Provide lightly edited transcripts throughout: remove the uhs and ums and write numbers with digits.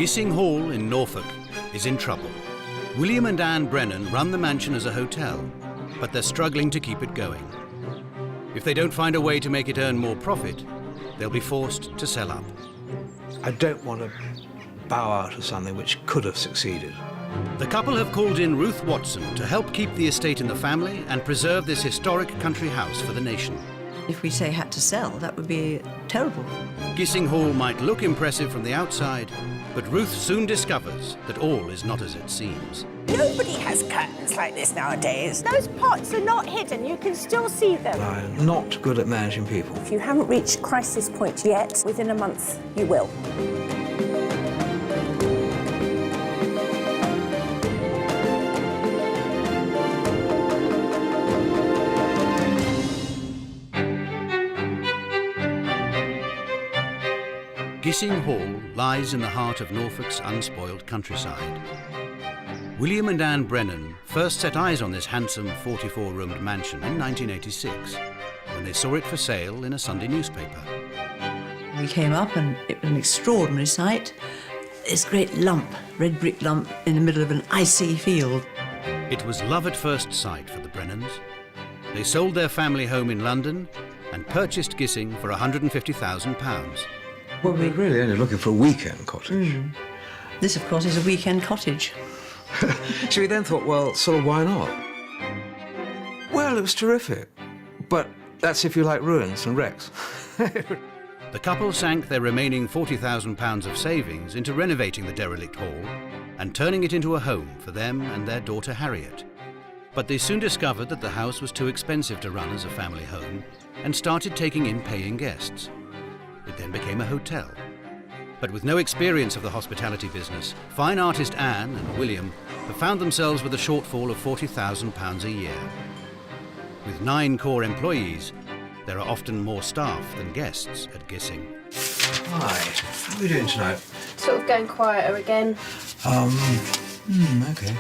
Gissing Hall in Norfolk is in trouble. William and Anne Brennan run the mansion as a hotel, but they're struggling to keep it going. If they don't find a way to make it earn more profit, they'll be forced to sell up. I don't want to bow out of something which could have succeeded. The couple have called in Ruth Watson to help keep the estate in the family and preserve this historic country house for the nation. If we say had to sell, that would be terrible. Gissing Hall might look impressive from the outside, but Ruth soon discovers that all is not as it seems. Nobody has curtains like this nowadays. Those pots are not hidden, you can still see them. I'm not good at managing people. If you haven't reached crisis point yet, within a month you will. Gissing Hall lies in the heart of Norfolk's unspoiled countryside. William and Anne Brennan first set eyes on this handsome 44-roomed mansion in 1986, when they saw it for sale in a Sunday newspaper. We came up and it was an extraordinary sight. This great lump, red brick lump, in the middle of an icy field. It was love at first sight for the Brennans. They sold their family home in London and purchased Gissing for £150,000. Well, we're really only looking for a weekend cottage. This, of course, is a weekend cottage. So we then thought, well, sort of why not? Well, it was terrific. But that's if you like ruins and wrecks. The couple sank their remaining £40,000 of savings into renovating the derelict hall and turning it into a home for them and their daughter Harriet. But they soon discovered that the house was too expensive to run as a family home and started taking in paying guests. It then became a hotel. But with no experience of the hospitality business, fine artist Anne and William have found themselves with a shortfall of £40,000 a year. With 9 core employees, there are often more staff than guests at Gissing. Hi, how are we doing tonight? Sort of going quieter again. Okay.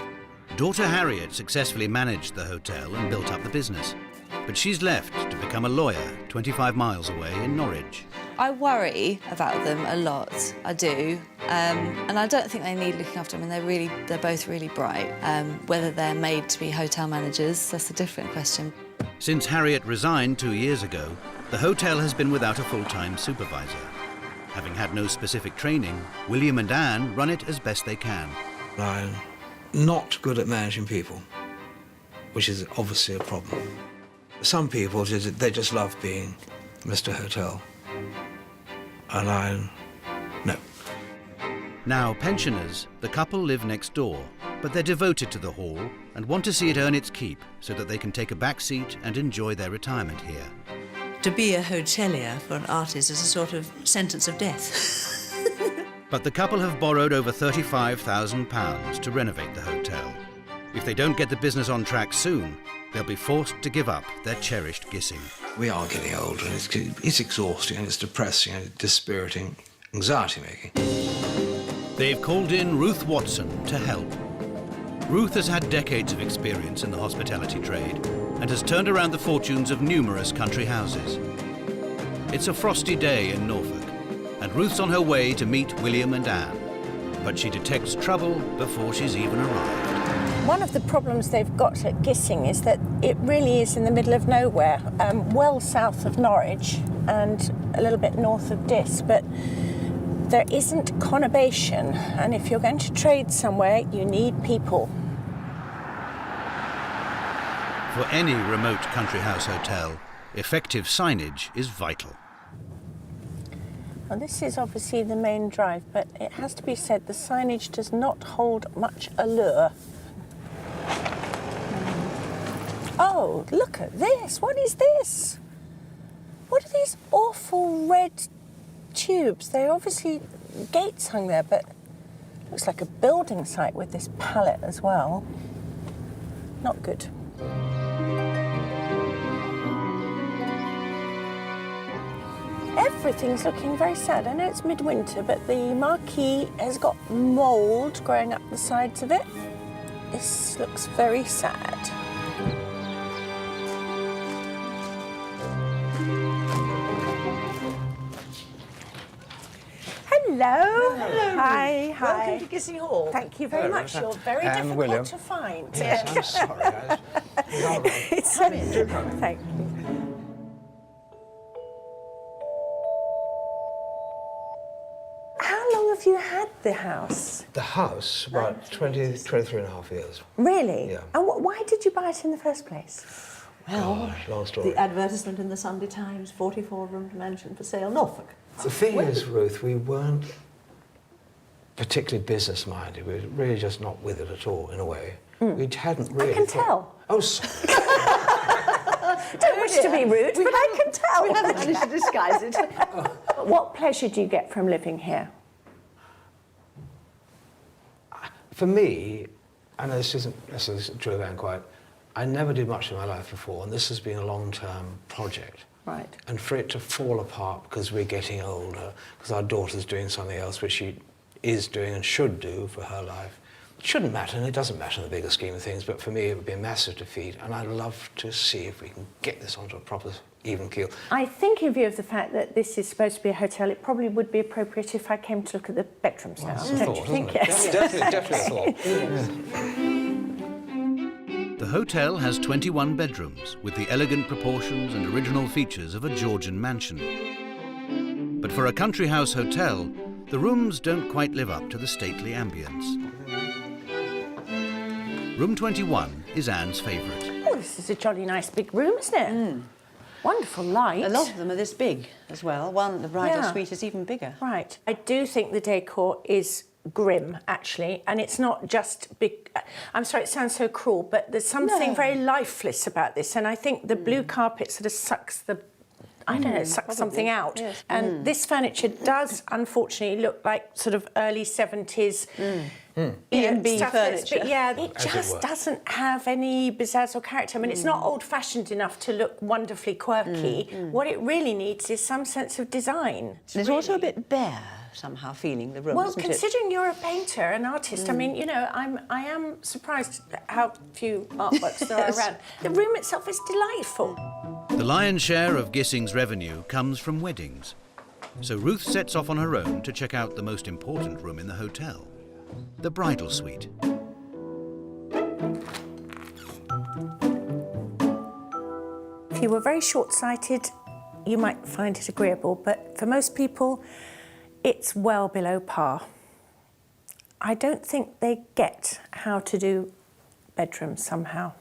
Daughter Harriet successfully managed the hotel and built up the business. But she's left to become a lawyer 25 miles away in Norwich. I worry about them a lot, I do, and I don't think they need looking after. I mean, they're both really bright. Whether they're made to be hotel managers, that's a different question. Since Harriet resigned 2 years ago, the hotel has been without a full-time supervisor. Having had no specific training, William and Anne run it as best they can. I'm not good at managing people, which is obviously a problem. Some people, they just love being Mr. Hotel. And no. Now pensioners, the couple live next door, but they're devoted to the hall and want to see it earn its keep so that they can take a back seat and enjoy their retirement here. To be a hotelier for an artist is a sort of sentence of death. But the couple have borrowed over £35,000 to renovate the hotel. If they don't get the business on track soon, they'll be forced to give up their cherished Gissing. We are getting older, and it's exhausting, and it's depressing, and it's dispiriting, anxiety-making. They've called in Ruth Watson to help. Ruth has had decades of experience in the hospitality trade and has turned around the fortunes of numerous country houses. It's a frosty day in Norfolk, and Ruth's on her way to meet William and Anne, but she detects trouble before she's even arrived. One of the problems they've got at Gissing is that it really is in the middle of nowhere, well south of Norwich and a little bit north of Diss, but there isn't conurbation, and if you're going to trade somewhere, you need people. For any remote country house hotel, effective signage is vital. Well, this is obviously the main drive, but it has to be said the signage does not hold much allure. Oh, look at this. What is this? What are these awful red tubes? They're obviously gates hung there, but looks like a building site with this pallet as well. Not good. Everything's looking very sad. I know it's midwinter, but the marquee has got mould growing up the sides of it. This looks very sad. Hello. Hi. Welcome to Gissing Hall. Thank you very much. You're very And difficult William. to find. Yes, I'm sorry, guys. Thank you. How long have you had the house? The house, about 23 and a half years. Really? Yeah. And why did you buy it in the first place? Well, Long story. the advertisement in the Sunday Times, 44-room mansion for sale, Norfolk. The thing is, Ruth, we weren't particularly business-minded. We were really just not with it at all, in a way. We hadn't really... I can tell. Oh, sorry. Don't wish to be rude, but I can tell. We haven't managed to disguise it. What pleasure do you get from living here? For me, I know this isn't true of Anne quite, I never did much in my life before, and this has been a long-term project. Right. And for it to fall apart because we're getting older, because our daughter's doing something else which she is doing and should do for her life, it shouldn't matter, and it doesn't matter in the bigger scheme of things, but for me it would be a massive defeat, and I'd love to see if we can get this onto a proper even keel. I think in view of the fact that this is supposed to be a hotel, it probably would be appropriate if I came to look at the bedrooms now. That's a Don't thought, you think? isn't it? Yes. Definitely a thought. The hotel has 21 bedrooms with the elegant proportions and original features of a Georgian mansion. But for a country house hotel, the rooms don't quite live up to the stately ambience. Room 21 is Anne's favourite. Oh, this is a jolly nice big room, isn't it? Wonderful light. A lot of them are this big as well. One, the bridal Yeah. suite, is even bigger. Right. I do think the decor is grim, actually, and it's not just big. I'm sorry, it sounds so cruel, but there's something very lifeless about this, and I think the blue carpet sort of sucks the. I don't know, it sucks something out. Yes. And this furniture does, unfortunately, look like sort of early 70s. B&B stuff that's- furniture. But yeah, it As it just were. doesn't have any pizzazz or character. I mean, it's not old-fashioned enough to look wonderfully quirky. What it really needs is some sense of design. There's also a bit bare, somehow, feeling the room, Well, isn't considering you're a painter, an artist, I mean, you know, I am surprised how few artworks there are around. The room itself is delightful. The lion's share of Gissing's revenue comes from weddings. So Ruth sets off on her own to check out the most important room in the hotel, the bridal suite. If you were very short-sighted, you might find it agreeable, but for most people, it's well below par. I don't think they get how to do bedrooms somehow.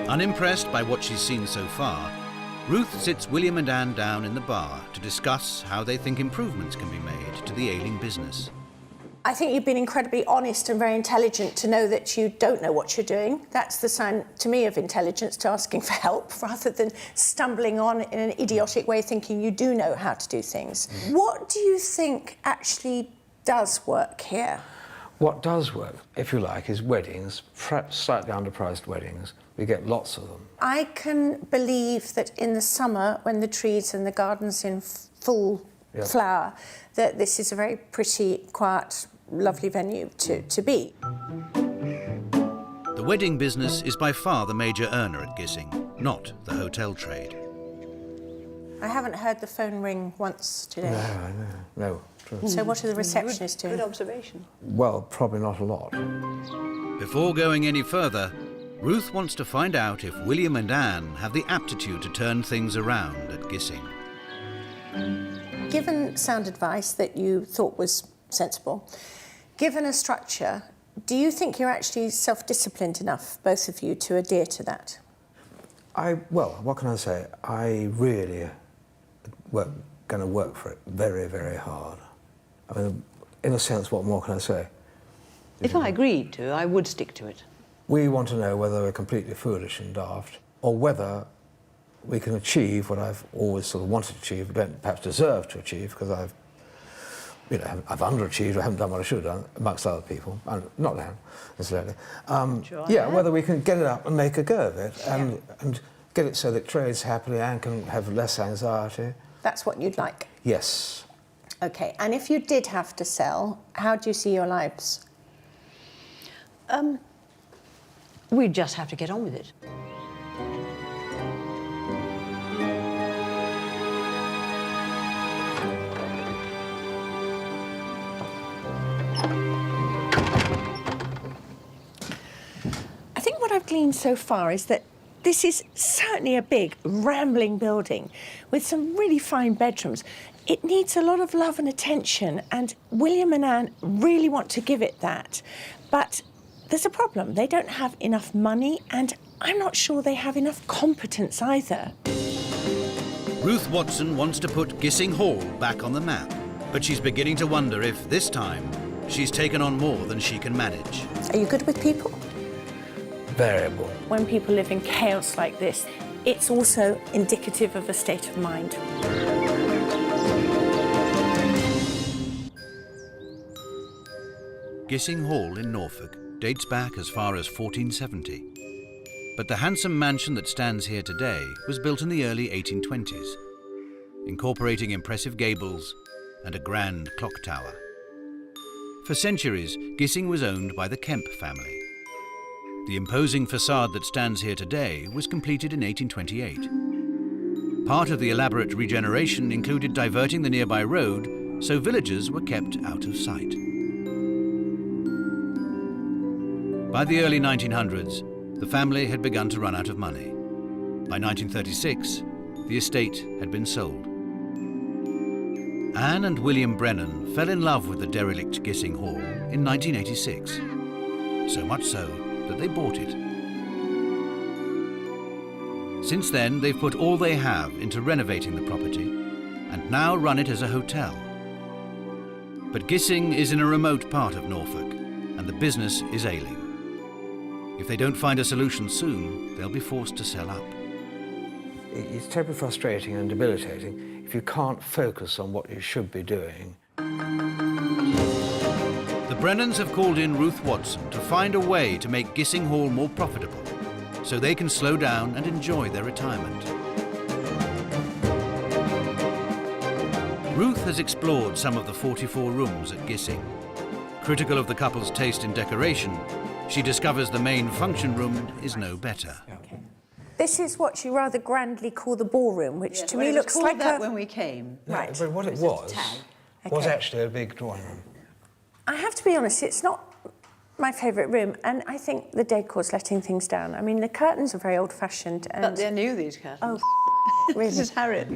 Unimpressed by what she's seen so far, Ruth sits William and Anne down in the bar to discuss how they think improvements can be made to the ailing business. I think you've been incredibly honest and very intelligent to know that you don't know what you're doing. That's the sign, to me, of intelligence, to asking for help, rather than stumbling on in an idiotic way thinking you do know how to do things. What do you think actually does work here? What does work, if you like, is weddings, perhaps slightly underpriced weddings. We get lots of them. I can believe that in the summer, when the trees and the garden's in full flower, that this is a very pretty, quiet, lovely venue to be. The wedding business is by far the major earner at Gissing, not the hotel trade. I haven't heard the phone ring once today. No, true. So what are the receptionists doing? Good observation. Well, probably not a lot. Before going any further, Ruth wants to find out if William and Anne have the aptitude to turn things around at Gissing. Given sound advice that you thought was sensible, given a structure, do you think you're actually self-disciplined enough, both of you, to adhere to that? Well, what can I say? I really going to work for it very, very hard. I mean, in a sense, what more can I say? If I agreed to, I would stick to it. We want to know whether we're completely foolish and daft, or whether we can achieve what I've always sort of wanted to achieve, but don't perhaps deserve to achieve, because I've underachieved, I haven't done what I should have done, amongst other people. Not Anne, incidentally. Whether we can get it up and make a go of it, and get it so that trades happily and can have less anxiety. That's what you'd like? Yes. OK, and if you did have to sell, how do you see your lives? We'd just have to get on with it. I've gleaned so far is that this is certainly a big, rambling building with some really fine bedrooms. It needs a lot of love and attention, and William and Anne really want to give it that. But there's a problem. They don't have enough money, and I'm not sure they have enough competence either. Ruth Watson wants to put Gissing Hall back on the map, but she's beginning to wonder if, this time, she's taken on more than she can manage. Are you good with people? Variable. When people live in chaos like this, it's also indicative of a state of mind. Gissing Hall in Norfolk dates back as far as 1470. But the handsome mansion that stands here today was built in the early 1820s, incorporating impressive gables and a grand clock tower. For centuries, Gissing was owned by the Kemp family. The imposing facade that stands here today was completed in 1828. Part of the elaborate regeneration included diverting the nearby road so villagers were kept out of sight. By the early 1900s, the family had begun to run out of money. By 1936, the estate had been sold. Anne and William Brennan fell in love with the derelict Gissing Hall in 1986. So much so that they bought it. Since then, they've put all they have into renovating the property and now run it as a hotel. But Gissing is in a remote part of Norfolk and the business is ailing. If they don't find a solution soon, they'll be forced to sell up. It's terribly frustrating and debilitating if you can't focus on what you should be doing. The Brennans have called in Ruth Watson to find a way to make Gissing Hall more profitable so they can slow down and enjoy their retirement. Ruth has explored some of the 44 rooms at Gissing. Critical of the couple's taste in decoration, she discovers the main function room is no better. Okay. This is what you rather grandly call the ballroom, which to me looks like that a... when we came. No, Right. but what it was actually a big drawing room. I have to be honest, it's not my favourite room, and I think the decor's letting things down. I mean, the curtains are very old-fashioned, and... But they're new, these curtains. Oh, really? This is Harriet.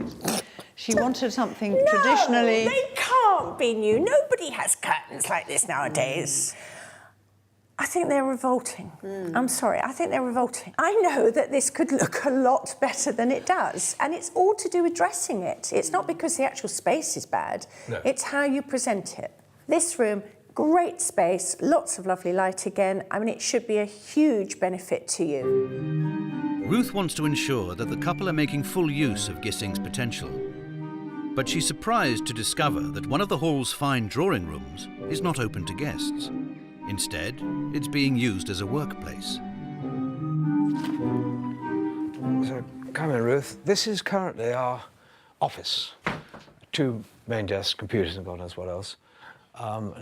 She wanted something traditionally... No, they can't be new. Nobody has curtains like this nowadays. I think they're revolting. I'm sorry, I think they're revolting. I know that this could look a lot better than it does, and it's all to do with dressing it. It's not because the actual space is bad, it's how you present it. This room, great space, lots of lovely light again. I mean, it should be a huge benefit to you. Ruth wants to ensure that the couple are making full use of Gissing's potential. But she's surprised to discover that one of the hall's fine drawing rooms is not open to guests. Instead, it's being used as a workplace. So, come in, Ruth. This is currently our office. 2 main desks, computers and God knows what else,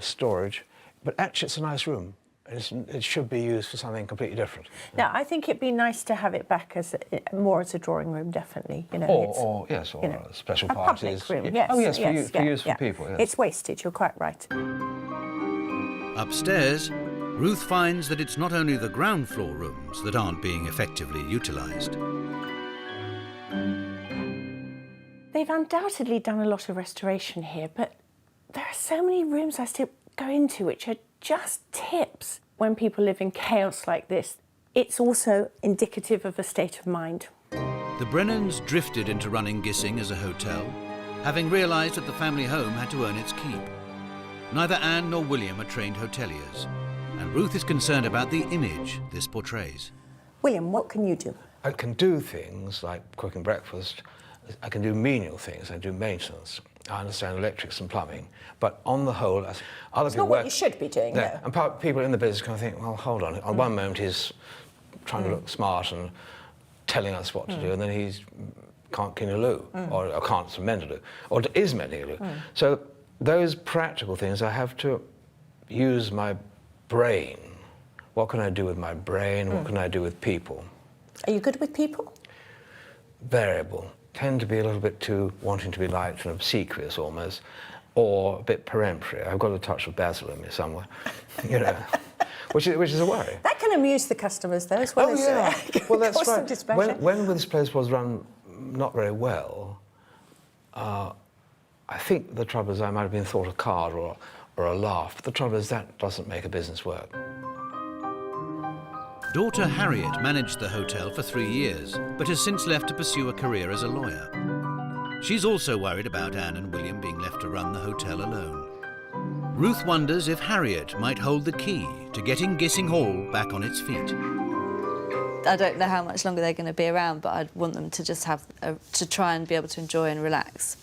storage. But actually, it's a nice room. It should be used for something completely different. Now, I think it'd be nice to have it back as more as a drawing room, definitely. You know, Or special a parties. public room. Yes, Oh, yes, yes, for use for people. Yes. It's wasted. You're quite right. Upstairs, Ruth finds that it's not only the ground floor rooms that aren't being effectively utilised. They've undoubtedly done a lot of restoration here, but there are so many rooms I still go into which are just tips. When people live in chaos like this, it's also indicative of a state of mind. The Brennans drifted into running Gissing as a hotel, having realised that the family home had to earn its keep. Neither Anne nor William are trained hoteliers, and Ruth is concerned about the image this portrays. William, what can you do? I can do things like cooking breakfast. I can do menial things. I do maintenance. I understand electrics and plumbing. But on the whole, other people Not what you should be doing, no. And people in the business kind of think, well, hold on. On one moment, he's trying to look smart and telling us what to do, and then he's can't clean a loo, or can't mend a loo, or is mending a loo. So those practical things, I have to use my brain. What can I do with my brain? What can I do with people? Are you good with people? Variable. Tend to be a little bit too wanting to be liked and obsequious almost, or a bit peremptory. I've got a touch of Basil in me somewhere, you know. which is a worry. That can amuse the customers, though, as well as Well, that's cause some right. displeasure. When this place was run not very well, I think the trouble is I might have been thought a card or a laugh, but the trouble is that doesn't make a business work. Daughter Harriet managed the hotel for 3 years, but has since left to pursue a career as a lawyer. She's also worried about Anne and William being left to run the hotel alone. Ruth wonders if Harriet might hold the key to getting Gissing Hall back on its feet. I don't know how much longer they're going to be around, but I'd want them to just to try and be able to enjoy and relax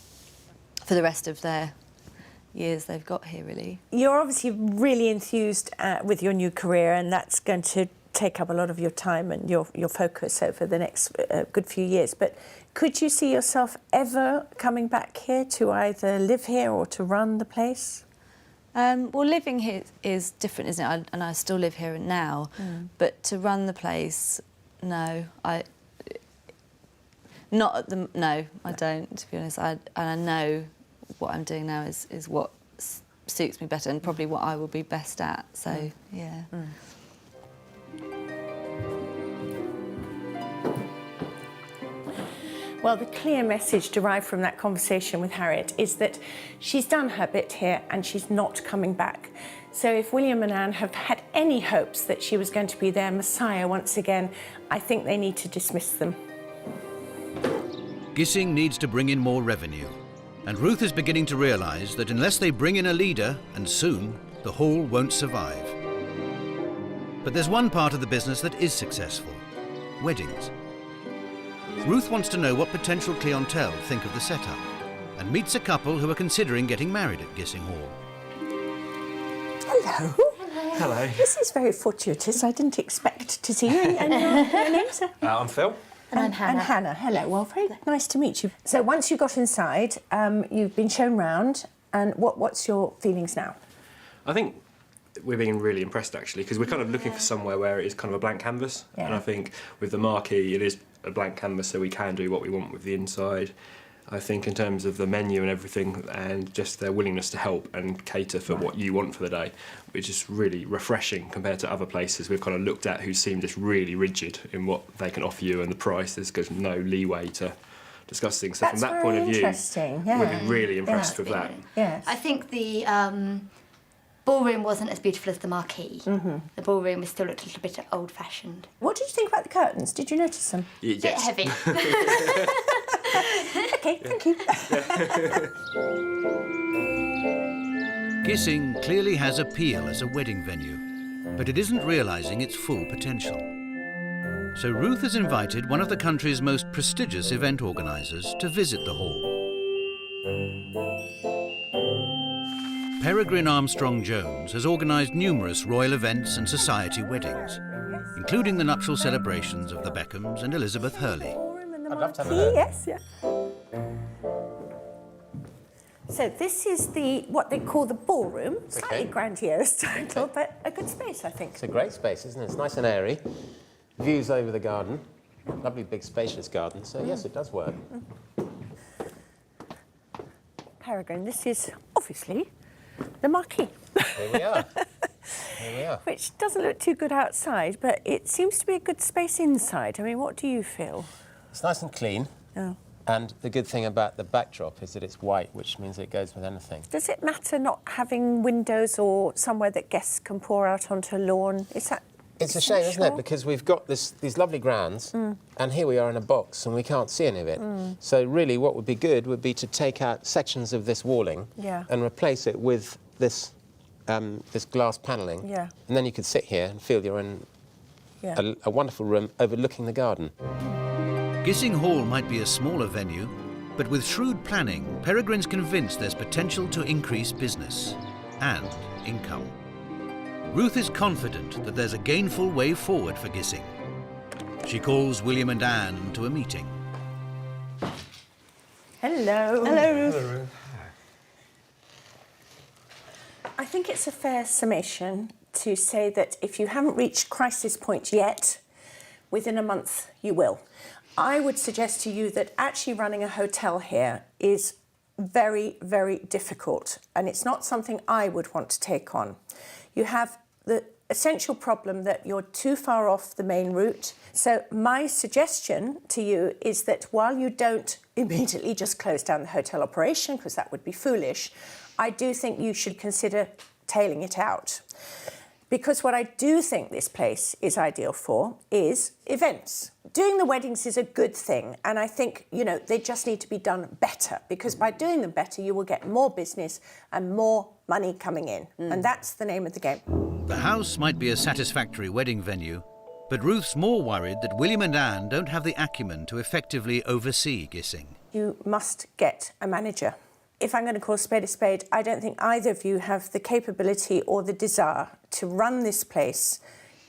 for the rest of their years they've got here, really. You're obviously really enthused with your new career, and that's going to take up a lot of your time and your focus over the next good few years. But could you see yourself ever coming back here to either live here or to run the place? Well, living here is different, isn't it? And I still live here now. But to run the place, no. I don't, to be honest. And I know what I'm doing now is what suits me better and probably what I will be best at. So, yeah. Well, the clear message derived from that conversation with Harriet is that she's done her bit here and she's not coming back. So if William and Anne have had any hopes that she was going to be their messiah once again, I think they need to dismiss them. Gissing needs to bring in more revenue, and Ruth is beginning to realise that unless they bring in a leader, and soon, the hall won't survive. But there's one part of the business that is successful: weddings. Ruth wants to know what potential clientele think of the setup, and meets a couple who are considering getting married at Gissing Hall. Hello. Hello. This is very fortuitous. I didn't expect to see you. And your name, sir? I'm Phil. And I'm Hannah. And Hannah. Hello. Well, very nice to meet you. So once you got inside, you've been shown round, and what's your feelings now? I think we're being really impressed, actually, because we're kind of looking for somewhere where it is kind of a blank canvas. Yeah. And I think with the marquee, it is a blank canvas, so we can do what we want with the inside. I think in terms of the menu and everything, and just their willingness to help and cater for what you want for the day, which is really refreshing compared to other places we've kind of looked at who seem just really rigid in what they can offer you and the price. There's no leeway to discuss things. So That's from that point of view, interesting. Yeah. we've been really impressed with that. Yes. I think the ballroom wasn't as beautiful as the marquee. The ballroom was still looked a little bit old-fashioned. What did you think about the curtains? Did you notice them? Bit Yes. heavy. OK, thank you. Gissing clearly has appeal as a wedding venue, but it isn't realising its full potential. So Ruth has invited one of the country's most prestigious event organisers to visit the hall. Peregrine Armstrong-Jones has organised numerous royal events and society weddings, including the nuptial celebrations of the Beckhams and Elizabeth Hurley. I'd love to have a yes, yeah. So this is what they call the ballroom. Slightly grandiose title, but a good space, I think. It's a great space, isn't it? It's nice and airy. Views over the garden. Lovely big spacious garden. So yes, it does work. Peregrine, this is obviously the marquee. Here we are. Here we are. Which doesn't look too good outside, but it seems to be a good space inside. I mean, what do you feel? It's nice and clean. Oh. And the good thing about the backdrop is that it's white, which means it goes with anything. Does it matter not having windows or somewhere that guests can pour out onto a lawn? Is that It's a shame, isn't it? Because we've got these lovely grounds, and here we are in a box, and we can't see any of it. So really, what would be good would be to take out sections of this walling and replace it with this this glass panelling. Yeah. And then you could sit here and feel you're in a wonderful room overlooking the garden. Gissing Hall might be a smaller venue, but with shrewd planning, Peregrine's convinced there's potential to increase business and income. Ruth is confident that there's a gainful way forward for Gissing. She calls William and Anne to a meeting. Hello. Hello, Ruth. Hello, Ruth. I think it's a fair summation to say that if you haven't reached crisis point yet, within a month you will. I would suggest to you that actually running a hotel here is very, very difficult, and it's not something I would want to take on. You have the essential problem that you're too far off the main route. So my suggestion to you is that while you don't immediately just close down the hotel operation, because that would be foolish, I do think you should consider tailing it out. Because what I do think this place is ideal for is events. Doing the weddings is a good thing, and I think, you know, they just need to be done better, because by doing them better, you will get more business and more money coming in, and that's the name of the game. The house might be a satisfactory wedding venue, but Ruth's more worried that William and Anne don't have the acumen to effectively oversee Gissing. You must get a manager. If I'm going to call a spade, I don't think either of you have the capability or the desire to run this place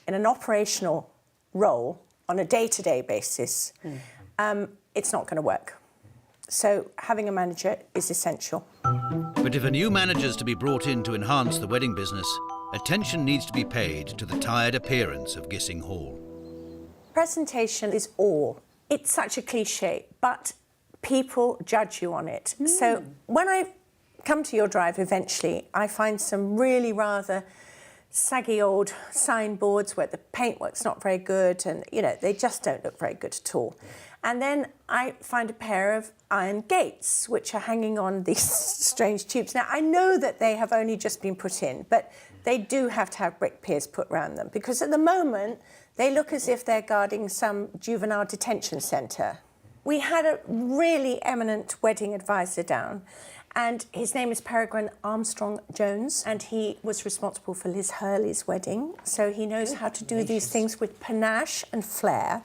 in an operational role on a day-to-day basis. It's not going to work. So having a manager is essential. But if a new manager's to be brought in to enhance the wedding business, attention needs to be paid to the tired appearance of Gissing Hall. Presentation is all. It's such a cliche, but people judge you on it. So when I come to your drive eventually, I find some really rather saggy old signboards where the paintwork's not very good and, you know, they just don't look very good at all. And then I find a pair of iron gates which are hanging on these strange tubes. Now, I know that they have only just been put in, but they do have to have brick piers put around them, because at the moment they look as if they're guarding some juvenile detention centre. We had a really eminent wedding advisor down, and his name is Peregrine Armstrong-Jones, and he was responsible for Liz Hurley's wedding, so he knows how to do these things with panache and flair.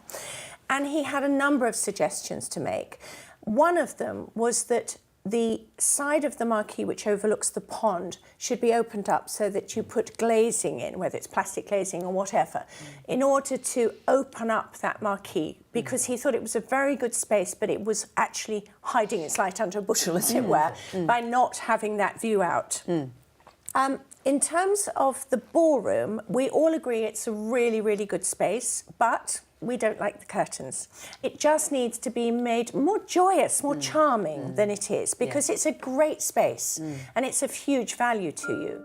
And he had a number of suggestions to make. One of them was that the side of the marquee which overlooks the pond should be opened up so that you put glazing in, whether it's plastic glazing or whatever, in order to open up that marquee, because he thought it was a very good space, but it was actually hiding its light under a bushel, as it were, by not having that view out. In terms of the ballroom, we all agree it's a really, really good space, but we don't like the curtains. It just needs to be made more joyous, more charming than it is, because it's a great space and it's of huge value to you.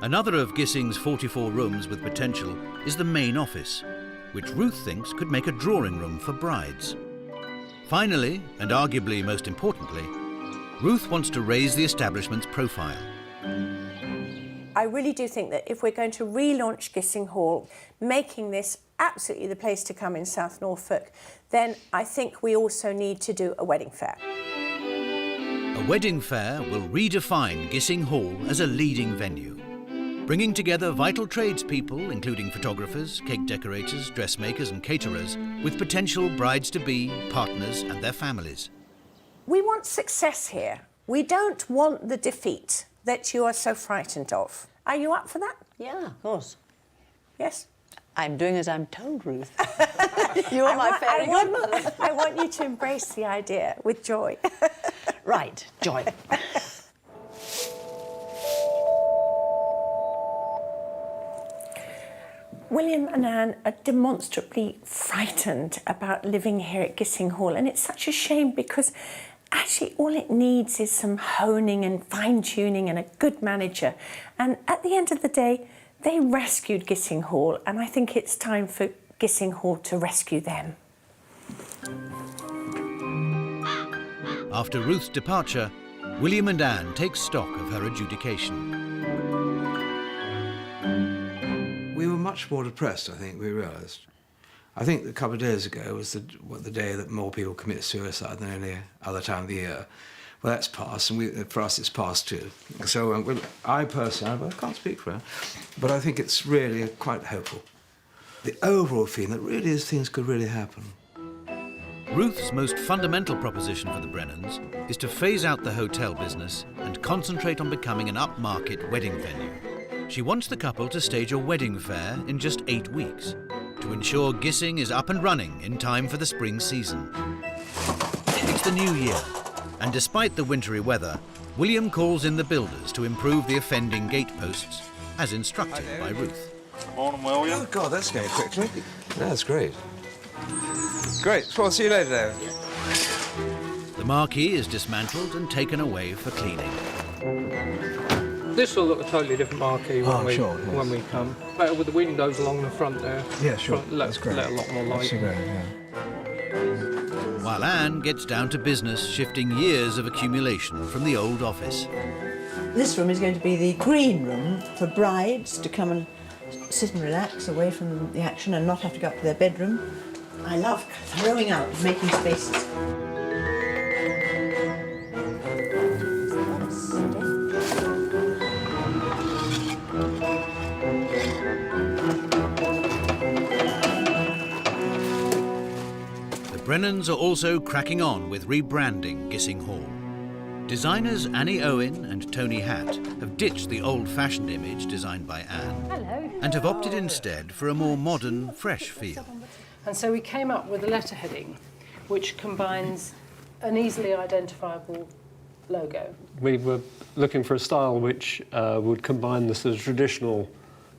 Another of Gissing's 44 rooms with potential is the main office, which Ruth thinks could make a drawing room for brides. Finally, and arguably most importantly, Ruth wants to raise the establishment's profile. I really do think that if we're going to relaunch Gissing Hall, making this absolutely the place to come in South Norfolk, then I think we also need to do a wedding fair. A wedding fair will redefine Gissing Hall as a leading venue, bringing together vital tradespeople, including photographers, cake decorators, dressmakers and caterers, with potential brides-to-be, partners and their families. We want success here. We don't want the defeat that you are so frightened of. Are you up for that? Yeah, of course. Yes? I'm doing as I'm told, Ruth. You are my fairy godmother. I want you to embrace the idea with joy. Right, joy. William and Anne are demonstrably frightened about living here at Gissing Hall, and it's such a shame because actually all it needs is some honing and fine-tuning and a good manager. And at the end of the day, they rescued Gissing Hall, and I think it's time for Gissing Hall to rescue them. After Ruth's departure, William and Anne take stock of her adjudication. We were much more depressed, I think, we realised. I think a couple of days ago was the day that more people commit suicide than any other time of the year. Well, that's passed, and for us it's passed too. So I personally, I can't speak for her, but I think it's really quite hopeful. The overall feeling that really is things could really happen. Ruth's most fundamental proposition for the Brennans is to phase out the hotel business and concentrate on becoming an upmarket wedding venue. She wants the couple to stage a wedding fair in just 8 weeks to ensure Gissing is up and running in time for the spring season. It's the new year, and despite the wintry weather, William calls in the builders to improve the offending gate posts, as instructed by Ruth. Morning, William. Oh, God, that's going quickly. That's great. Great. Well, see you later, David. The marquee is dismantled and taken away for cleaning. This will look a totally different marquee when, when we come. Better with the windows along the front there. Yeah, sure. Let a lot more light. That's great, yeah. While Anne gets down to business shifting years of accumulation from the old office. This room is going to be the green room for brides to come and sit and relax away from the action and not have to go up to their bedroom. I love throwing out, making spaces. The Brennans are also cracking on with rebranding Gissing Hall. Designers Annie Owen and Tony Hatt have ditched the old-fashioned image designed by Anne and have opted instead for a more modern, fresh feel. And so we came up with a letterheading which combines an easily identifiable logo. We were looking for a style which would combine the sort of traditional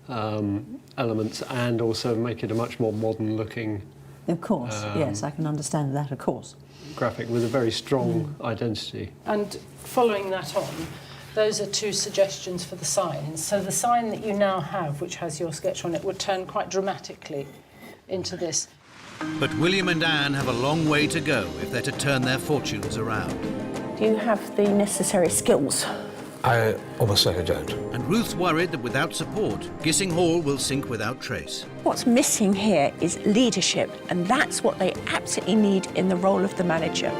elements and also make it a much more modern looking. Of course, yes, I can understand that, of course. Graphic with a very strong identity. And following that on, those are two suggestions for the signs. So the sign that you now have, which has your sketch on it, would turn quite dramatically into this. But William and Anne have a long way to go if they're to turn their fortunes around. Do you have the necessary skills? I almost certainly don't. And Ruth's worried that without support, Gissing Hall will sink without trace. What's missing here is leadership, and that's what they absolutely need in the role of the manager.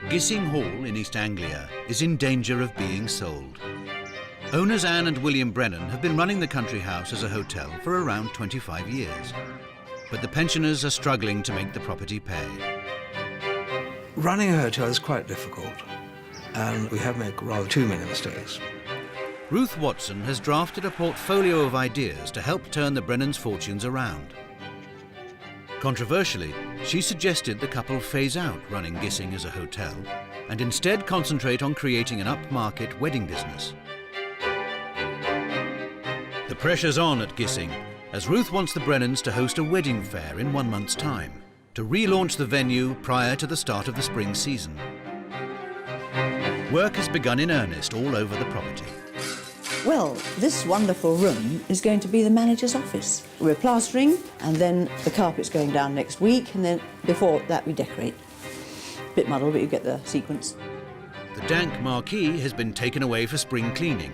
Gissing Hall in East Anglia is in danger of being sold. Owners Anne and William Brennan have been running the country house as a hotel for around 25 years. But the pensioners are struggling to make the property pay. Running a hotel is quite difficult, and we have made rather too many mistakes. Ruth Watson has drafted a portfolio of ideas to help turn the Brennans' fortunes around. Controversially, she suggested the couple phase out running Gissing as a hotel and instead concentrate on creating an upmarket wedding business. The pressure's on at Gissing, as Ruth wants the Brennans to host a wedding fair in 1 month's time, to relaunch the venue prior to the start of the spring season. Work has begun in earnest all over the property. Well, this wonderful room is going to be the manager's office. We're plastering, and then the carpet's going down next week, and then before that we decorate. Bit muddled, but you get the sequence. The dank marquee has been taken away for spring cleaning,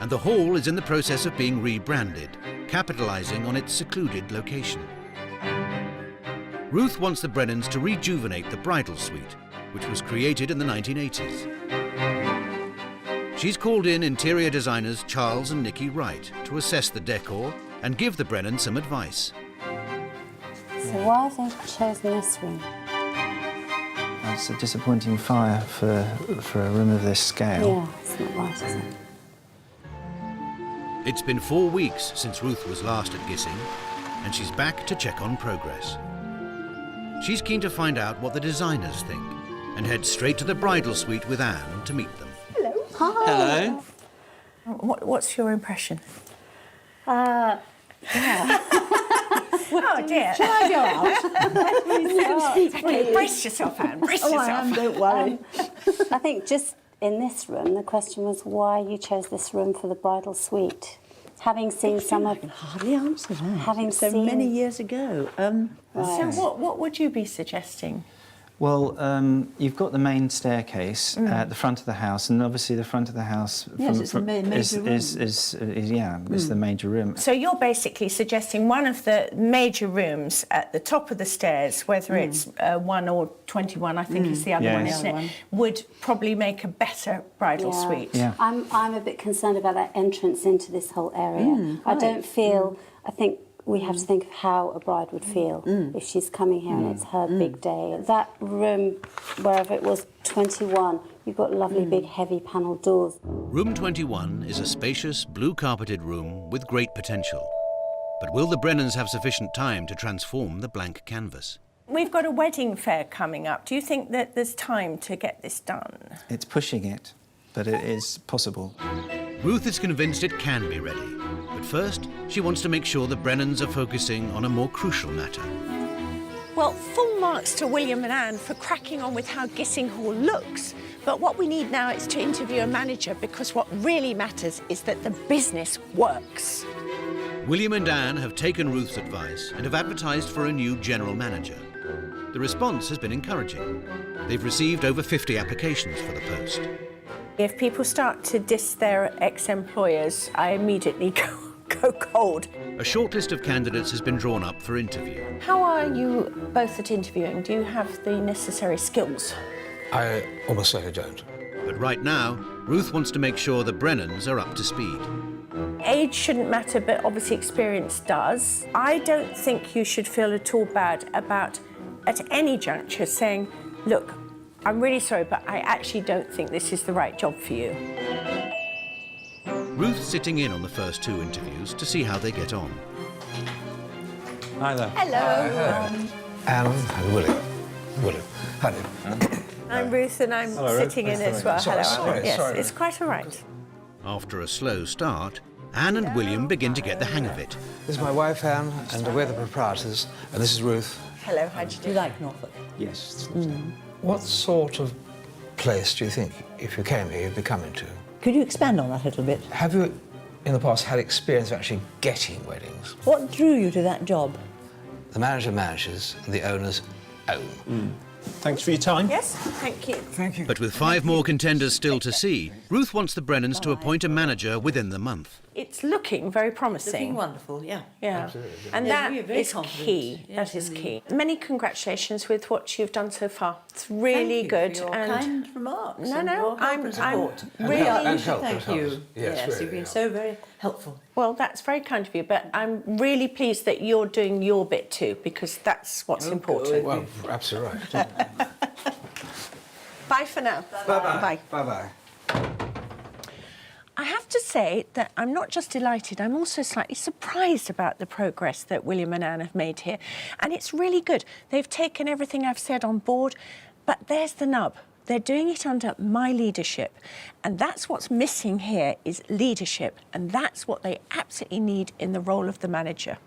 and the hall is in the process of being rebranded, capitalising on its secluded location. Ruth wants the Brennans to rejuvenate the bridal suite, which was created in the 1980s. She's called in interior designers Charles and Nikki Wright to assess the decor and give the Brennans some advice. So why have they chosen this room? It's a disappointing fire for a room of this scale. Yeah, it's not right, is it? It's been 4 weeks since Ruth was last at Gissing, and she's back to check on progress. She's keen to find out what the designers think and head straight to the bridal suite with Anne to meet them. Hello. Hi. Hello. What's your impression? Yeah. Oh dear. Shall I go out? Okay, brace yourself, Anne. Brace yourself. I am, don't worry. I think just in this room, the question was why you chose this room for the bridal suite. Having seen some of... I can hardly answer that. Having so seen... many years ago. So what would you be suggesting? Well, you've got the main staircase at the front of the house, and obviously the front of the house it's the major room. is the major room. So you're basically suggesting one of the major rooms at the top of the stairs, whether it's 1 or 21, I think is the other one, isn't it, would probably make a better bridal suite. Yeah. I'm a bit concerned about that entrance into this whole area. I don't feel... I think we have to think of how a bride would feel if she's coming here and it's her big day. That room, wherever it was, 21, you've got lovely big heavy panelled doors. Room 21 is a spacious, blue-carpeted room with great potential. But will the Brennans have sufficient time to transform the blank canvas? We've got a wedding fair coming up. Do you think that there's time to get this done? It's pushing it, but it is possible. Ruth is convinced it can be ready. But first, she wants to make sure the Brennans are focusing on a more crucial matter. Well, full marks to William and Anne for cracking on with how Gissing Hall looks. But what we need now is to interview a manager, because what really matters is that the business works. William and Anne have taken Ruth's advice and have advertised for a new general manager. The response has been encouraging. They've received over 50 applications for the post. If people start to diss their ex-employers, I immediately go cold. A short list of candidates has been drawn up for interview. How are you both at interviewing? Do you have the necessary skills? I almost certainly don't. But right now, Ruth wants to make sure the Brennans are up to speed. Age shouldn't matter, but obviously experience does. I don't think you should feel at all bad about, at any juncture, saying, look, I'm really sorry, but I actually don't think this is the right job for you. Ruth's sitting in on the first 2 interviews to see how they get on. Hi there. Hello. Anne and William. Hello. I'm Ruth, and I'm sitting in as well. Sorry, Hello. sorry, Yes, sorry. it's quite all right. After a slow start, Anne and William begin to get the hang of it. This is my wife, Anne, and we're the proprietors, and this is Ruth. Hello, how do you do? You like Norfolk? Yes. What sort of place do you think, if you came here, you'd be coming to? Could you expand on that a little bit? Have you, in the past, had experience of actually getting weddings? What drew you to that job? The manager manages, and the owners own. Thanks for your time. Yes, thank you. Thank you. But with 5 more contenders still to see, Ruth wants the Brennans to appoint a manager within the month. It's looking very promising. Looking wonderful, yeah. Yeah, Absolutely. and Yes, that we are very is confident. key. Yes, That is indeed. key. Many congratulations with what you've done so far. It's really Thank good. you for your kind remarks. No, and no, your help I'm and support. really. And help, Thank and you. help. Yes, really, you've been yeah. so very helpful. Well, that's very kind of you, but I'm really pleased that you're doing your bit too, because that's what's important. Well, absolutely right. Bye for now. Bye-bye. Bye. Bye-bye. I have to say that I'm not just delighted, I'm also slightly surprised about the progress that William and Anne have made here. And it's really good. They've taken everything I've said on board, but there's the nub. They're doing it under my leadership. And that's what's missing here is leadership. And that's what they absolutely need in the role of the manager.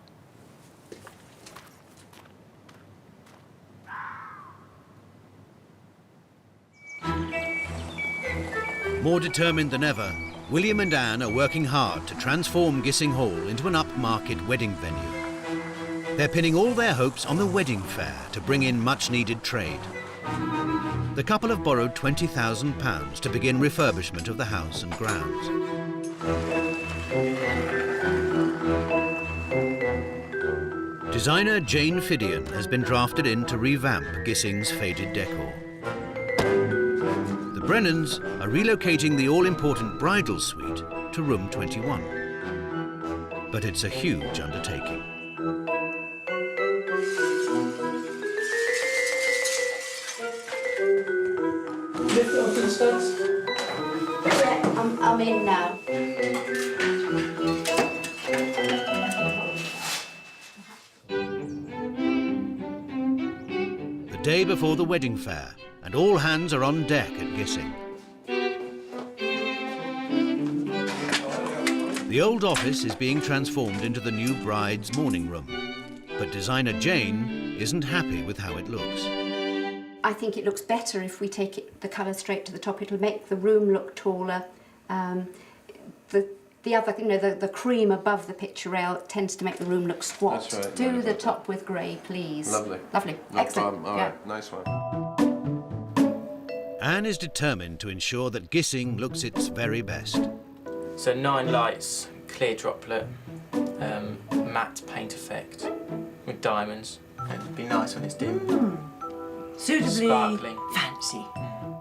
More determined than ever, William and Anne are working hard to transform Gissing Hall into an upmarket wedding venue. They're pinning all their hopes on the wedding fair to bring in much-needed trade. The couple have borrowed £20,000 to begin refurbishment of the house and grounds. Designer Jane Fidian has been drafted in to revamp Gissing's faded decor. The Brennans are relocating the all-important bridal suite to room 21. But it's a huge undertaking. Yeah, I'm in now. The day before the wedding fair, and all hands are on deck at Gissing. The old office is being transformed into the new bride's morning room, but designer Jane isn't happy with how it looks. I think it looks better if we take the colour straight to the top. It'll make the room look taller. The other, the cream above the picture rail tends to make the room look squat. That's right. Do the top with grey, please. Lovely. Lovely. Excellent. All right, nice one. Anne is determined to ensure that Gissing looks its very best. So 9 lights, clear droplet, matte paint effect with diamonds. It'd be nice when it's dim. Suitably Sparkling. fancy.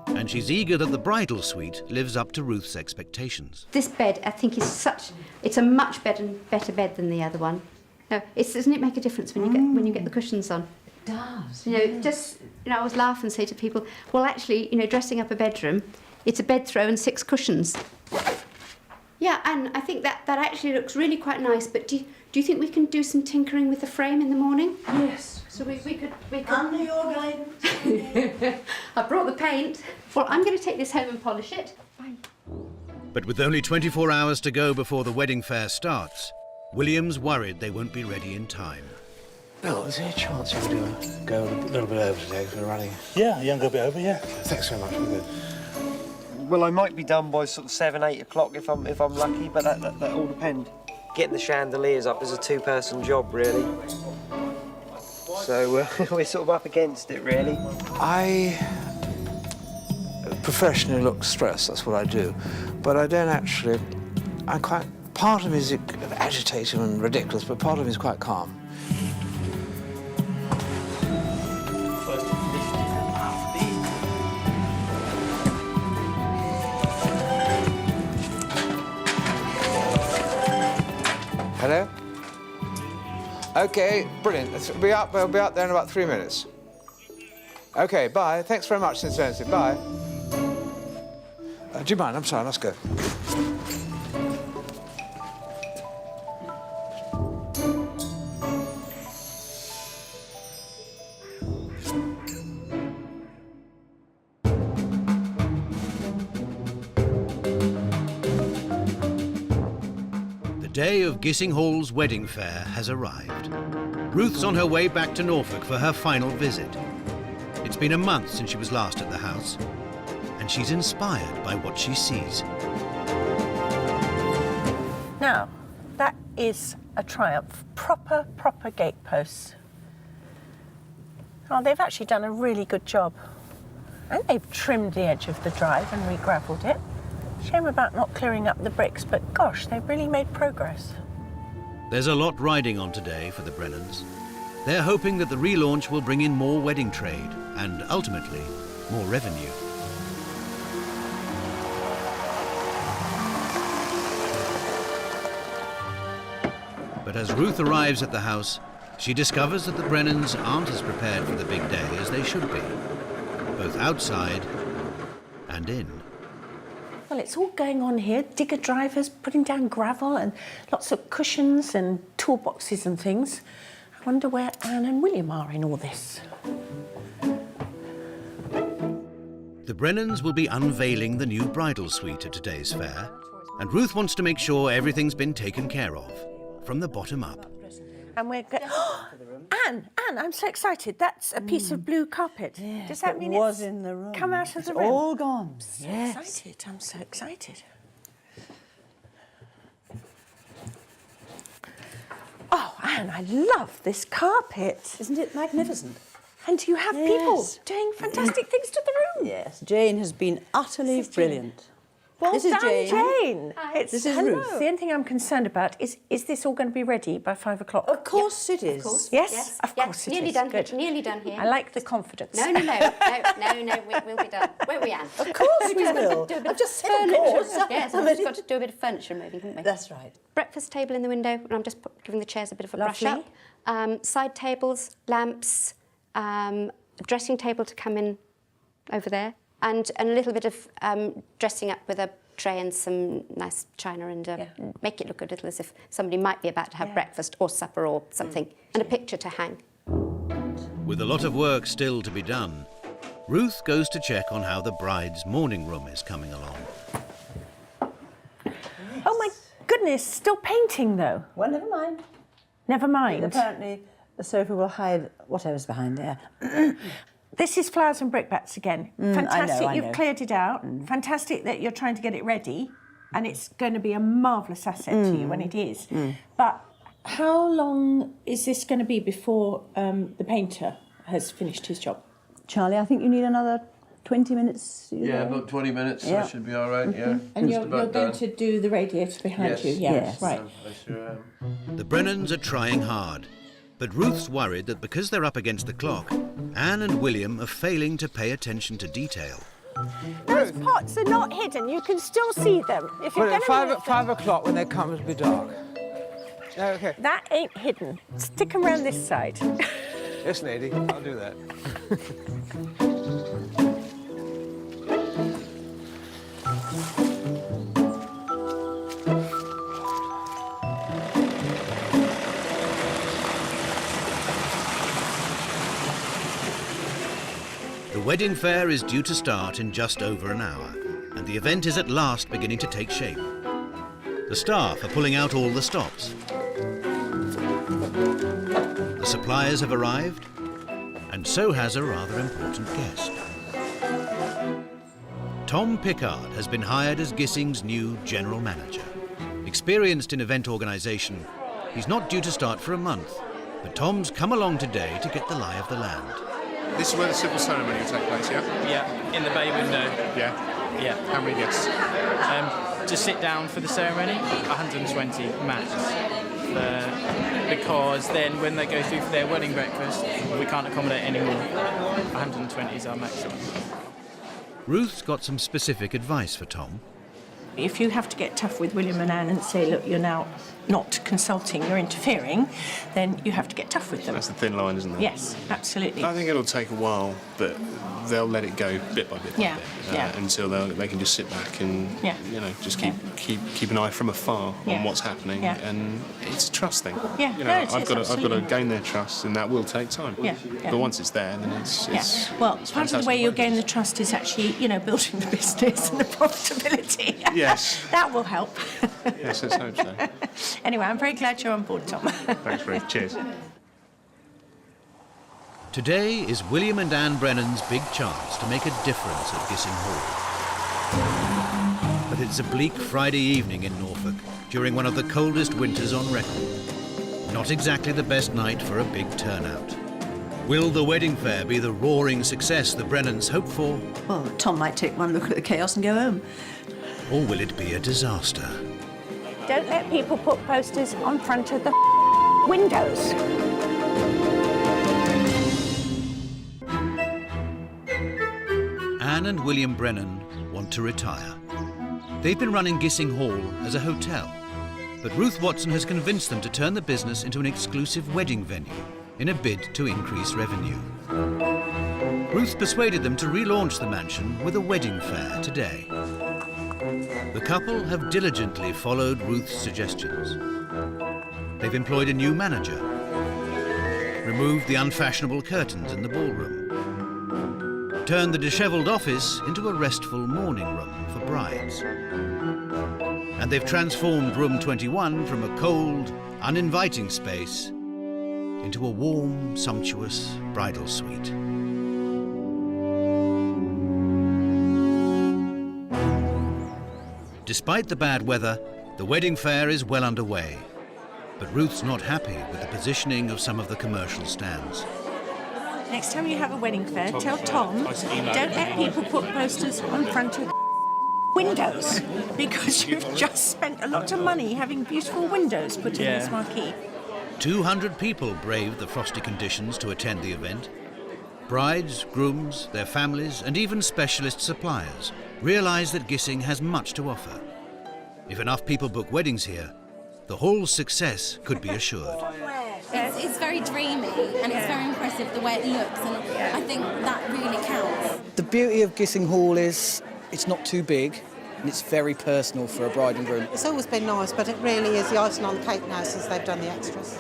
And she's eager that the bridal suite lives up to Ruth's expectations. This bed, I think, it's a much better bed than the other one. No, doesn't it make a difference when you get the cushions on? It does. I always laugh and say to people, well, actually, dressing up a bedroom, it's a bed throw and 6 cushions. Yeah, and I think that actually looks really quite nice, but do you think we can do some tinkering with the frame in the morning? Yes. So we could... Under your guidance. I brought the paint. Well, I'm going to take this home and polish it. Fine. But with only 24 hours to go before the wedding fair starts, William's worried they won't be ready in time. Bill, is there a chance you could go a little bit over today because we're running? Yeah, a younger bit over, yeah. Thanks very much. We're good. Well, I might be done by sort of 7, 8 o'clock if I'm lucky, but that all depends. Getting the chandeliers up is a two-person job, really. So we're sort of up against it, really. I professionally look stressed, that's what I do. But I don't actually, part of me is agitated and ridiculous, but part of me is quite calm. Hello? Okay, brilliant. We'll be out there in about 3 minutes. Okay, bye. Thanks very much, sincerely. Bye. Do you mind? I'm sorry, let's go. The day of Gissing Hall's wedding fair has arrived. Ruth's on her way back to Norfolk for her final visit. It's been a month since she was last at the house, and she's inspired by what she sees. Now, that is a triumph. Proper gateposts. Oh, they've actually done a really good job. And they've trimmed the edge of the drive and re-gravelled it. Shame about not clearing up the bricks, but gosh, they've really made progress. There's a lot riding on today for the Brennans. They're hoping that the relaunch will bring in more wedding trade and, ultimately, more revenue. But as Ruth arrives at the house, she discovers that the Brennans aren't as prepared for the big day as they should be, both outside and in. Well, it's all going on here. Digger drivers putting down gravel and lots of cushions and toolboxes and things. I wonder where Anne and William are in all this. The Brennans will be unveiling the new bridal suite at today's fair, and Ruth wants to make sure everything's been taken care of, from the bottom up. And we're going... Anne, I'm so excited. That's a piece of blue carpet. Yes, does that mean was it's in the room. come out of It's the room? all gone. Yes. I'm so excited. Oh, Anne, I love this carpet. Isn't it magnificent? And you have people doing fantastic things to the room. Yes, Jane has been utterly brilliant. Well this is done, Jane. It's, This is hello. Ruth. The only thing I'm concerned about is this all going to be ready by 5 o'clock? Of course it is. Of course. Yes, of course it nearly is. done. Good. Nearly done here. I like the confidence. No, we'll be done. Won't we, Anne? Of course we will. I've just said of course. Yes, we've just got to do a bit of furniture moving, haven't we? That's right. Breakfast table in the window, and I'm just giving the chairs a bit of a brush Lovely. up. Side tables, lamps, a dressing table to come in over there, and a little bit of dressing up with a tray and some nice china and make it look a little as if somebody might be about to have breakfast or supper or something, and a picture to hang. With a lot of work still to be done, Ruth goes to check on how the bride's morning room is coming along. Oh my goodness, still painting though. Well, never mind. Never mind. Apparently, Sophie will hide whatever's behind there. This is flowers and brickbats again. Fantastic, I know. you've cleared it out. Fantastic that you're trying to get it ready, and it's going to be a marvellous asset to you when it is. But how long is this going to be before the painter has finished his job? Charlie, I think you need another 20 minutes. Yeah, about 20 minutes, so it should be all right, yeah. And Just you're about going done. to do the radiator behind you? Yes. Right. I sure am. The Brennans are trying hard, but Ruth's worried that because they're up against the clock, Anne and William are failing to pay attention to detail. Those pots are not hidden. You can still see them. If you're Well, going to at 5 o'clock when they come, it'll be dark. Okay. That ain't hidden. Stick them around this side. Yes, lady, I'll do that. The wedding fair is due to start in just over an hour, and the event is at last beginning to take shape. The staff are pulling out all the stops. The suppliers have arrived, and so has a rather important guest. Tom Pickard has been hired as Gissing's new general manager. Experienced in event organisation, he's not due to start for a month, but Tom's come along today to get the lie of the land. This is where the civil ceremony will take place, yeah? Yeah, in the bay window. Yeah? Yeah. How many guests? To sit down for the ceremony, 120 max. Because then when they go through for their wedding breakfast, we can't accommodate any more. 120 is our maximum. Ruth's got some specific advice for Tom. If you have to get tough with William and Anne and say, look, you're now not consulting, you're interfering, then you have to get tough with them. That's the thin line, isn't it? Yes, absolutely. I think it'll take a while, but they'll let it go bit by bit, until they can just sit back and just keep an eye from afar on what's happening, and it's a trust thing. Yeah, I've got to gain their trust, and that will take time. But once it's there, then it's well, it's part of the way you'll gain the trust is actually, building the business and the profitability. Yes. That will help. Yes, let's hope so. Anyway, I'm very glad you're on board, Tom. Thanks, Ruth. Cheers. Today is William and Anne Brennan's big chance to make a difference at Gissing Hall. But it's a bleak Friday evening in Norfolk during one of the coldest winters on record. Not exactly the best night for a big turnout. Will the wedding fair be the roaring success the Brennans hope for? Well, Tom might take one look at the chaos and go home. Or will it be a disaster? Don't let people put posters on front of the windows. Anne and William Brennan want to retire. They've been running Gissing Hall as a hotel, but Ruth Watson has convinced them to turn the business into an exclusive wedding venue in a bid to increase revenue. Ruth persuaded them to relaunch the mansion with a wedding fair today. The couple have diligently followed Ruth's suggestions. They've employed a new manager, removed the unfashionable curtains in the ballroom, turned the dishevelled office into a restful morning room for brides. And they've transformed room 21 from a cold, uninviting space into a warm, sumptuous bridal suite. Despite the bad weather, the wedding fair is well underway. But Ruth's not happy with the positioning of some of the commercial stands. Next time you have a wedding fair, tell Tom, don't let people put posters on front of windows, because you've just spent a lot of money having beautiful windows put in this marquee. 200 people braved the frosty conditions to attend the event. Brides, grooms, their families, and even specialist suppliers realise that Gissing has much to offer. If enough people book weddings here, the hall's success could be assured. It's very dreamy and it's very impressive the way it looks, and I think that really counts. The beauty of Gissing Hall is it's not too big and it's very personal for a bride and groom. It's always been nice, but it really is the icing on the cake now since they've done the extras.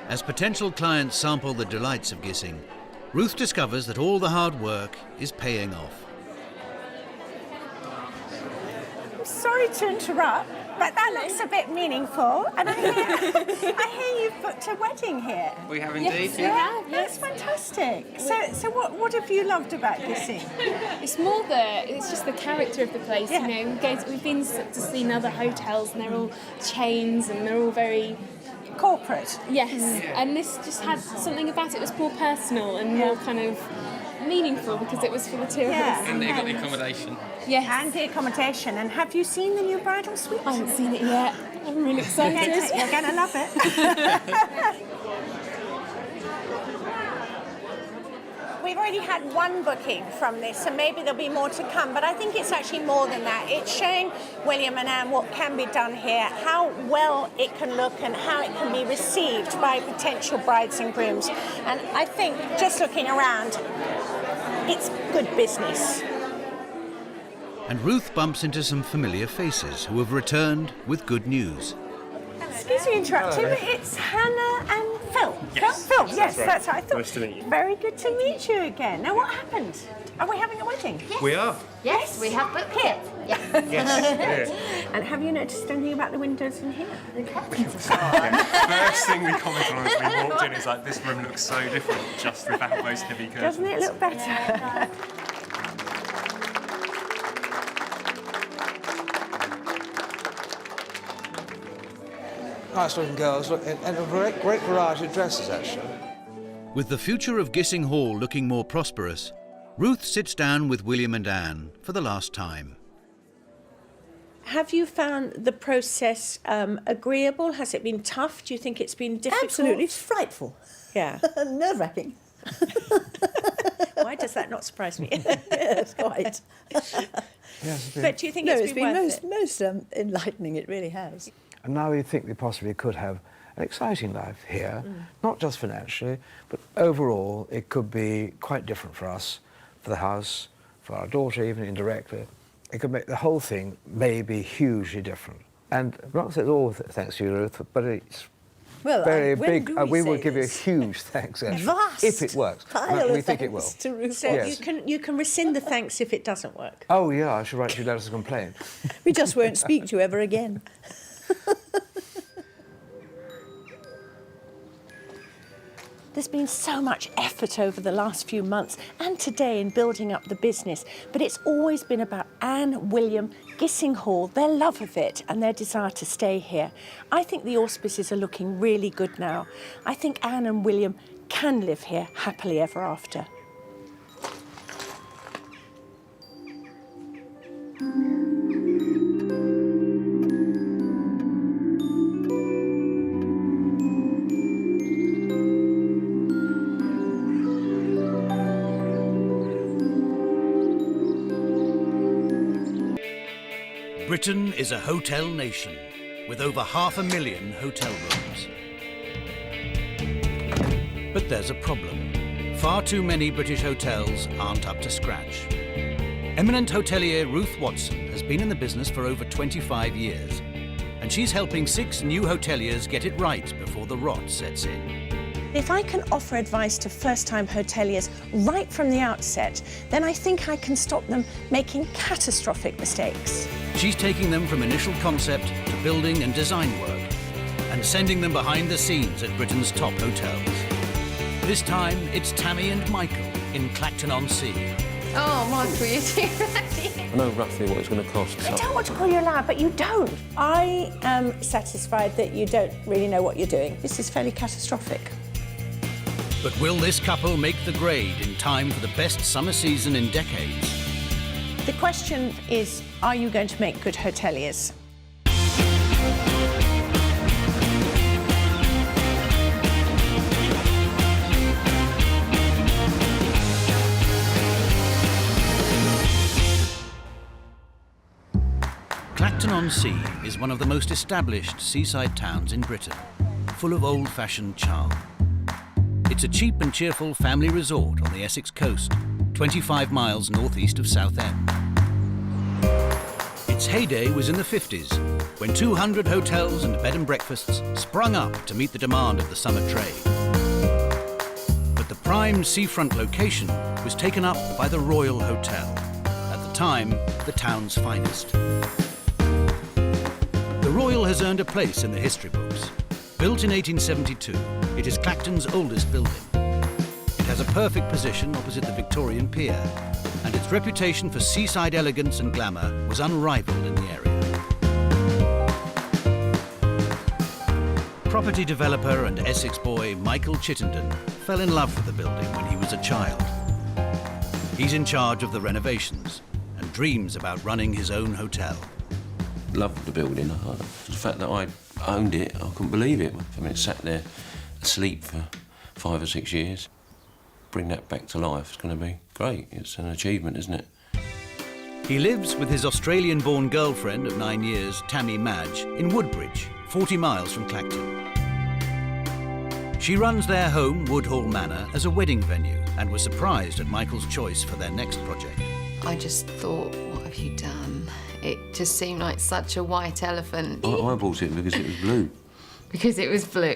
As potential clients sample the delights of Gissing, Ruth discovers that all the hard work is paying off. I'm sorry to interrupt, but that looks a bit meaningful. And I hear you've booked a wedding here. We have indeed, Yeah, that's fantastic. So what have you loved about Gissing? It's more it's just the character of the place, We've been to see other hotels and they're all chains and they're all very corporate. Yes, and this just had something about it. It was more personal and more kind of meaningful because it was for the two of us. And they've got the accommodation. Yes. And the accommodation. And have you seen the new bridal suite? I haven't seen it yet. I'm really excited. You're going to love it. We've already had one booking from this, and maybe there'll be more to come, but I think it's actually more than that. It's showing William and Anne what can be done here, how well it can look and how it can be received by potential brides and grooms. And I think, just looking around, it's good business. And Ruth bumps into some familiar faces who have returned with good news. Excuse me, interrupting, but it's Hannah and Phil. Yes, Phil, that's yes, right. that's what I thought. Nice to meet you. Very good to meet you again. Now, what happened? Are we having a wedding? Yes. We are. Yes, we have booked it. Yes. And have you noticed anything about the windows in here? The curtains. First thing we commented on as we walked in is like, this room looks so different just without those heavy curtains. Doesn't it look better? Nice looking girls, look, and a great variety of dresses, actually. With the future of Gissing Hall looking more prosperous, Ruth sits down with William and Anne for the last time. Have you found the process agreeable? Has it been tough? Do you think it's been difficult? Absolutely frightful. Yeah. Nerve-wracking. Why does that not surprise me? Yes, quite. Yes, but do you think it's been worth most enlightening, it really has. And now we think we possibly could have an exciting life here, not just financially, but overall it could be quite different for us, for the house, for our daughter, even indirectly. It could make the whole thing maybe hugely different. And not that all thanks to you, Ruth, but it's very big. We will give you a huge thanks, Vast if it works. pile We of think it will. thanks to Ruth. So Yes. you can rescind the thanks if it doesn't work. Oh yeah, I should write you letters of complaint. We just won't speak to you ever again. There's been so much effort over the last few months and today in building up the business, but it's always been about Anne, William, Gissing Hall, their love of it and their desire to stay here. I think the auspices are looking really good now. I think Anne and William can live here happily ever after. Britain is a hotel nation with over 500,000 hotel rooms. But there's a problem. Far too many British hotels aren't up to scratch. Eminent hotelier Ruth Watson has been in the business for over 25 years, and she's helping 6 new hoteliers get it right before the rot sets in. If I can offer advice to first-time hoteliers right from the outset, then I think I can stop them making catastrophic mistakes. She's taking them from initial concept to building and design work, and sending them behind the scenes at Britain's top hotels. This time, it's Tammy and Michael in Clacton-on-Sea. Oh, Michael, you're too ready. I know roughly what it's going to cost. I don't want to call you a liar, but you don't. I am satisfied that you don't really know what you're doing. This is fairly catastrophic. But will this couple make the grade in time for the best summer season in decades? The question is, are you going to make good hoteliers? Clacton-on-Sea is one of the most established seaside towns in Britain, full of old-fashioned charm. It's a cheap and cheerful family resort on the Essex coast, 25 miles northeast of Southend. Its heyday was in the 50s, when 200 hotels and bed and breakfasts sprung up to meet the demand of the summer trade. But the prime seafront location was taken up by the Royal Hotel, at the time the town's finest. The Royal has earned a place in the history books. Built in 1872, it is Clacton's oldest building. It has a perfect position opposite the Victorian Pier, and its reputation for seaside elegance and glamour was unrivaled in the area. Property developer and Essex boy Michael Chittenden fell in love with the building when he was a child. He's in charge of the renovations and dreams about running his own hotel. Loved the building. The fact that I owned it, I couldn't believe it. I mean, it sat there asleep for 5 or 6 years. Bring that back to life is going to be great. It's an achievement, isn't it? He lives with his Australian-born girlfriend of 9 years, Tammy Madge, in Woodbridge, 40 miles from Clacton. She runs their home, Woodhall Manor, as a wedding venue and was surprised at Michael's choice for their next project. I just thought, what have you done? It just seemed like such a white elephant. I bought it because it was blue. Because it was blue.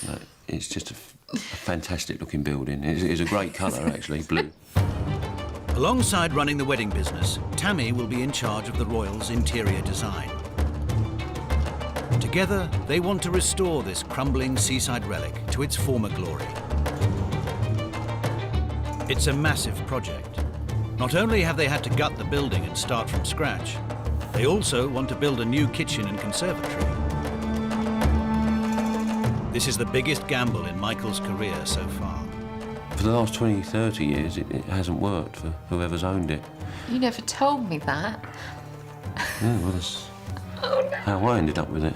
No, it's just a fantastic looking building. It's a great colour, actually, blue. Alongside running the wedding business, Tammy will be in charge of the Royal's interior design. Together, they want to restore this crumbling seaside relic to its former glory. It's a massive project. Not only have they had to gut the building and start from scratch, they also want to build a new kitchen and conservatory. This is the biggest gamble in Michael's career so far. For the last 20, 30 years, it hasn't worked for whoever's owned it. You never told me that. Yeah, well, that's how I ended up with it.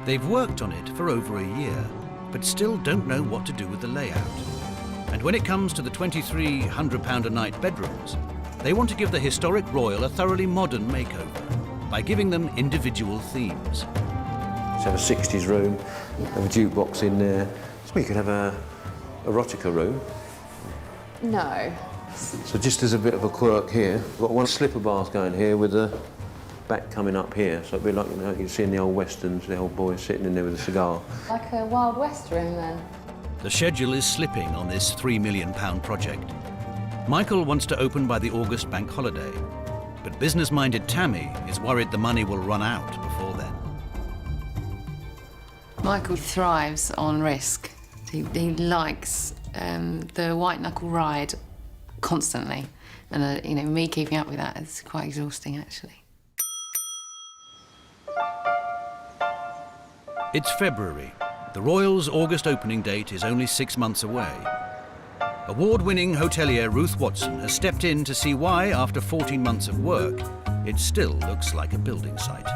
They've worked on it for over a year, but still don't know what to do with the layout. And when it comes to the £2,300 a night bedrooms, they want to give the historic Royal a thoroughly modern makeover by giving them individual themes. Let's have a 60s room, have a jukebox in there. So we could have a erotica room. No. So just as a bit of a quirk here, we've got one slipper bath going here with the back coming up here. So it'd be like, you know, you see in the old westerns, the old boys sitting in there with a cigar. Like a Wild West room, then? The schedule is slipping on this £3 million project. Michael wants to open by the August bank holiday, but business-minded Tammy is worried the money will run out before then. Michael thrives on risk. He likes the white-knuckle ride constantly. And, you know, me keeping up with that is quite exhausting, actually. It's February. The Royal's August opening date is only 6 months away. Award-winning hotelier Ruth Watson has stepped in to see why, after 14 months of work, it still looks like a building site.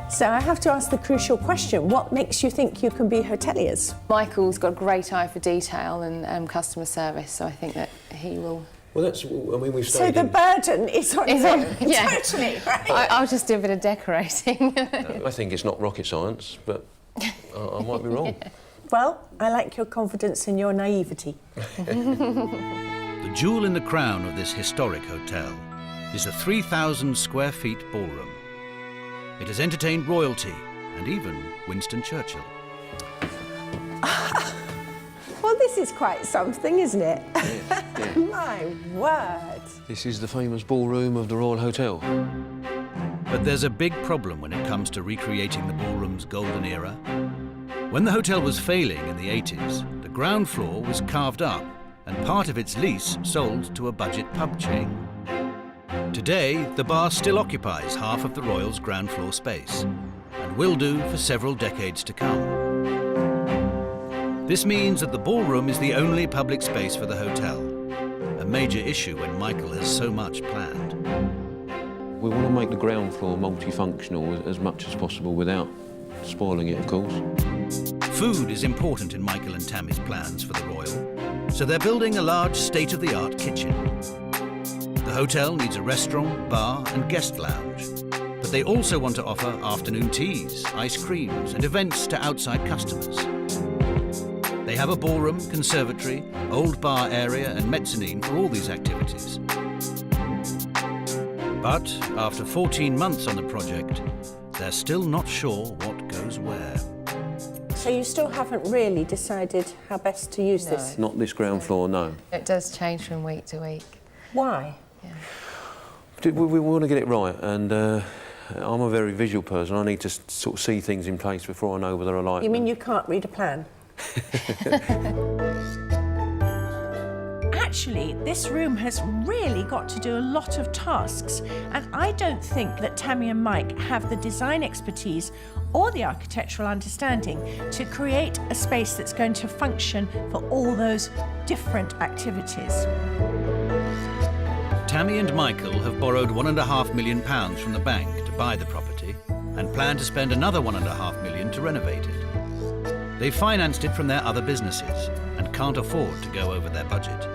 So I have to ask the crucial question, what makes you think you can be hoteliers? Michael's got a great eye for detail and customer service, so I think that he will... Well, that's, I mean, we've So the burden is on you. Yeah. Totally, right? I'll just do a bit of decorating. I think it's not rocket science, but I might be wrong. Well, I like your confidence and your naivety. The jewel in the crown of this historic hotel is a 3,000 square feet ballroom. It has entertained royalty and even Winston Churchill. Well, this is quite something, isn't it? Yeah. My word. This is the famous ballroom of the Royal Hotel. But there's a big problem when it comes to recreating the ballroom's golden era. When the hotel was failing in the 80s, the ground floor was carved up and part of its lease sold to a budget pub chain. Today, the bar still occupies half of the Royal's ground floor space and will do for several decades to come. This means that the ballroom is the only public space for the hotel, a major issue when Michael has so much planned. We want to make the ground floor multifunctional as much as possible without spoiling it, of course. Food is important in Michael and Tammy's plans for the Royal, so they're building a large state-of-the-art kitchen. The hotel needs a restaurant, bar and guest lounge, but they also want to offer afternoon teas, ice creams and events to outside customers. They have a ballroom, conservatory, old bar area and mezzanine for all these activities. But after 14 months on the project, they're still not sure what goes where. So you still haven't really decided how best to use this? Not this ground floor, no. It does change from week to week. Why? We want to get it right, and I'm a very visual person. I need to sort of see things in place before I know whether I like them. You mean you can't read a plan? Actually, this room has really got to do a lot of tasks, and I don't think that Tammy and Mike have the design expertise or the architectural understanding to create a space that's going to function for all those different activities. Tammy and Michael have borrowed £1.5 million from the bank to buy the property and plan to spend another £1.5 million to renovate it. They've financed it from their other businesses and can't afford to go over their budget.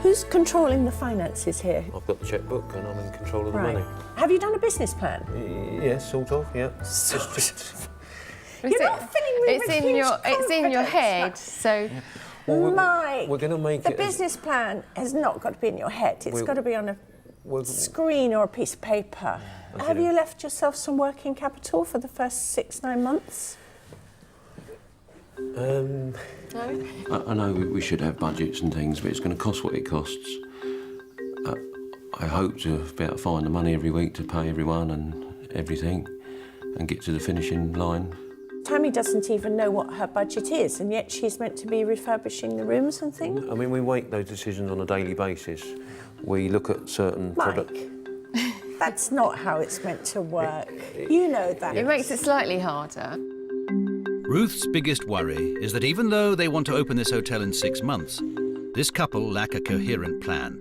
Who's controlling the finances here? I've got the checkbook and I'm in control of the Right. money. Have you done a business plan? Yes, sort of, yeah. You're not filling me with huge It's in your confidence. head, so... Mike, we're going to make the it... business plan has not got to be in your head. It's We'll- got to be on a screen or a piece of paper. Have you left yourself some working capital for the first 6-9 months? No? I know we should have budgets and things, but it's going to cost what it costs. I hope to be able to find the money every week to pay everyone and everything and get to the finishing line. Tammy doesn't even know what her budget is, and yet she's meant to be refurbishing the rooms and things. I mean, we make those decisions on a daily basis. We look at certain products. That's not how it's meant to work. You know that. It makes it slightly harder. Ruth's biggest worry is that even though they want to open this hotel in 6 months, this couple lack a coherent plan.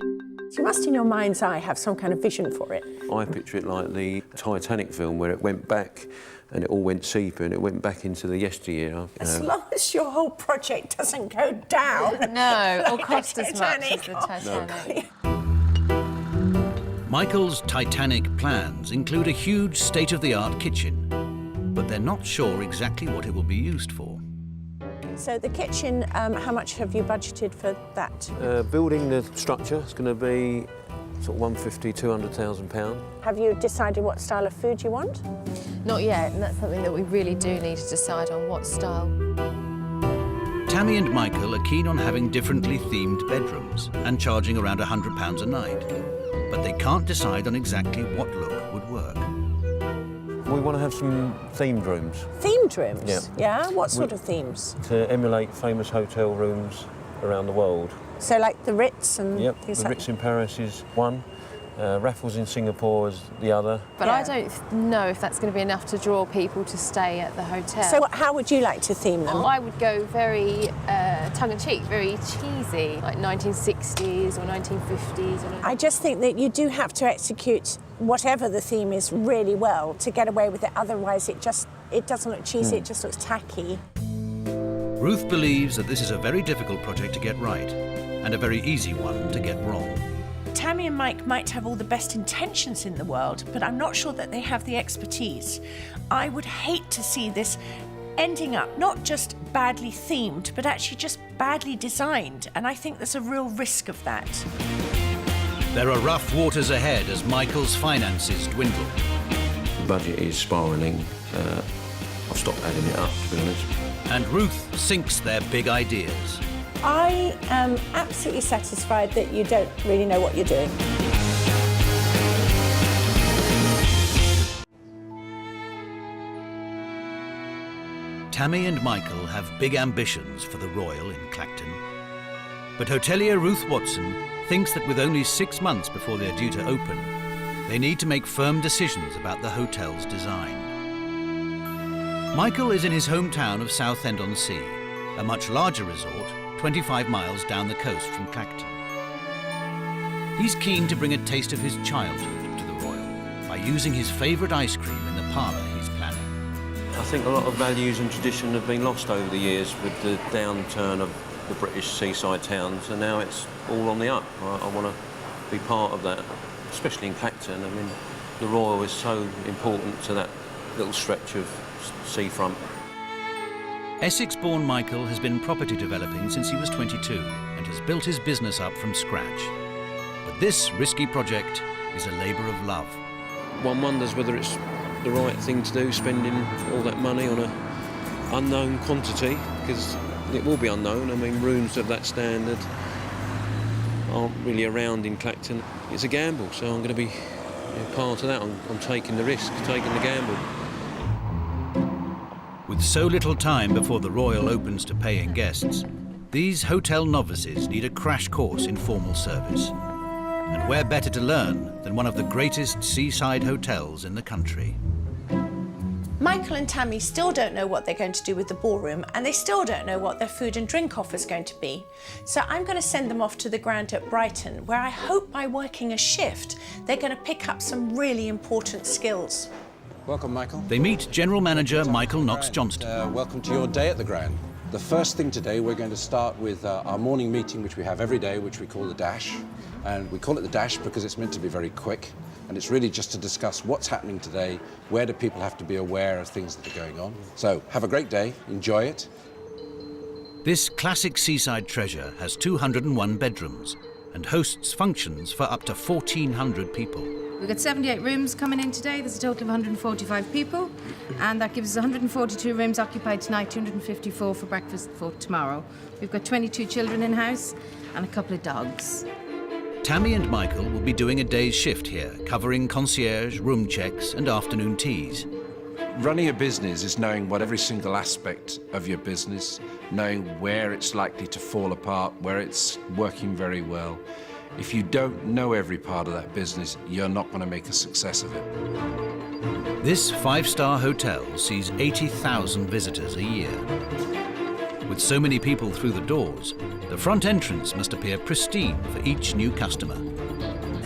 You must, in your mind's eye, have some kind of vision for it. I picture it like the Titanic film where it went back and it all went sepia and it went back into the yesteryear. As long as your whole project doesn't go down. No, or like cost the as much as Titanic. the Titanic. Michael's Titanic plans include a huge state-of-the-art kitchen, but they're not sure exactly what it will be used for. So the kitchen, how much have you budgeted for that? Building the structure is going to be sort of 150, 200,000 pounds. Have you decided what style of food you want? Not yet, and that's something that we really do need to decide on, what style. Tammy and Michael are keen on having differently themed bedrooms and charging around £100 a night, but they can't decide on exactly what look would work. We want to have some themed rooms. Themed rooms? Yeah. Yeah? What sort of themes? To emulate famous hotel rooms around the world. So like the Ritz and Yep, things the like Ritz in Paris is one, Raffles in Singapore is the other. But I don't know if that's going to be enough to draw people to stay at the hotel. So how would you like to theme them? I would go very tongue-in-cheek, very cheesy, like 1960s or 1950s. Or I just think that you do have to execute whatever the theme is really well to get away with it. Otherwise, it doesn't look cheesy, it just looks tacky. Ruth believes that this is a very difficult project to get right and a very easy one to get wrong. Tammy and Mike might have all the best intentions in the world, but I'm not sure that they have the expertise. I would hate to see this ending up not just badly themed, but actually just badly designed, and I think there's a real risk of that. There are rough waters ahead as Michael's finances dwindle. The budget is spiralling. I've stopped adding it up, to be honest. And Ruth sinks their big ideas. I am absolutely satisfied that you don't really know what you're doing. Tammy and Michael have big ambitions for the Royal in Clacton. But hotelier Ruth Watson thinks that with only 6 months before they're due to open, they need to make firm decisions about the hotel's design. Michael is in his hometown of Southend-on-Sea, a much larger resort 25 miles down the coast from Clacton. He's keen to bring a taste of his childhood to the Royal by using his favourite ice cream in the parlour he's planning. I think a lot of values and tradition have been lost over the years with the downturn of the British seaside towns, and now it's all on the up. I want to be part of that, especially in Clacton. I mean, the Royal is so important to that little stretch of seafront. Essex-born Michael has been property developing since he was 22 and has built his business up from scratch. But this risky project is a labour of love. One wonders whether it's the right thing to do, spending all that money on an unknown quantity, because it will be unknown. I mean, rooms of that standard aren't really around in Clacton. It's a gamble, so I'm going to be part of that. I'm taking the risk, taking the gamble. With so little time before the Royal opens to paying guests, these hotel novices need a crash course in formal service. And where better to learn than one of the greatest seaside hotels in the country? Michael and Tammy still don't know what they're going to do with the ballroom, and they still don't know what their food and drink offer is going to be. So I'm going to send them off to the Grand at Brighton, where I hope by working a shift, they're going to pick up some really important skills. Welcome, Michael. They meet General Manager Michael Knox-Johnston. Welcome to your day at the Grand. The first thing today, we're going to start with our morning meeting, which we have every day, which we call the Dash. And we call it the Dash because it's meant to be very quick. And it's really just to discuss what's happening today, where do people have to be aware of things that are going on. So have a great day, enjoy it. This classic seaside treasure has 201 bedrooms and hosts functions for up to 1,400 people. We've got 78 rooms coming in today. There's a total of 145 people, and that gives us 142 rooms occupied tonight, 254 for breakfast for tomorrow. We've got 22 children in-house and a couple of dogs. Tammy and Michael will be doing a day's shift here, covering concierge, room checks and afternoon teas. Running a business is knowing what every single aspect of your business, knowing where it's likely to fall apart, where it's working very well. If you don't know every part of that business, you're not going to make a success of it. This five-star hotel sees 80,000 visitors a year. With so many people through the doors, the front entrance must appear pristine for each new customer.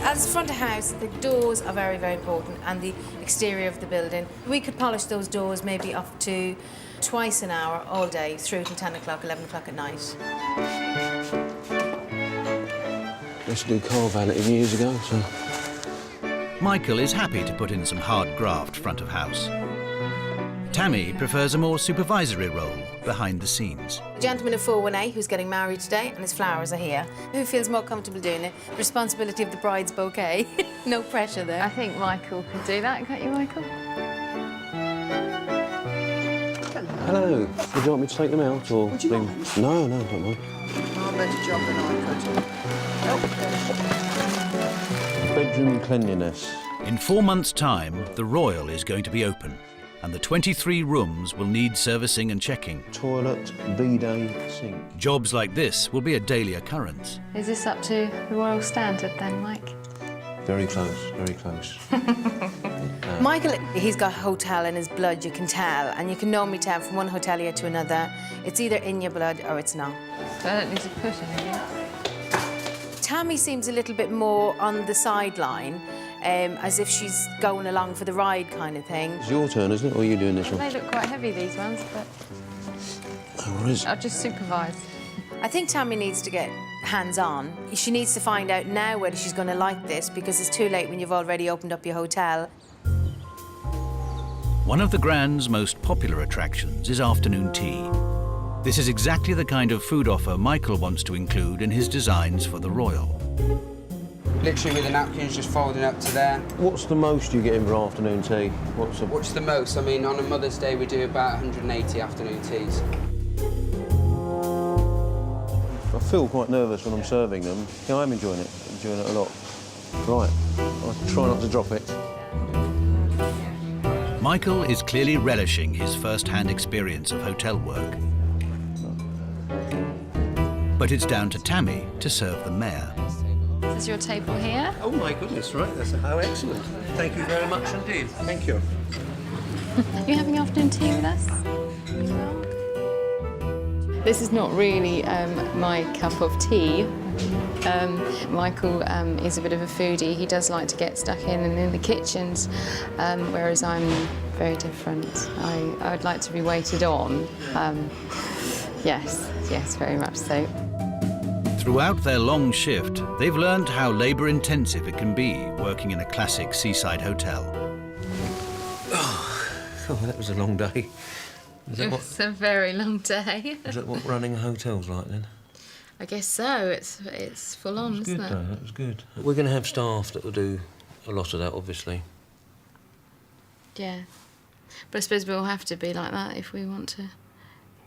As front of house, the doors are very, very important, and the exterior of the building. We could polish those doors maybe up to twice an hour all day, through till 10 o'clock, 11 o'clock at night. I used to do car valeting years ago, so... Michael is happy to put in some hard graft front of house. Tammy prefers a more supervisory role behind the scenes. The gentleman in 418 who's getting married today, and his flowers are here. Who feels more comfortable doing it? The responsibility of the bride's bouquet. No pressure there. I think Michael could do that, can't you, Michael? Hello. Would you want me to take them out, or... Would you mind? No, no, don't mind. I'll let a job and I could. Bedroom cleanliness. In 4 months' time, the Royal is going to be open, and the 23 rooms will need servicing and checking. Toilet, bidet, sink. Jobs like this will be a daily occurrence. Is this up to the royal standard then, Mike? Very close, very close. Michael, he's got hotel in his blood, you can tell, and you can normally tell from one hotelier to another. It's either in your blood or it's not. So I don't need to push anything. Tammy seems a little bit more on the sideline, as if she's going along for the ride kind of thing. It's your turn, isn't it, or are you doing this one? They look quite heavy, these ones, but Oh, is it? I'll just supervise. I think Tammy needs to get hands-on. She needs to find out now whether she's going to like this, because it's too late when you've already opened up your hotel. One of the Grand's most popular attractions is afternoon tea. This is exactly the kind of food offer Michael wants to include in his designs for the Royal. Literally with the napkins just folding up to there. What's the most you get in for afternoon tea? What's the most? I mean, on a Mother's Day we do about 180 afternoon teas. I feel quite nervous when I'm serving them. Yeah, I'm enjoying it a lot. Right, I'll try not to drop it. Michael is clearly relishing his first-hand experience of hotel work. But it's down to Tammy to serve the mayor. This is your table here. Oh my goodness, right, that's how excellent. Thank you very much indeed. Thank you. Are you having afternoon tea with us? This is not really my cup of tea. Michael is a bit of a foodie. He does like to get stuck in the kitchens, whereas I'm very different. I would like to be waited on. Yes, very much so. Throughout their long shift, they've learned how labour-intensive it can be working in a classic seaside hotel. Oh, that was a long day. It's a very long day. Is that what running a hotel's like then? I guess so. It's full on, isn't it? That was good. We're going to have staff that will do a lot of that, obviously. Yeah. But I suppose we'll have to be like that if we want to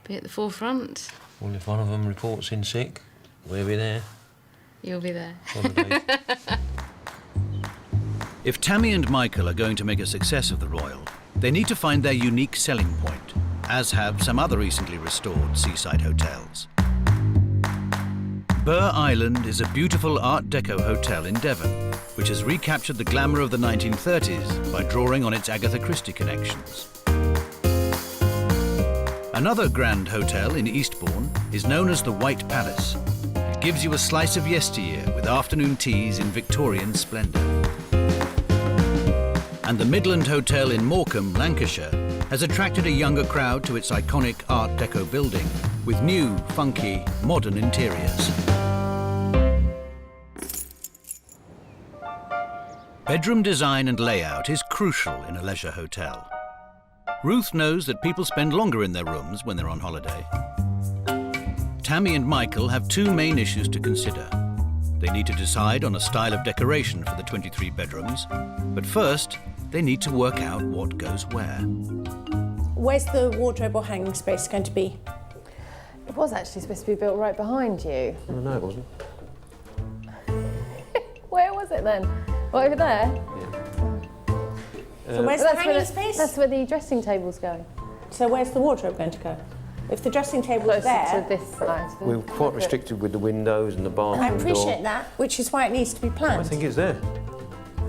be at the forefront. Well, if one of them reports in sick, we'll be there. You'll be there. If Tammy and Michael are going to make a success of the Royal, they need to find their unique selling point, as have some other recently restored seaside hotels. Burr Island is a beautiful Art Deco hotel in Devon, which has recaptured the glamour of the 1930s by drawing on its Agatha Christie connections. Another grand hotel in Eastbourne is known as the White Palace. It gives you a slice of yesteryear with afternoon teas in Victorian splendour. And the Midland Hotel in Morecambe, Lancashire, has attracted a younger crowd to its iconic Art Deco building with new, funky, modern interiors. Bedroom design and layout is crucial in a leisure hotel. Ruth knows that people spend longer in their rooms when they're on holiday. Tammy and Michael have two main issues to consider. They need to decide on a style of decoration for the 23 bedrooms, but first, they need to work out what goes where. Where's the wardrobe or hanging space going to be? It was actually supposed to be built right behind you. Oh, no, it wasn't. Where was it then? Right over there? So where's the hanging space? That's where the dressing tables go. So where's the wardrobe going to go? If the dressing table's there... to this side. We're quite restricted with the windows and the bathroom I door. appreciate that, which is why it needs to be planned. I think it's there.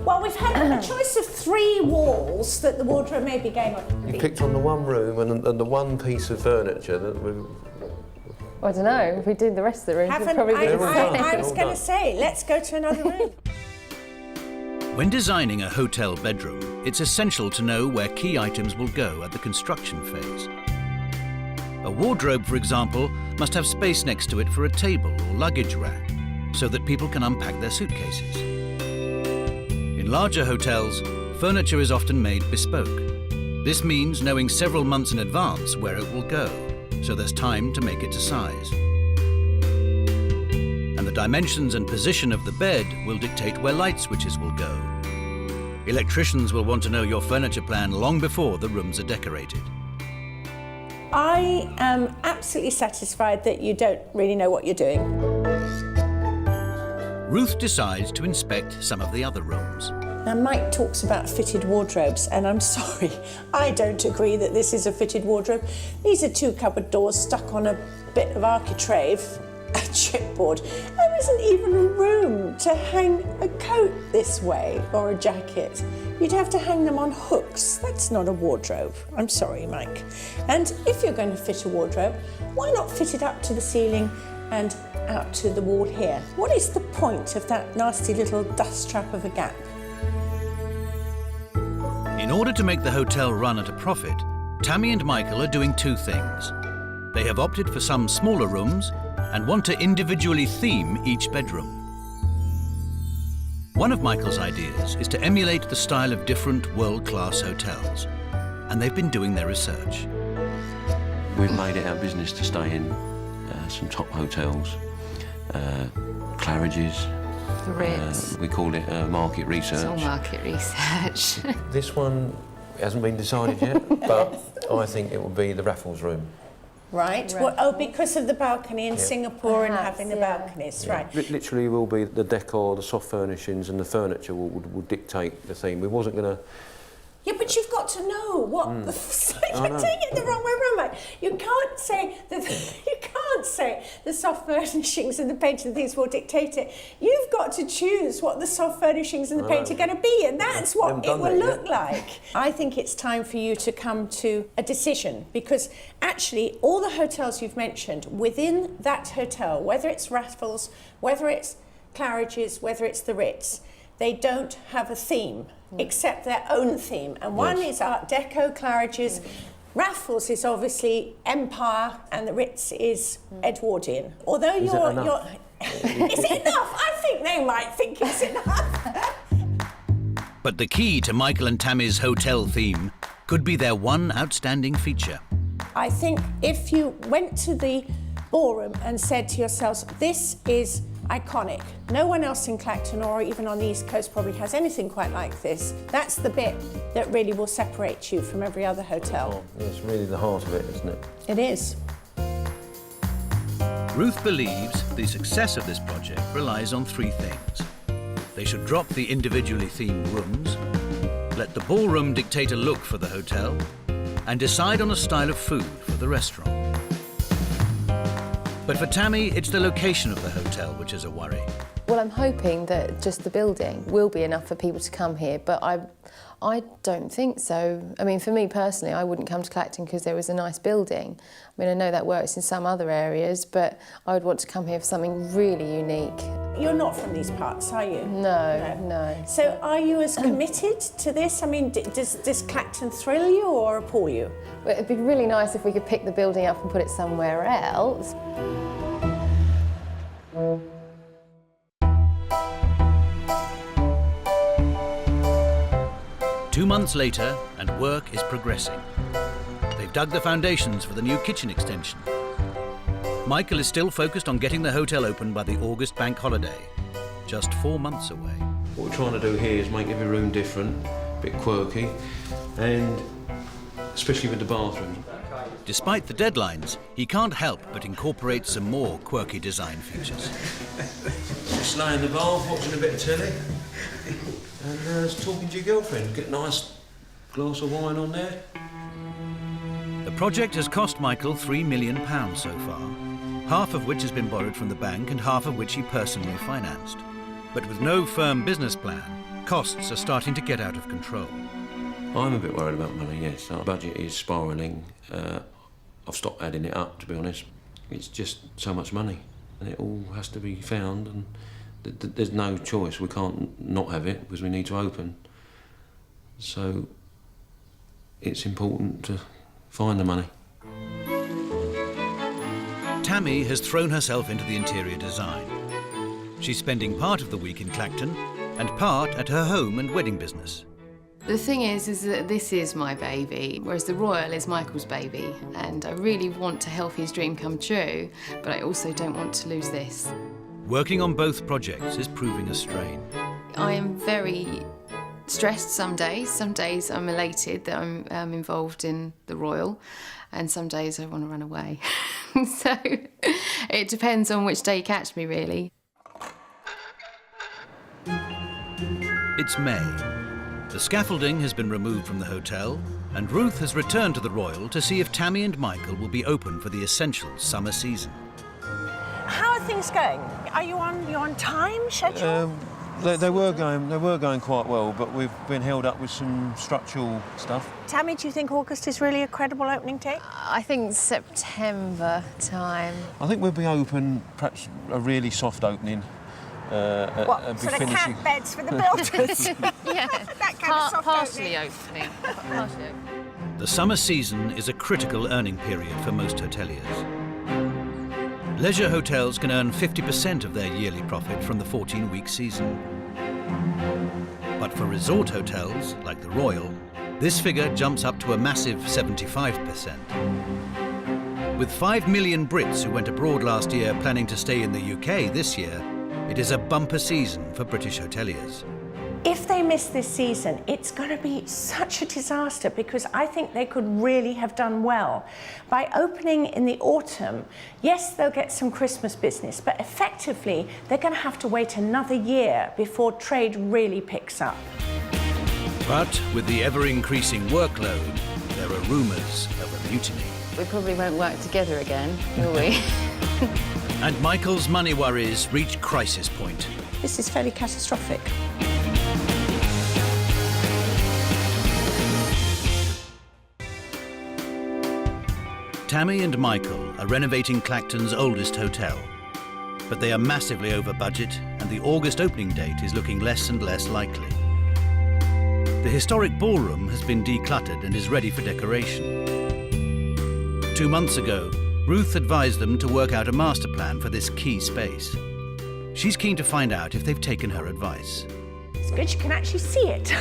Well, we've had a choice of 3 walls that the wardrobe may be going on. You picked on the one room and the one piece of furniture that we... I don't know, if we did the rest of the rooms, we'd probably be I was going to say, let's go to another room. When designing a hotel bedroom, it's essential to know where key items will go at the construction phase. A wardrobe, for example, must have space next to it for a table or luggage rack, so that people can unpack their suitcases. In larger hotels, furniture is often made bespoke. This means knowing several months in advance where it will go, so there's time to make it to size. And the dimensions and position of the bed will dictate where light switches will go. Electricians will want to know your furniture plan long before the rooms are decorated. I am absolutely satisfied that you don't really know what you're doing. Ruth decides to inspect some of the other rooms. Now, Mike talks about fitted wardrobes, and I'm sorry, I don't agree that this is a fitted wardrobe. These are 2 cupboard doors stuck on a bit of architrave, a chipboard. There isn't even room to hang a coat this way or a jacket. You'd have to hang them on hooks. That's not a wardrobe. I'm sorry, Mike. And if you're going to fit a wardrobe, why not fit it up to the ceiling and out to the wall here? What is the point of that nasty little dust trap of a gap? In order to make the hotel run at a profit, Tammy and Michael are doing 2 things. They have opted for some smaller rooms and want to individually theme each bedroom. One of Michael's ideas is to emulate the style of different world-class hotels, and they've been doing their research. We've made it our business to stay in some top hotels, Claridge's. The Ritz. We call it market research. It's all market research. This one hasn't been decided yet, but I think it will be the Raffles room. Right. Well, oh, because of the balcony in Singapore and having the balconies, right. Literally will be the decor, the soft furnishings and the furniture will dictate the theme. We wasn't going to... Yeah, but you've got to know what you're taking it the wrong way around, mate. You can't say the soft furnishings and the paint and things will dictate it. You've got to choose what the soft furnishings and the paint are going to be, and that's what it will look like. I think it's time for you to come to a decision, because actually all the hotels you've mentioned, within that hotel, whether it's Raffles, whether it's Claridge's, whether it's the Ritz, they don't have a theme, except their own theme. And one is Art Deco, Claridge's. Raffles is obviously Empire, and the Ritz is Edwardian. Although Is it enough? Is it enough? I think they might think it's enough. But the key to Michael and Tammy's hotel theme could be their one outstanding feature. I think if you went to the ballroom and said to yourselves, this is iconic. No one else in Clacton or even on the East Coast probably has anything quite like this. That's the bit that really will separate you from every other hotel. Oh, it's really the heart of it, isn't it? It is. Ruth believes the success of this project relies on 3 things. They should drop the individually themed rooms, let the ballroom dictate a look for the hotel, and decide on a style of food for the restaurant. But for Tammy, it's the location of the hotel which is a worry. Well, I'm hoping that just the building will be enough for people to come here, but I don't think so. I mean, for me personally, I wouldn't come to Clacton because there was a nice building. I mean, I know that works in some other areas, but I would want to come here for something really unique. You're not from these parts, are you? No. So are you as committed to this? I mean, does Clacton thrill you or appall you? Well, it'd be really nice if we could pick the building up and put it somewhere else. 2 months later, and work is progressing. They've dug the foundations for the new kitchen extension. Michael is still focused on getting the hotel open by the August bank holiday, just 4 months away. What we're trying to do here is make every room different, a bit quirky, and especially with the bathroom. Despite the deadlines, he can't help but incorporate some more quirky design features. Just lay in the bath, watching a bit of telly, and talking to your girlfriend. Get a nice glass of wine on there. The project has cost Michael £3 million so far, half of which has been borrowed from the bank and half of which he personally financed. But with no firm business plan, costs are starting to get out of control. I'm a bit worried about money, yes. Our budget is spiralling. I've stopped adding it up, to be honest. It's just so much money, and it all has to be found, and there's no choice. We can't not have it because we need to open. So it's important to find the money. Tammy has thrown herself into the interior design. She's spending part of the week in Clacton and part at her home and wedding business. The thing is that this is my baby, whereas the Royal is Michael's baby, and I really want to help his dream come true, but I also don't want to lose this. Working on both projects is proving a strain. I am very stressed some days. Some days I'm elated that I'm involved in the Royal, and some days I want to run away. So it depends on which day you catch me, really. It's May. The scaffolding has been removed from the hotel, and Ruth has returned to the Royal to see if Tammy and Michael will be open for the essential summer season. How are things going? Are you on time schedule? They were going quite well, but we've been held up with some structural stuff. Tammy, do you think August is really a credible opening date? I think September time. I think we'll be open, perhaps a really soft opening. What, sort of camp beds for the builders? Yeah, that kind of soft partially opening. The summer season is a critical earning period for most hoteliers. Leisure hotels can earn 50% of their yearly profit from the 14-week season. But for resort hotels, like the Royal, this figure jumps up to a massive 75%. With 5 million Brits who went abroad last year planning to stay in the UK this year, it is a bumper season for British hoteliers. If they miss this season, it's going to be such a disaster, because I think they could really have done well. By opening in the autumn, yes, they'll get some Christmas business, but effectively, they're going to have to wait another year before trade really picks up. But with the ever-increasing workload, there are rumours of a mutiny. We probably won't work together again, will we? And Michael's money worries reach crisis point. This is fairly catastrophic. Tammy and Michael are renovating Clacton's oldest hotel. But they are massively over budget, and the August opening date is looking less and less likely. The historic ballroom has been decluttered and is ready for decoration. 2 months ago, Ruth advised them to work out a master plan for this key space. She's keen to find out if they've taken her advice. It's good you can actually see it.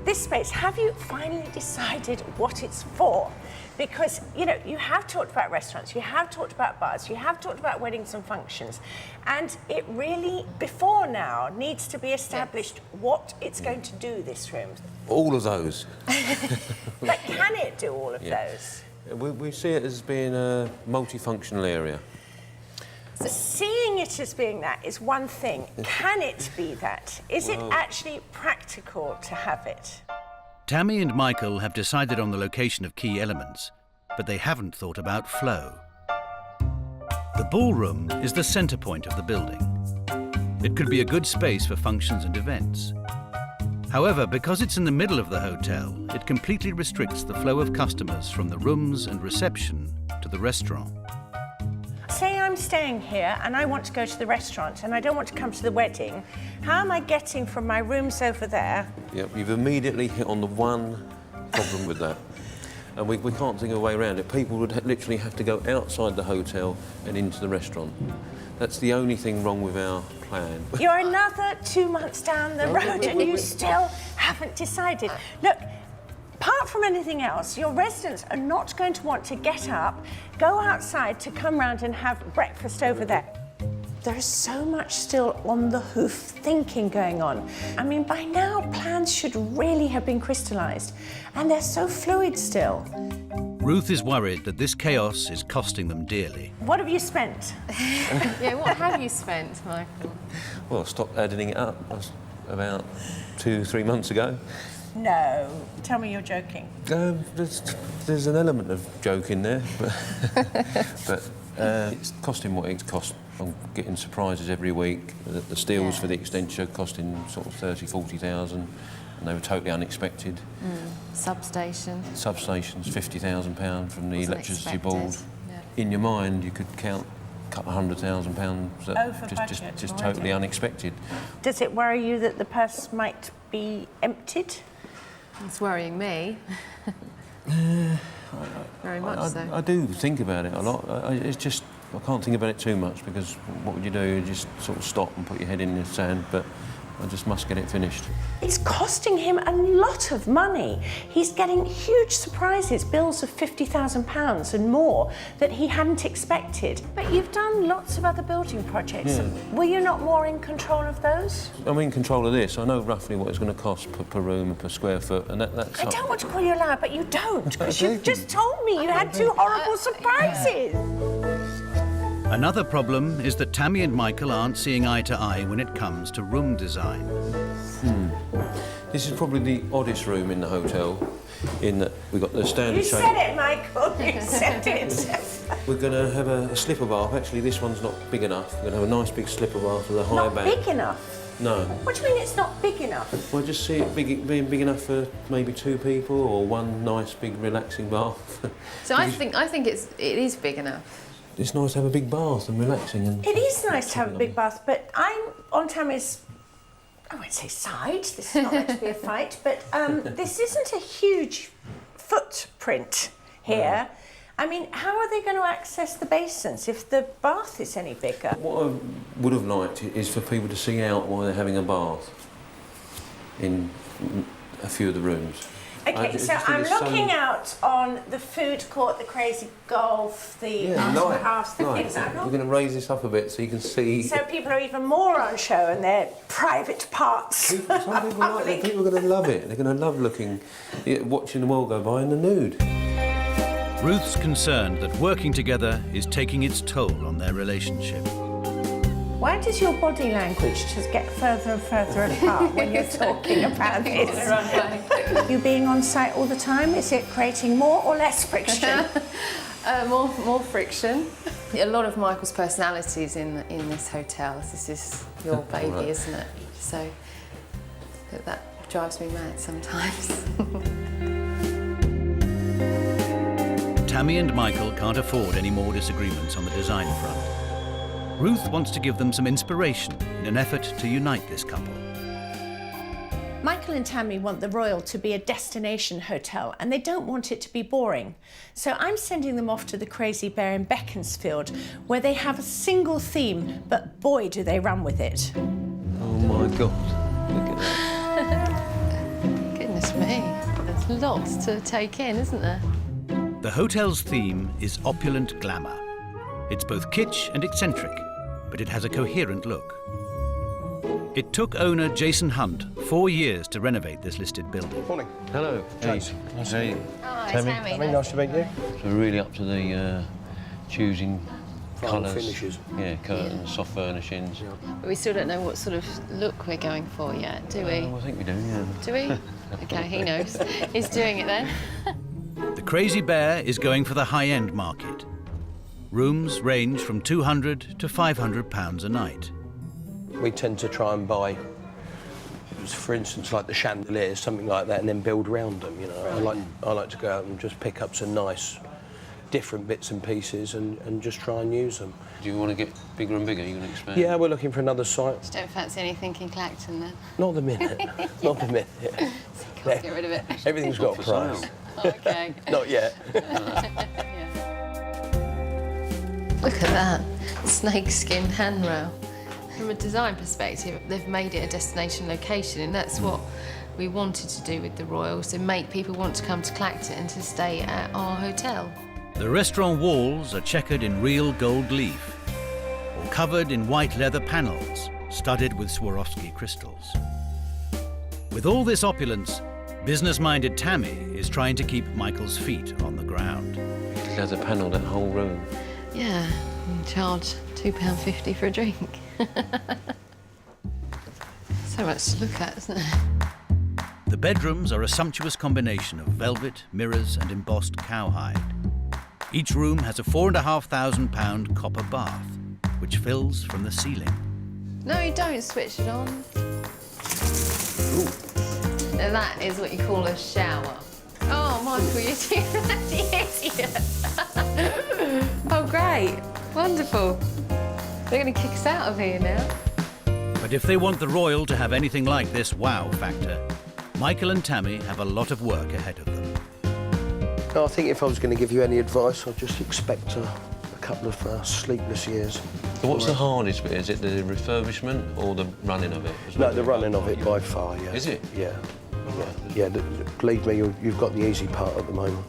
This space, have you finally decided what it's for? Because, you know, you have talked about restaurants, you have talked about bars, you have talked about weddings and functions, and it really, before now, needs to be established what it's going to do, this room. All of those. But can it do all of those? We see it as being a multifunctional area. So seeing it as being that is one thing. Can it be that? Is it actually practical to have it? Tammy and Michael have decided on the location of key elements, but they haven't thought about flow. The ballroom is the centre point of the building. It could be a good space for functions and events. However, because it's in the middle of the hotel, it completely restricts the flow of customers from the rooms and reception to the restaurant. Say I'm staying here and I want to go to the restaurant and I don't want to come to the wedding. How am I getting from my rooms over there? Yep, you've immediately hit on the one problem with that. And we can't think of a way around it. People would literally have to go outside the hotel and into the restaurant. That's the only thing wrong with our plan. You're another 2 months down the road and you still haven't decided. Look, apart from anything else, your residents are not going to want to get up, go outside to come round and have breakfast over there. There's so much still on the hoof thinking going on. I mean, by now, plans should really have been crystallised, and they're so fluid still. Ruth is worried that this chaos is costing them dearly. What have you spent? Yeah, what have you spent, Michael? Well, I stopped adding it up about 2-3 months ago. No. Tell me you're joking. There's an element of joke in there, but it's costing what it costs. I'm getting surprises every week. The steels for the extension costing sort of 30,000–40,000, and they were totally unexpected. Substation. Substations, £50,000 from the electricity board. Yeah. In your mind, you could count a couple of £100,000 that just totally unexpected. Does it worry you that the purse might be emptied? It's worrying me. Very much so. I do think about it a lot. It's just, I can't think about it too much, because what would you do? You just sort of stop and put your head in the sand, but I just must get it finished. It's costing him a lot of money. He's getting huge surprises, bills of £50,000 and more that he hadn't expected. But you've done lots of other building projects. Yeah. Were you not more in control of those? I'm in control of this. I know roughly what it's going to cost per room and per square foot, and that's... I don't want to call you a liar, but you don't, because you've just told me you had 2 horrible surprises. Another problem is that Tammy and Michael aren't seeing eye to eye when it comes to room design. This is probably the oddest room in the hotel, in that we've got the standard shape. You said it, Michael. You said it. We're going to have a slipper bath. Actually, this one's not big enough. We're going to have a nice big slipper bath with a high back. Not big enough? No. What do you mean it's not big enough? Well, I just see it being big enough for maybe 2 people, or one nice big relaxing bath. So I think it is big enough. It's nice to have a big bath and relaxing. And It is nice to have a big bath, but I'm on Tammy's, I won't say side, this is not meant to be a fight, but this isn't a huge footprint here. I mean, how are they going to access the basins if the bath is any bigger? what I would have liked is for people to see out while they're having a bath in a few of the rooms. Okay, so I'm looking out on the food court, the crazy golf, the after house, the things like that. We're going to raise this up a bit so you can see. So people are even more on show and their private parts. Some people like it. People are going to love it. They're going to love watching the world go by in the nude. Ruth's concerned that working together is taking its toll on their relationship. Why does your body language just get further and further apart when you're talking about this? You being on site all the time, is it creating more or less friction? More friction. A lot of Michael's personalities in this hotel. This is your baby, isn't it? So that drives me mad sometimes. Tammy and Michael can't afford any more disagreements on the design front. Ruth wants to give them some inspiration in an effort to unite this couple. Michael and Tammy want the Royal to be a destination hotel, and they don't want it to be boring. So I'm sending them off to the Crazy Bear in Beaconsfield, where they have a single theme, but boy, do they run with it. Oh my God, look at that. Goodness me, there's lots to take in, isn't there? The hotel's theme is opulent glamour. It's both kitsch and eccentric, but it has a coherent look. It took owner Jason Hunt 4 years to renovate this listed building. Morning. Hello. James. Nice to meet you. Hi, Tammy. Nice to meet you. So we're really up to the choosing colours. Finishes. Yeah, curtains, soft furnishings. Yeah. But we still don't know what sort of look we're going for yet, do we? I think we do, yeah. Do we? OK, he knows. He's doing it then. The Crazy Bear is going for the high-end market. Rooms range from £200 to £500 a night. We tend to try and buy, for instance, like the chandeliers, something like that, and then build around them. You know, I like to go out and just pick up some nice, different bits and pieces and just try and use them. Do you want to get bigger and bigger? Are you going to expand? Yeah, we're looking for another site. Just don't fancy anything in Clacton then? Not the minute. Not the minute. So you can't get rid of it. Everything's got a price. OK. Not yet. Look at that snakeskin handrail. From a design perspective, they've made it a destination location, and that's what we wanted to do with the Royal, to make people want to come to Clacton to stay at our hotel. The restaurant walls are checkered in real gold leaf, or covered in white leather panels, studded with Swarovski crystals. With all this opulence, business-minded Tammy is trying to keep Michael's feet on the ground. Leather panel, that whole room. Yeah, and charge £2.50 for a drink. So much to look at, isn't there? The bedrooms are a sumptuous combination of velvet, mirrors and embossed cowhide. Each room has a £4,500 copper bath, which fills from the ceiling. No, you don't switch it on. Ooh. And that is what you call a shower. Oh, Michael, you're the idiot. Oh, great. Wonderful. They're going to kick us out of here now. But if they want the Royal to have anything like this wow factor, Michael and Tammy have a lot of work ahead of them. No, I think if I was going to give you any advice, I'd just expect a couple of sleepless years. So what's the hardest bit? Is it the refurbishment or the running of it? No, the running of it by far, yeah. Is it? Yeah. Yeah, believe me, you've got the easy part at the moment.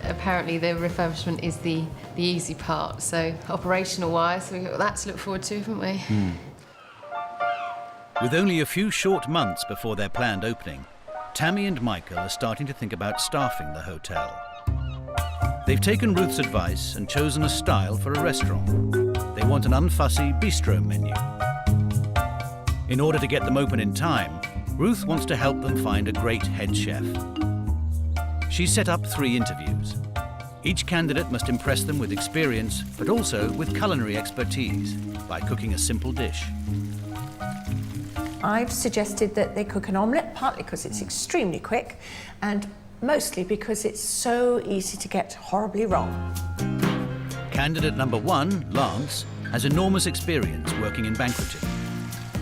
Apparently the refurbishment is the easy part, so operational-wise, we've got that to look forward to, haven't we? With only a few short months before their planned opening, Tammy and Michael are starting to think about staffing the hotel. They've taken Ruth's advice and chosen a style for a restaurant. They want an unfussy bistro menu. In order to get them open in time, Ruth wants to help them find a great head chef. She's set up 3 interviews. Each candidate must impress them with experience, but also with culinary expertise by cooking a simple dish. I've suggested that they cook an omelette, partly because it's extremely quick, and mostly because it's so easy to get horribly wrong. Candidate number 1, Lance, has enormous experience working in banqueting.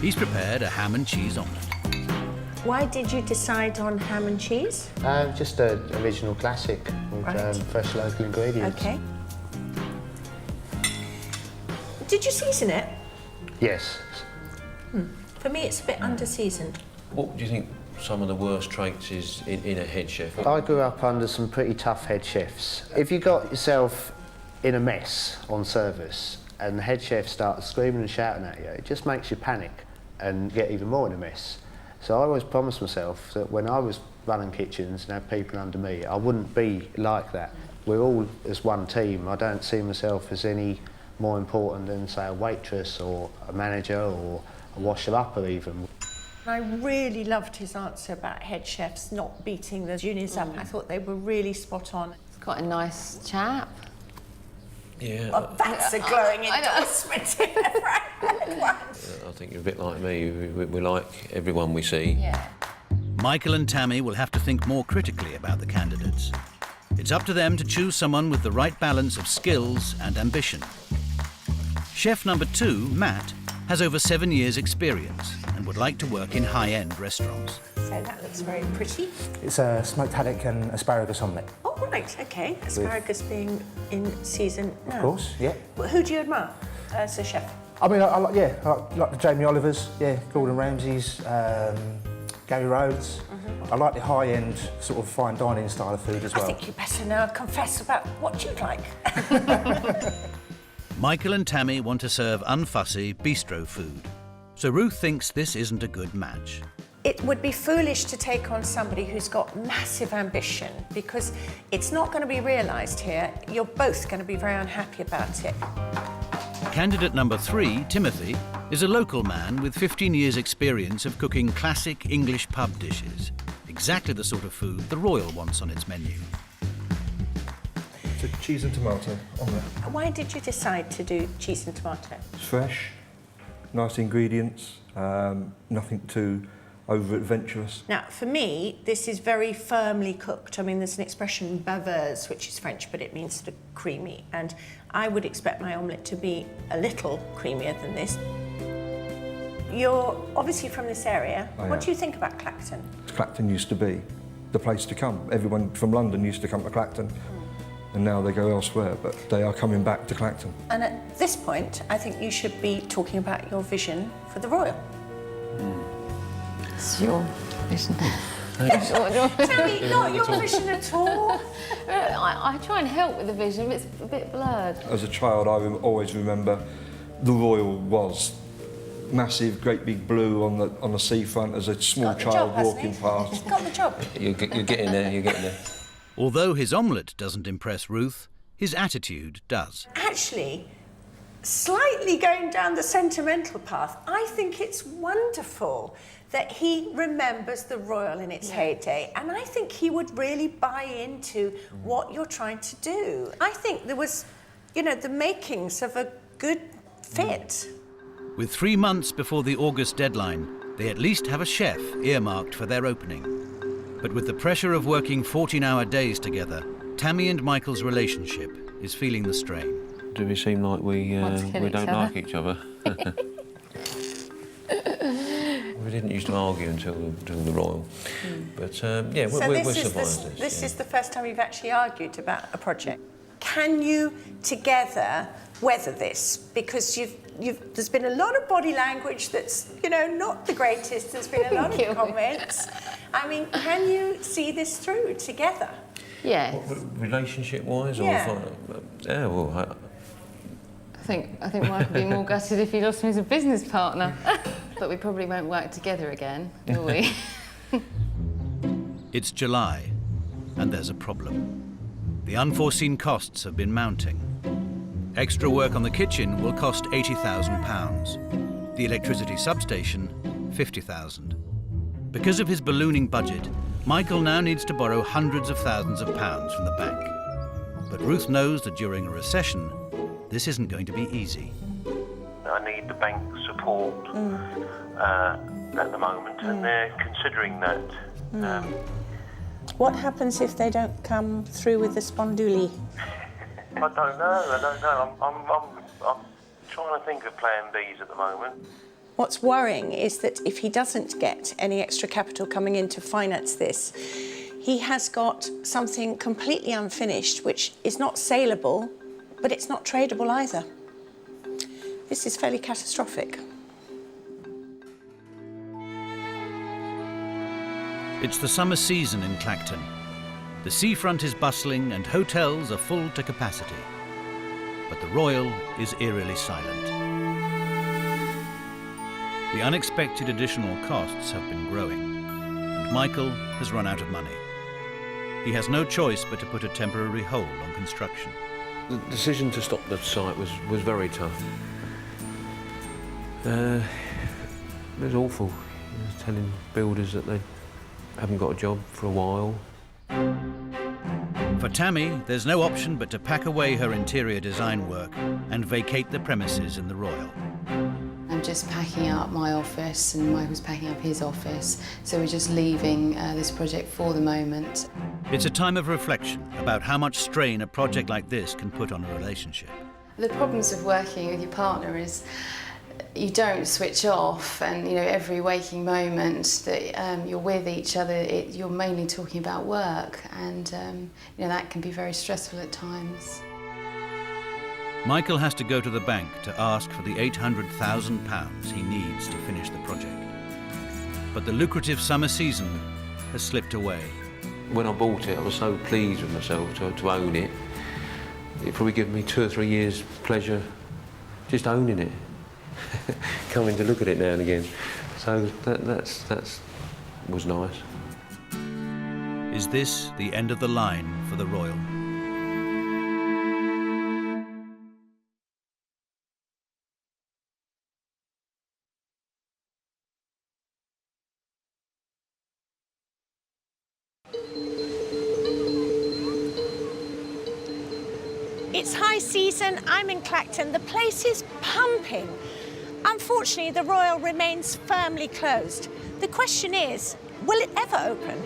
He's prepared a ham and cheese omelette. Why did you decide on ham and cheese? Just an original classic with fresh local ingredients. Okay. Did you season it? Yes. For me, it's a bit under-seasoned. What do you think some of the worst traits is in a head chef? I grew up under some pretty tough head chefs. If you got yourself in a mess on service and the head chef starts screaming and shouting at you, it just makes you panic and get even more in a mess. So I always promised myself that when I was running kitchens and had people under me, I wouldn't be like that. We're all as one team. I don't see myself as any more important than, say, a waitress or a manager or a washer-upper even. I really loved his answer about head chefs not beating the juniors up. I thought they were really spot on. He's quite a nice chap. Yeah. Oh, that's a glowing endorsement. I think you're a bit like me. We like everyone we see. Yeah. Michael and Tammy will have to think more critically about the candidates. It's up to them to choose someone with the right balance of skills and ambition. Chef number 2, Matt, has over 7 years' experience and would like to work in high-end restaurants. So that looks very pretty. It's a smoked haddock and asparagus omelette. Oh, right, OK. Asparagus being in season now. Of course, yeah. Well, who do you admire as a chef? I mean, I like the Jamie Olivers, Gordon Ramsay's, Gary Rhodes. I like the high-end, sort of fine dining style of food as well. I think you better now confess about what you like. Michael and Tammy want to serve unfussy bistro food, so Ruth thinks this isn't a good match. It would be foolish to take on somebody who's got massive ambition because it's not going to be realised here. You're both going to be very unhappy about it. Candidate number 3, Timothy, is a local man with 15 years' experience of cooking classic English pub dishes. Exactly the sort of food the Royal wants on its menu. It's a cheese and tomato omelette. Why did you decide to do cheese and tomato? It's fresh, nice ingredients, nothing too over-adventurous. Now, for me, this is very firmly cooked. I mean, there's an expression, baveuse, which is French, but it means sort of creamy. And I would expect my omelette to be a little creamier than this. You're obviously from this area. What do you think about Clacton? Clacton used to be the place to come. Everyone from London used to come to Clacton, and now they go elsewhere, but they are coming back to Clacton. And at this point, I think you should be talking about your vision for the Royal. It's your vision. Tell me, not your vision at all. I try and help with the vision, but it's a bit blurred. As a child, I always remember the Royal was massive, great big blue on the seafront as a small child walking past. He's got the job. You're getting there, you're getting there. Although his omelette doesn't impress Ruth, his attitude does. Actually, slightly going down the sentimental path, I think it's wonderful that he remembers the Royal in its heyday, and I think he would really buy into what you're trying to do. I think there was, you know, the makings of a good fit. With 3 months before the August deadline, they at least have a chef earmarked for their opening. But with the pressure of working 14-hour days together, Tammy and Michael's relationship is feeling the strain. Do we seem like we don't like each other? We didn't used to argue until the Royal. But yeah, we're survivors. This is the first time you've actually argued about a project. Can you together weather this? Because there's been a lot of body language that's, you know, not the greatest. There's been a lot of comments. I mean, can you see this through together? Yes. Relationship-wise, Yeah. or yeah, well, I think Mike would be more gutted if he lost me as a business partner. But we probably won't work together again, will we? It's July, and there's a problem. The unforeseen costs have been mounting. Extra work on the kitchen will cost £80,000. The electricity substation, £50,000. Because of his ballooning budget, Michael now needs to borrow hundreds of thousands of pounds from the bank. But Ruth knows that during a recession, this isn't going to be easy. I need the bank support at the moment, and they're considering that. What happens if they don't come through with the sponduli? I don't know. I'm trying to think of plan Bs at the moment. What's worrying is that if he doesn't get any extra capital coming in to finance this, he has got something completely unfinished, which is not saleable, but it's not tradable either. This is fairly catastrophic. It's the summer season in Clacton. The seafront is bustling and hotels are full to capacity. But the Royal is eerily silent. The unexpected additional costs have been growing, and Michael has run out of money. He has no choice but to put a temporary hold on construction. The decision to stop the site was very tough. It was awful. Telling builders that they haven't got a job for a while. For Tammy, there's no option but to pack away her interior design work and vacate the premises in the Royal. I'm just packing up my office and Michael's packing up his office, so we're just leaving this project for the moment. It's a time of reflection about how much strain a project like this can put on a relationship. The problems of working with your partner is you don't switch off, and you know, every waking moment that you're with each other, you're mainly talking about work, and you know, that can be very stressful at times. Michael has to go to the bank to ask for the £800,000 he needs to finish the project. But the lucrative summer season has slipped away. When I bought it, I was so pleased with myself to own it. It probably gave me 2 or 3 years pleasure just owning it. Coming to look at it now and again. So that was nice. Is this the end of the line for the Royal? It's high season, I'm in Clacton, the place is pumping. Unfortunately, the Royal remains firmly closed. The question is, will it ever open?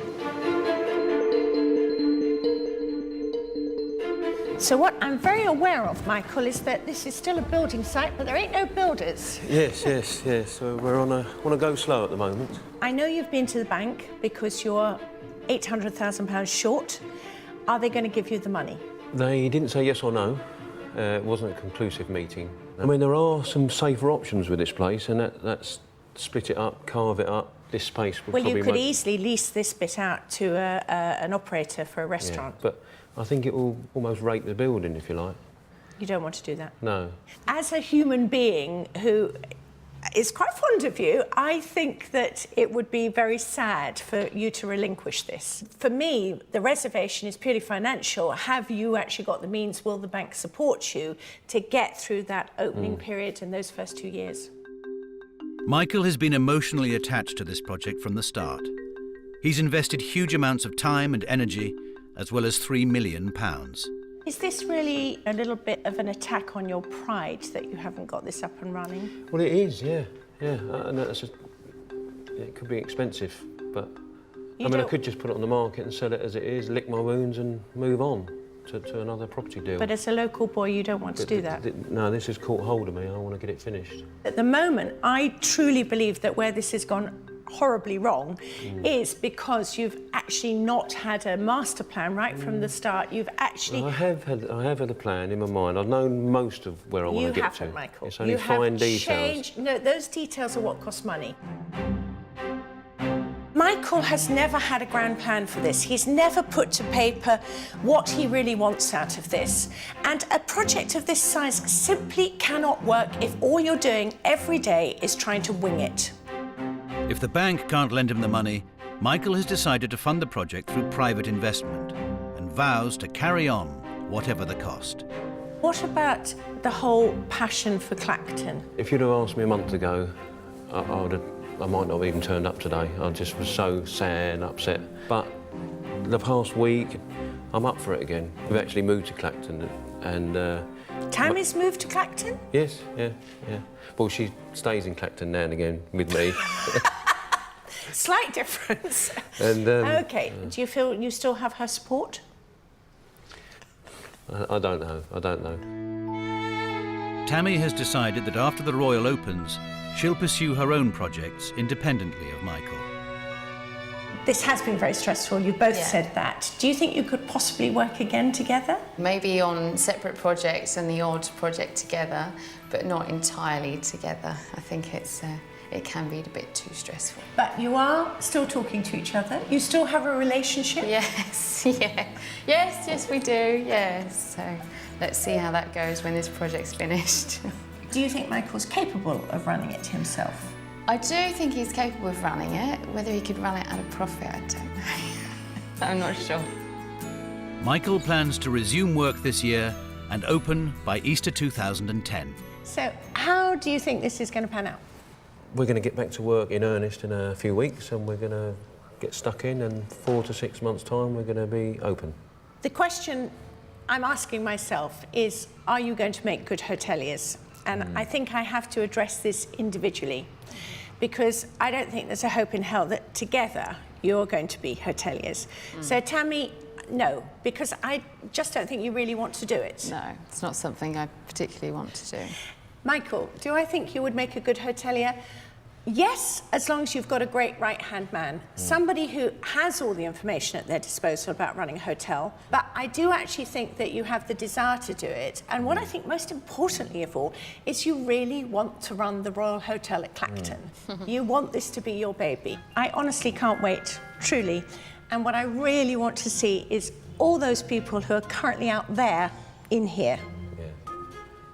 So what I'm very aware of, Michael, is that this is still a building site, but there ain't no builders. Yes. So we're on a go slow at the moment. I know you've been to the bank because you're £800,000 short. Are they going to give you the money? They didn't say yes or no. It wasn't a conclusive meeting. I mean, there are some safer options with this place, and that's split it up, carve it up. This space would probably... Well, you could easily lease this bit out to an operator for a restaurant. Yeah, but I think it will almost rape the building, if you like. You don't want to do that? No. As a human being who is quite fond of you. I think that it would be very sad for you to relinquish this. For me, the reservation is purely financial. Have you actually got the means? Will the bank support you to get through that opening period in those first 2 years? Michael has been emotionally attached to this project from the start. He's invested huge amounts of time and energy, as well as £3 million. Is this really a little bit of an attack on your pride that you haven't got this up and running? Well, it is, yeah. And that's just, it could be expensive, but I could just put it on the market and sell it as it is, lick my wounds and move on to another property deal. But as a local boy, you don't want to do that. No, this has caught hold of me. I want to get it finished. At the moment, I truly believe that where this has gone horribly wrong is because you've actually not had a master plan right from the start. You've actually... I have had a plan in my mind. I've known most of where I want to get to. You haven't, Michael. It's only fine details. No, those details are what cost money. Michael has never had a grand plan for this. He's never put to paper what he really wants out of this. And a project of this size simply cannot work if all you're doing every day is trying to wing it. If the bank can't lend him the money, Michael has decided to fund the project through private investment and vows to carry on, whatever the cost. What about the whole passion for Clacton? If you'd have asked me a month ago, I might not have even turned up today. I just was so sad and upset. But the past week, I'm up for it again. We've actually moved to Clacton and... Tammy's moved to Clacton? Yes, yeah. Well, she stays in Clacton now and again with me. Slight difference. And, OK, do you feel you still have her support? I don't know. Tammy has decided that after the Royal opens, she'll pursue her own projects independently of Michael. This has been very stressful. You both said that. Do you think you could possibly work again together? Maybe on separate projects and the odd project together, but not entirely together. I think it can be a bit too stressful. But you are still talking to each other? You still have a relationship? Yes, yeah. Yes, we do, yes. So let's see how that goes when this project's finished. Do you think Michael's capable of running it himself? I do think he's capable of running it. Whether he could run it at a profit, I don't know. I'm not sure. Michael plans to resume work this year and open by Easter 2010. So how do you think this is going to pan out? We're going to get back to work in earnest in a few weeks and we're going to get stuck in and 4 to 6 months' time we're going to be open. The question I'm asking myself is, are you going to make good hoteliers? And I think I have to address this individually because I don't think there's a hope in hell that together you're going to be hoteliers. So Tammy, no, because I just don't think you really want to do it. No, it's not something I particularly want to do. Michael, do I think you would make a good hotelier? Yes, as long as you've got a great right-hand man, somebody who has all the information at their disposal about running a hotel. But I do actually think that you have the desire to do it. And what I think most importantly of all is you really want to run the Royal Hotel at Clacton. You want this to be your baby. I honestly can't wait, truly. And what I really want to see is all those people who are currently out there in here.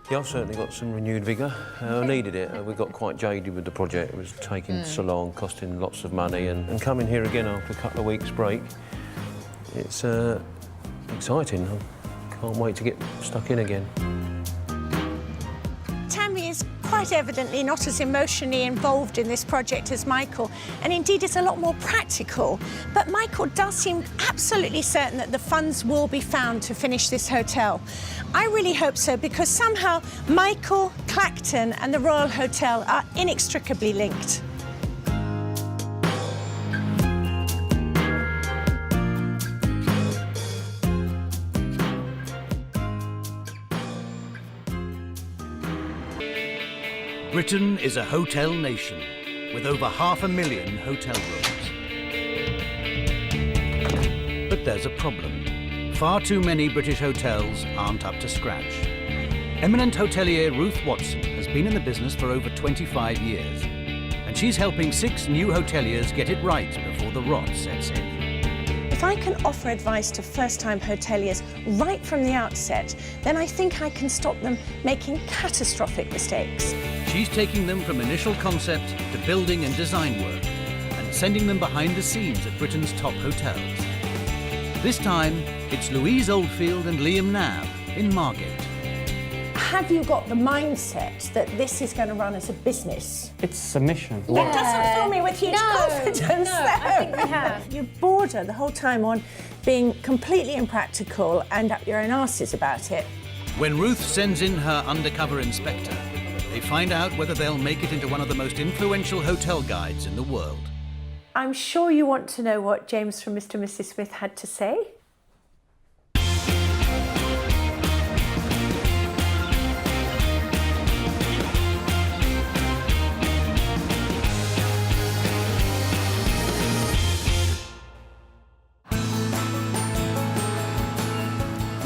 Yeah, I've certainly got some renewed vigour. I needed it. We got quite jaded with the project. It was taking so long, costing lots of money, and coming here again after a couple of weeks' break, it's exciting. I can't wait to get stuck in again. Tammy is quite evidently not as emotionally involved in this project as Michael, and indeed is a lot more practical. But Michael does seem absolutely certain that the funds will be found to finish this hotel. I really hope so, because somehow Michael, Clacton and the Royal Hotel are inextricably linked. Britain is a hotel nation with over 500,000 hotel rooms. But there's a problem. Far too many British hotels aren't up to scratch. Eminent hotelier Ruth Watson has been in the business for over 25 years, and she's helping 6 new hoteliers get it right before the rot sets in. If I can offer advice to first-time hoteliers right from the outset, then I think I can stop them making catastrophic mistakes. She's taking them from initial concept to building and design work and sending them behind the scenes at Britain's top hotels. This time, it's Louise Oldfield and Liam Nabb in Margate. Have you got the mindset that this is going to run as a business? It's a mission. That doesn't fill me with huge confidence. I think we have. You bored her the whole time on being completely impractical and up your own arses about it. When Ruth sends in her undercover inspector, they find out whether they'll make it into one of the most influential hotel guides in the world. I'm sure you want to know what James from Mr. and Mrs. Smith had to say.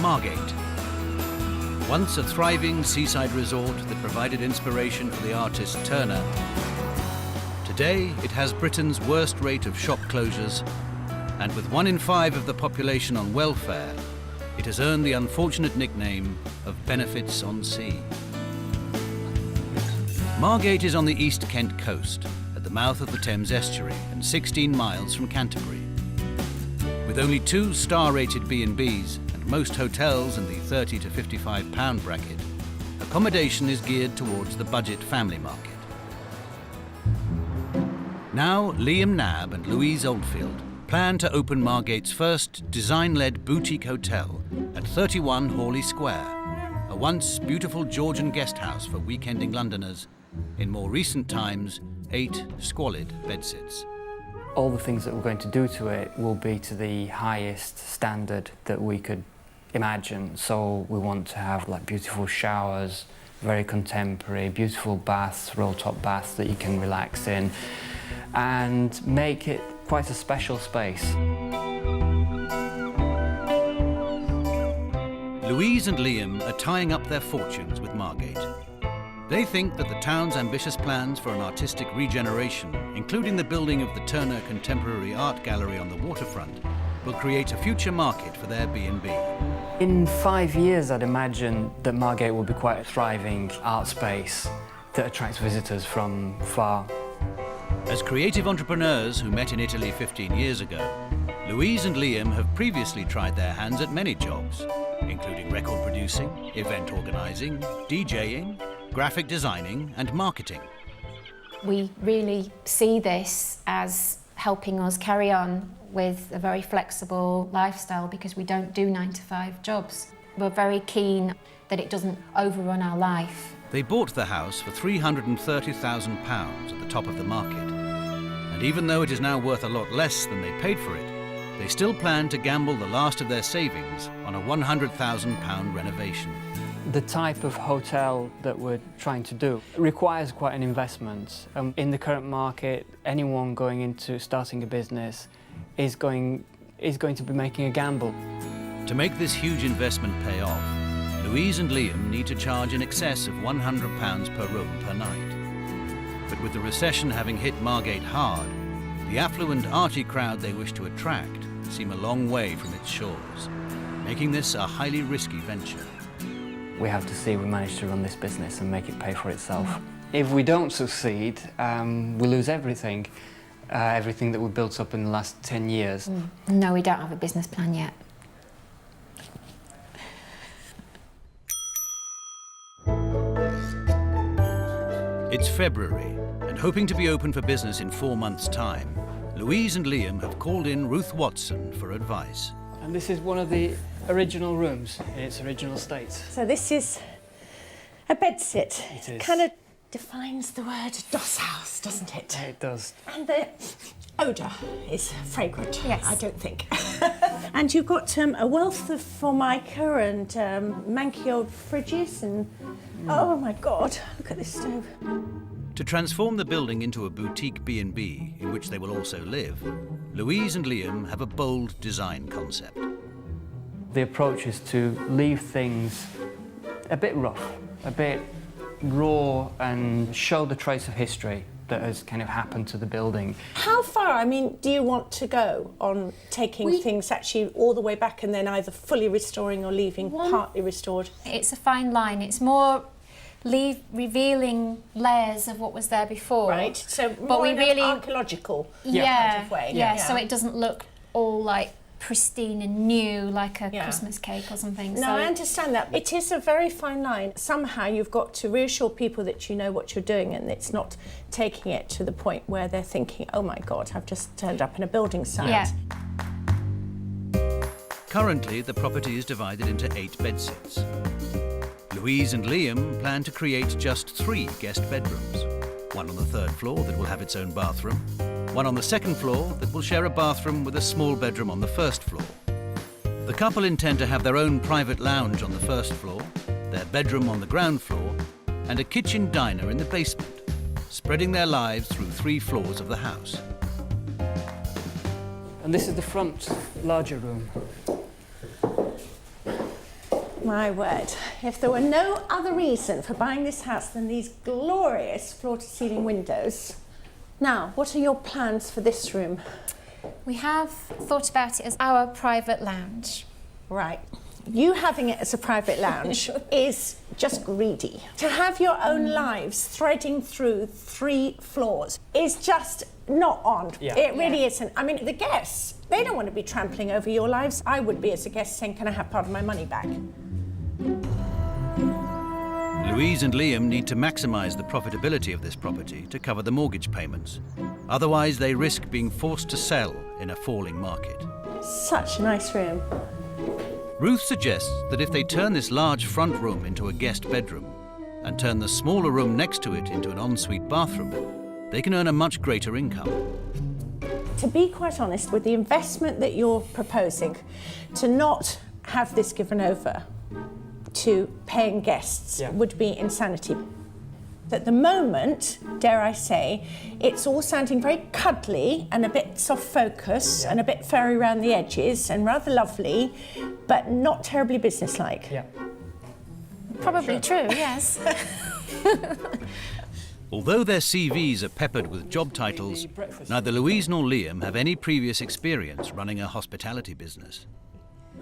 Margate. Once a thriving seaside resort that provided inspiration for the artist Turner, today it has Britain's worst rate of shop closures, and with 1 in 5 of the population on welfare, it has earned the unfortunate nickname of Benefits on Sea. Margate is on the East Kent coast, at the mouth of the Thames estuary and 16 miles from Canterbury. With only 2 star-rated B&Bs and most hotels in the £30 to £55 bracket, accommodation is geared towards the budget family market. Now, Liam Nabb and Louise Oldfield plan to open Margate's first design-led boutique hotel at 31 Hawley Square, a once beautiful Georgian guest house for weekending Londoners, in more recent times, 8 squalid bedsits. All the things that we're going to do to it will be to the highest standard that we could imagine. So we want to have like beautiful showers, very contemporary, beautiful baths, roll-top baths that you can relax in, and make it quite a special space. Louise and Liam are tying up their fortunes with Margate. They think that the town's ambitious plans for an artistic regeneration, including the building of the Turner Contemporary Art Gallery on the waterfront, will create a future market for their B&B. In 5 years, I'd imagine that Margate will be quite a thriving art space that attracts visitors from far. As creative entrepreneurs who met in Italy 15 years ago, Louise and Liam have previously tried their hands at many jobs, including record producing, event organising, DJing, graphic designing and marketing. We really see this as helping us carry on with a very flexible lifestyle because we don't do 9-to-5 jobs. We're very keen that it doesn't overrun our life. They bought the house for £330,000 at the top of the market. And even though it is now worth a lot less than they paid for it, they still plan to gamble the last of their savings on a £100,000 renovation. The type of hotel that we're trying to do requires quite an investment. In the current market, anyone going into starting a business is going to be making a gamble. To make this huge investment pay off, Louise and Liam need to charge in excess of £100 per room per night. But with the recession having hit Margate hard, the affluent arty crowd they wish to attract seem a long way from its shores, making this a highly risky venture. We have to see we manage to run this business and make it pay for itself. If we don't succeed, we lose everything. Everything that we built up in the last 10 years. No, we don't have a business plan yet. It's February, and hoping to be open for business in 4 months' time, Louise and Liam have called in Ruth Watson for advice. And this is one of the original rooms in its original state. So this is a bedsit. It is. Kind of defines the word doss house, doesn't it? It does. And the odour is fragrant, yes. I don't think. And you've got a wealth of Formica and manky old fridges and... Oh my God, look at this stove. To transform the building into a boutique B&B in which they will also live, Louise and Liam have a bold design concept. The approach is to leave things a bit rough, a bit raw, and show the trace of history that has kind of happened to the building. How far, I mean, do you want to go on taking things actually all the way back and then either fully restoring or leaving partly restored? It's a fine line. It's more revealing layers of what was there before. Right, so but more we in really an archaeological yeah, kind of way. Yeah, so it doesn't look all like pristine and new like a Christmas cake or something. No, so I understand that. It is a very fine line. Somehow you've got to reassure people that you know what you're doing and it's not taking it to the point where they're thinking, oh my God, I've just turned up in a building site. Yeah. Currently, the property is divided into 8 bedsits. Louise and Liam plan to create just 3 guest bedrooms. One on the 3rd floor that will have its own bathroom, one on the 2nd floor that will share a bathroom with a small bedroom on the 1st floor. The couple intend to have their own private lounge on the 1st floor, their bedroom on the ground floor, and a kitchen diner in the basement, spreading their lives through 3 floors of the house. And this is the front, larger room. My word, if there were no other reason for buying this house than these glorious floor-to-ceiling windows. Now, what are your plans for this room? We have thought about it as our private lounge. Right. You having it as a private lounge is just greedy. To have your own lives threading through 3 floors is just not on. Yeah. It really isn't. I mean, the guests, they don't want to be trampling over your lives. I would be as a guest saying, can I have part of my money back? Louise and Liam need to maximise the profitability of this property to cover the mortgage payments. Otherwise, they risk being forced to sell in a falling market. Such a nice room. Ruth suggests that if they turn this large front room into a guest bedroom and turn the smaller room next to it into an ensuite bathroom, they can earn a much greater income. To be quite honest, with the investment that you're proposing, to not have this given over to paying guests would be insanity. At the moment, dare I say, it's all sounding very cuddly and a bit soft focus and a bit furry around the edges and rather lovely, but not terribly businesslike. Yeah. Probably true, yes. Although their CVs are peppered with job titles, neither Louise nor Liam have any previous experience running a hospitality business.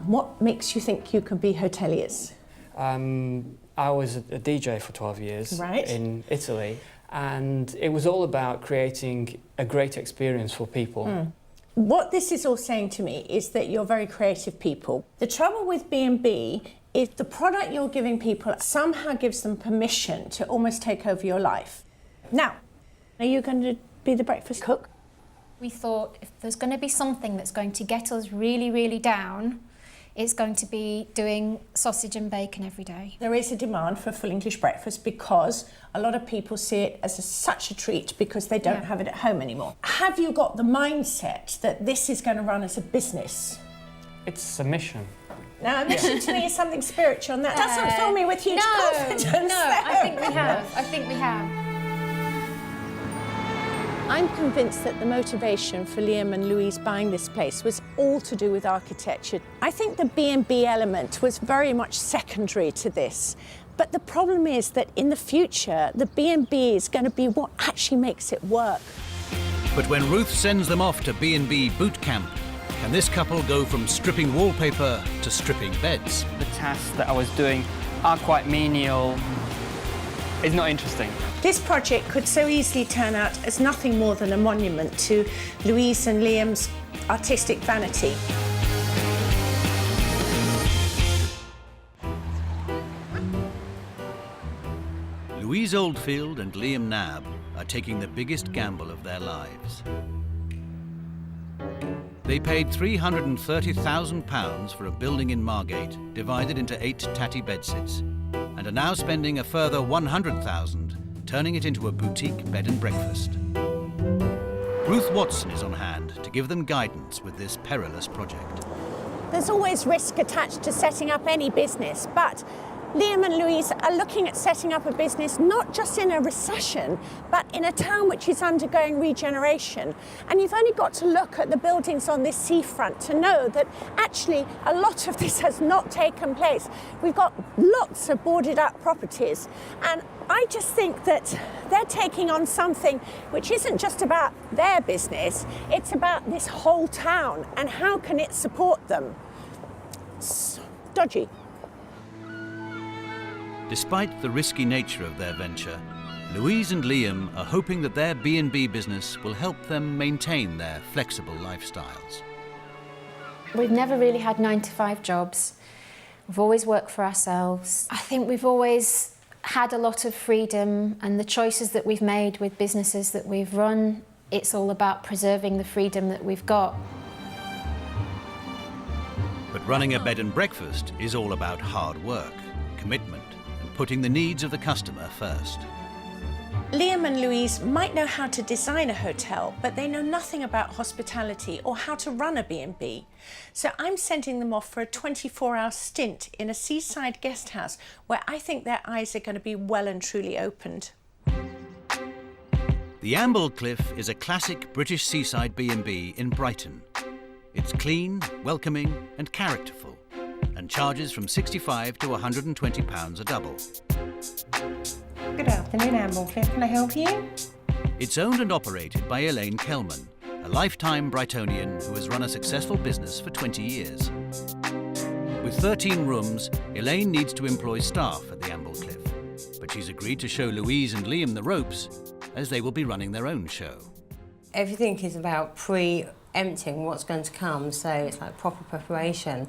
What makes you think you can be hoteliers? I was a DJ for 12 years in Italy, and it was all about creating a great experience for people. What this is all saying to me is that you're very creative people. The trouble with B&B is the product you're giving people somehow gives them permission to almost take over your life. Now, are you going to be the breakfast cook? We thought if there's going to be something that's going to get us really, really down, it's going to be doing sausage and bacon every day. There is a demand for a full English breakfast because a lot of people see it as such a treat because they don't have it at home anymore. Have you got the mindset that this is going to run as a business? It's a mission. Now, a mission to me is something spiritual, and that doesn't fill me with huge confidence. No, I think we have. I think we have. I'm convinced that the motivation for Liam and Louise buying this place was all to do with architecture. I think the B&B element was very much secondary to this. But the problem is that in the future, the B&B is going to be what actually makes it work. But when Ruth sends them off to B&B boot camp, can this couple go from stripping wallpaper to stripping beds? The tasks that I was doing are quite menial. It's not interesting. This project could so easily turn out as nothing more than a monument to Louise and Liam's artistic vanity. Louise Oldfield and Liam Nabb are taking the biggest gamble of their lives. They paid £330,000 for a building in Margate, divided into 8 tatty bedsits, and are now spending a further £100,000, turning it into a boutique bed and breakfast. Ruth Watson is on hand to give them guidance with this perilous project. There's always risk attached to setting up any business, but Liam and Louise are looking at setting up a business not just in a recession, but in a town which is undergoing regeneration. And you've only got to look at the buildings on this seafront to know that actually a lot of this has not taken place. We've got lots of boarded up properties, and I just think that they're taking on something which isn't just about their business, it's about this whole town and how can it support them. It's dodgy. Despite the risky nature of their venture, Louise and Liam are hoping that their B&B business will help them maintain their flexible lifestyles. We've never really had 9-to-5 jobs. We've always worked for ourselves. I think we've always had a lot of freedom, and the choices that we've made with businesses that we've run, it's all about preserving the freedom that we've got. But running a bed and breakfast is all about hard work, commitment, and putting the needs of the customer first. Liam and Louise might know how to design a hotel, but they know nothing about hospitality or how to run a B&B. So I'm sending them off for a 24-hour stint in a seaside guest house where I think their eyes are going to be well and truly opened. The Abode Cliff is a classic British seaside B&B in Brighton. It's clean, welcoming and characterful, and charges from £65 to £120 a double. Good afternoon, Abode Cliff. Can I help you? It's owned and operated by Elaine Kelman, a lifetime Brightonian who has run a successful business for 20 years. With 13 rooms, Elaine needs to employ staff at the Abode Cliff, but she's agreed to show Louise and Liam the ropes, as they will be running their own show. Everything is about pre-empting what's going to come, so it's like proper preparation.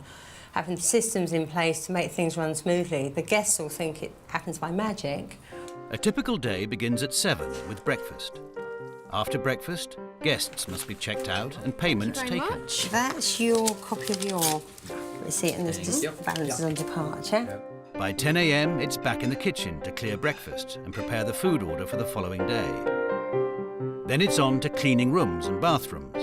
Having systems in place to make things run smoothly. The guests will think it happens by magic. A typical day begins at 7 with breakfast. After breakfast, guests must be checked out and payments taken. That's your copy of your receipt, and there's just balances on departure. By 10 a.m, it's back in the kitchen to clear breakfast and prepare the food order for the following day. Then it's on to cleaning rooms and bathrooms.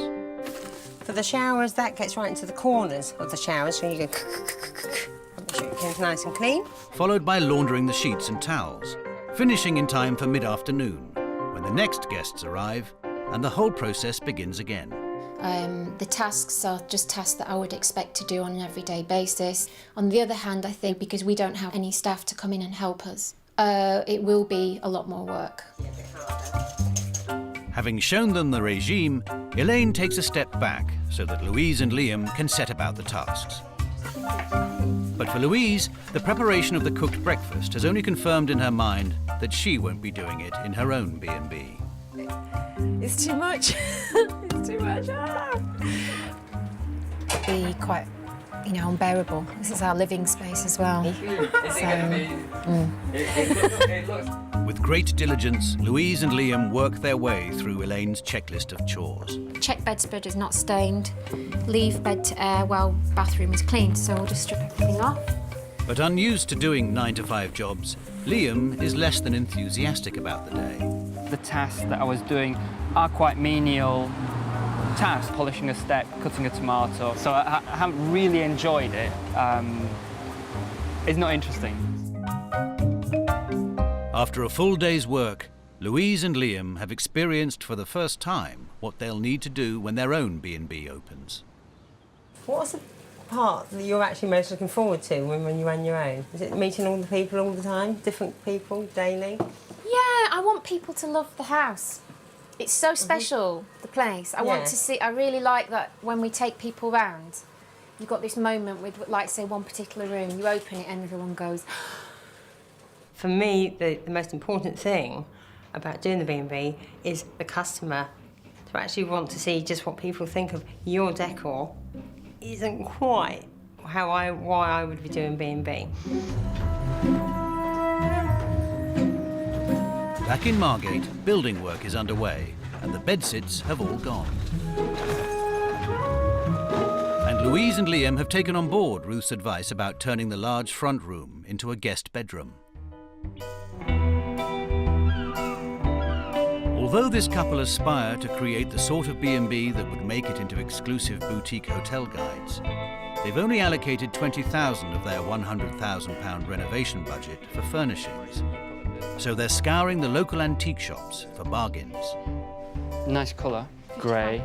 For the showers, that gets right into the corners of the showers, so you go make sure it's nice and clean. Followed by laundering the sheets and towels, finishing in time for mid-afternoon, when the next guests arrive, and the whole process begins again. The tasks are just tasks that I would expect to do on an everyday basis. On the other hand, I think because we don't have any staff to come in and help us, it will be a lot more work. Having shown them the regime, Elaine takes a step back so that Louise and Liam can set about the tasks. But for Louise, the preparation of the cooked breakfast has only confirmed in her mind that she won't be doing it in her own B&B. It's too much. It's too much. Be quite, unbearable. This is our living space as well. With great diligence, Louise and Liam work their way through Elaine's checklist of chores. Check bedspread is not stained. Leave bed to air while bathroom is cleaned, so we'll just strip everything off. But unused to doing 9-to-5 jobs, Liam is less than enthusiastic about the day. The tasks that I was doing are quite menial tasks, polishing a step, cutting a tomato, so I haven't really enjoyed it. It's not interesting. After a full day's work, Louise and Liam have experienced for the first time what they'll need to do when their own B&B opens. What's the part that you're actually most looking forward to when you run your own? Is it meeting all the people all the time, different people, daily? Yeah, I want people to love the house. It's so special, the place. I want to see, I really like that when we take people round, you've got this moment with, like, say, one particular room, you open it and everyone goes... For me, the most important thing about doing the B&B is the customer. To actually want to see just what people think of your decor isn't quite why I would be doing B&B. Back in Margate, building work is underway and the bedsits have all gone. And Louise and Liam have taken on board Ruth's advice about turning the large front room into a guest bedroom. Although this couple aspire to create the sort of B&B that would make it into exclusive boutique hotel guides, they've only allocated £20,000 of their £100,000 renovation budget for furnishings. So they're scouring the local antique shops for bargains. Nice colour, grey.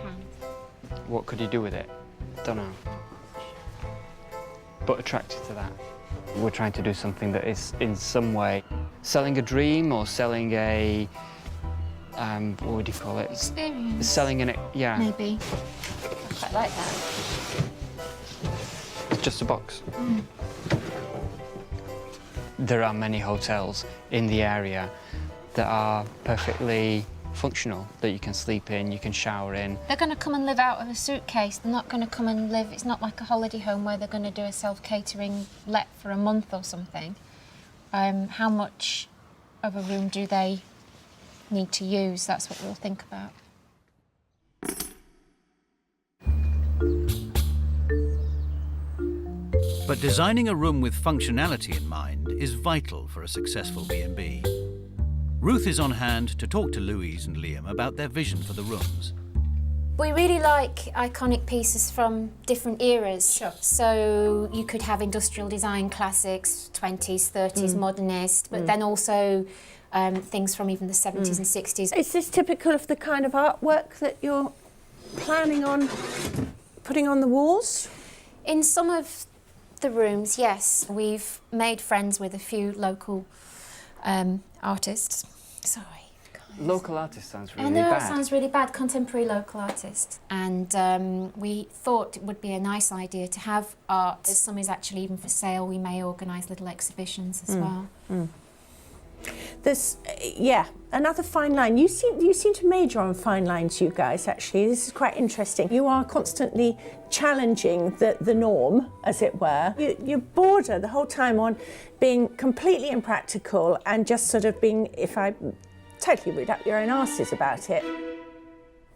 What could you do with it? Don't know. But attracted to that. We're trying to do something that is in some way selling a dream or selling a, what would you call it? Experience. Selling an, yeah. Maybe. I quite like that. It's just a box. There are many hotels in the area that are perfectly functional, that you can sleep in, you can shower in. They're going to come and live out of a suitcase. They're not going to come and live. It's not like a holiday home where they're going to do a self-catering let for a month or something. How much of a room do they need to use? That's what we'll think about. But designing a room with functionality in mind is vital for a successful B&B. Ruth is on hand to talk to Louise and Liam about their vision for the rooms. We really like iconic pieces from different eras. Sure. So you could have industrial design classics, 20s, 30s, modernist, but then also things from even the 70s and 60s. Is this typical of the kind of artwork that you're planning on putting on the walls? In some of the rooms, yes. We've made friends with a few local artists. Sorry. Local artist sounds really I know bad. it sounds really bad, contemporary local artists. And we thought it would be a nice idea to have art. Some is actually even for sale. We may organise little exhibitions as well. There's, yeah, another fine line. You seem to major on fine lines, you guys, actually. This is quite interesting. You are constantly challenging the norm, as it were. You border the whole time on being completely impractical and just sort of being, if I totally read up your own arses about it.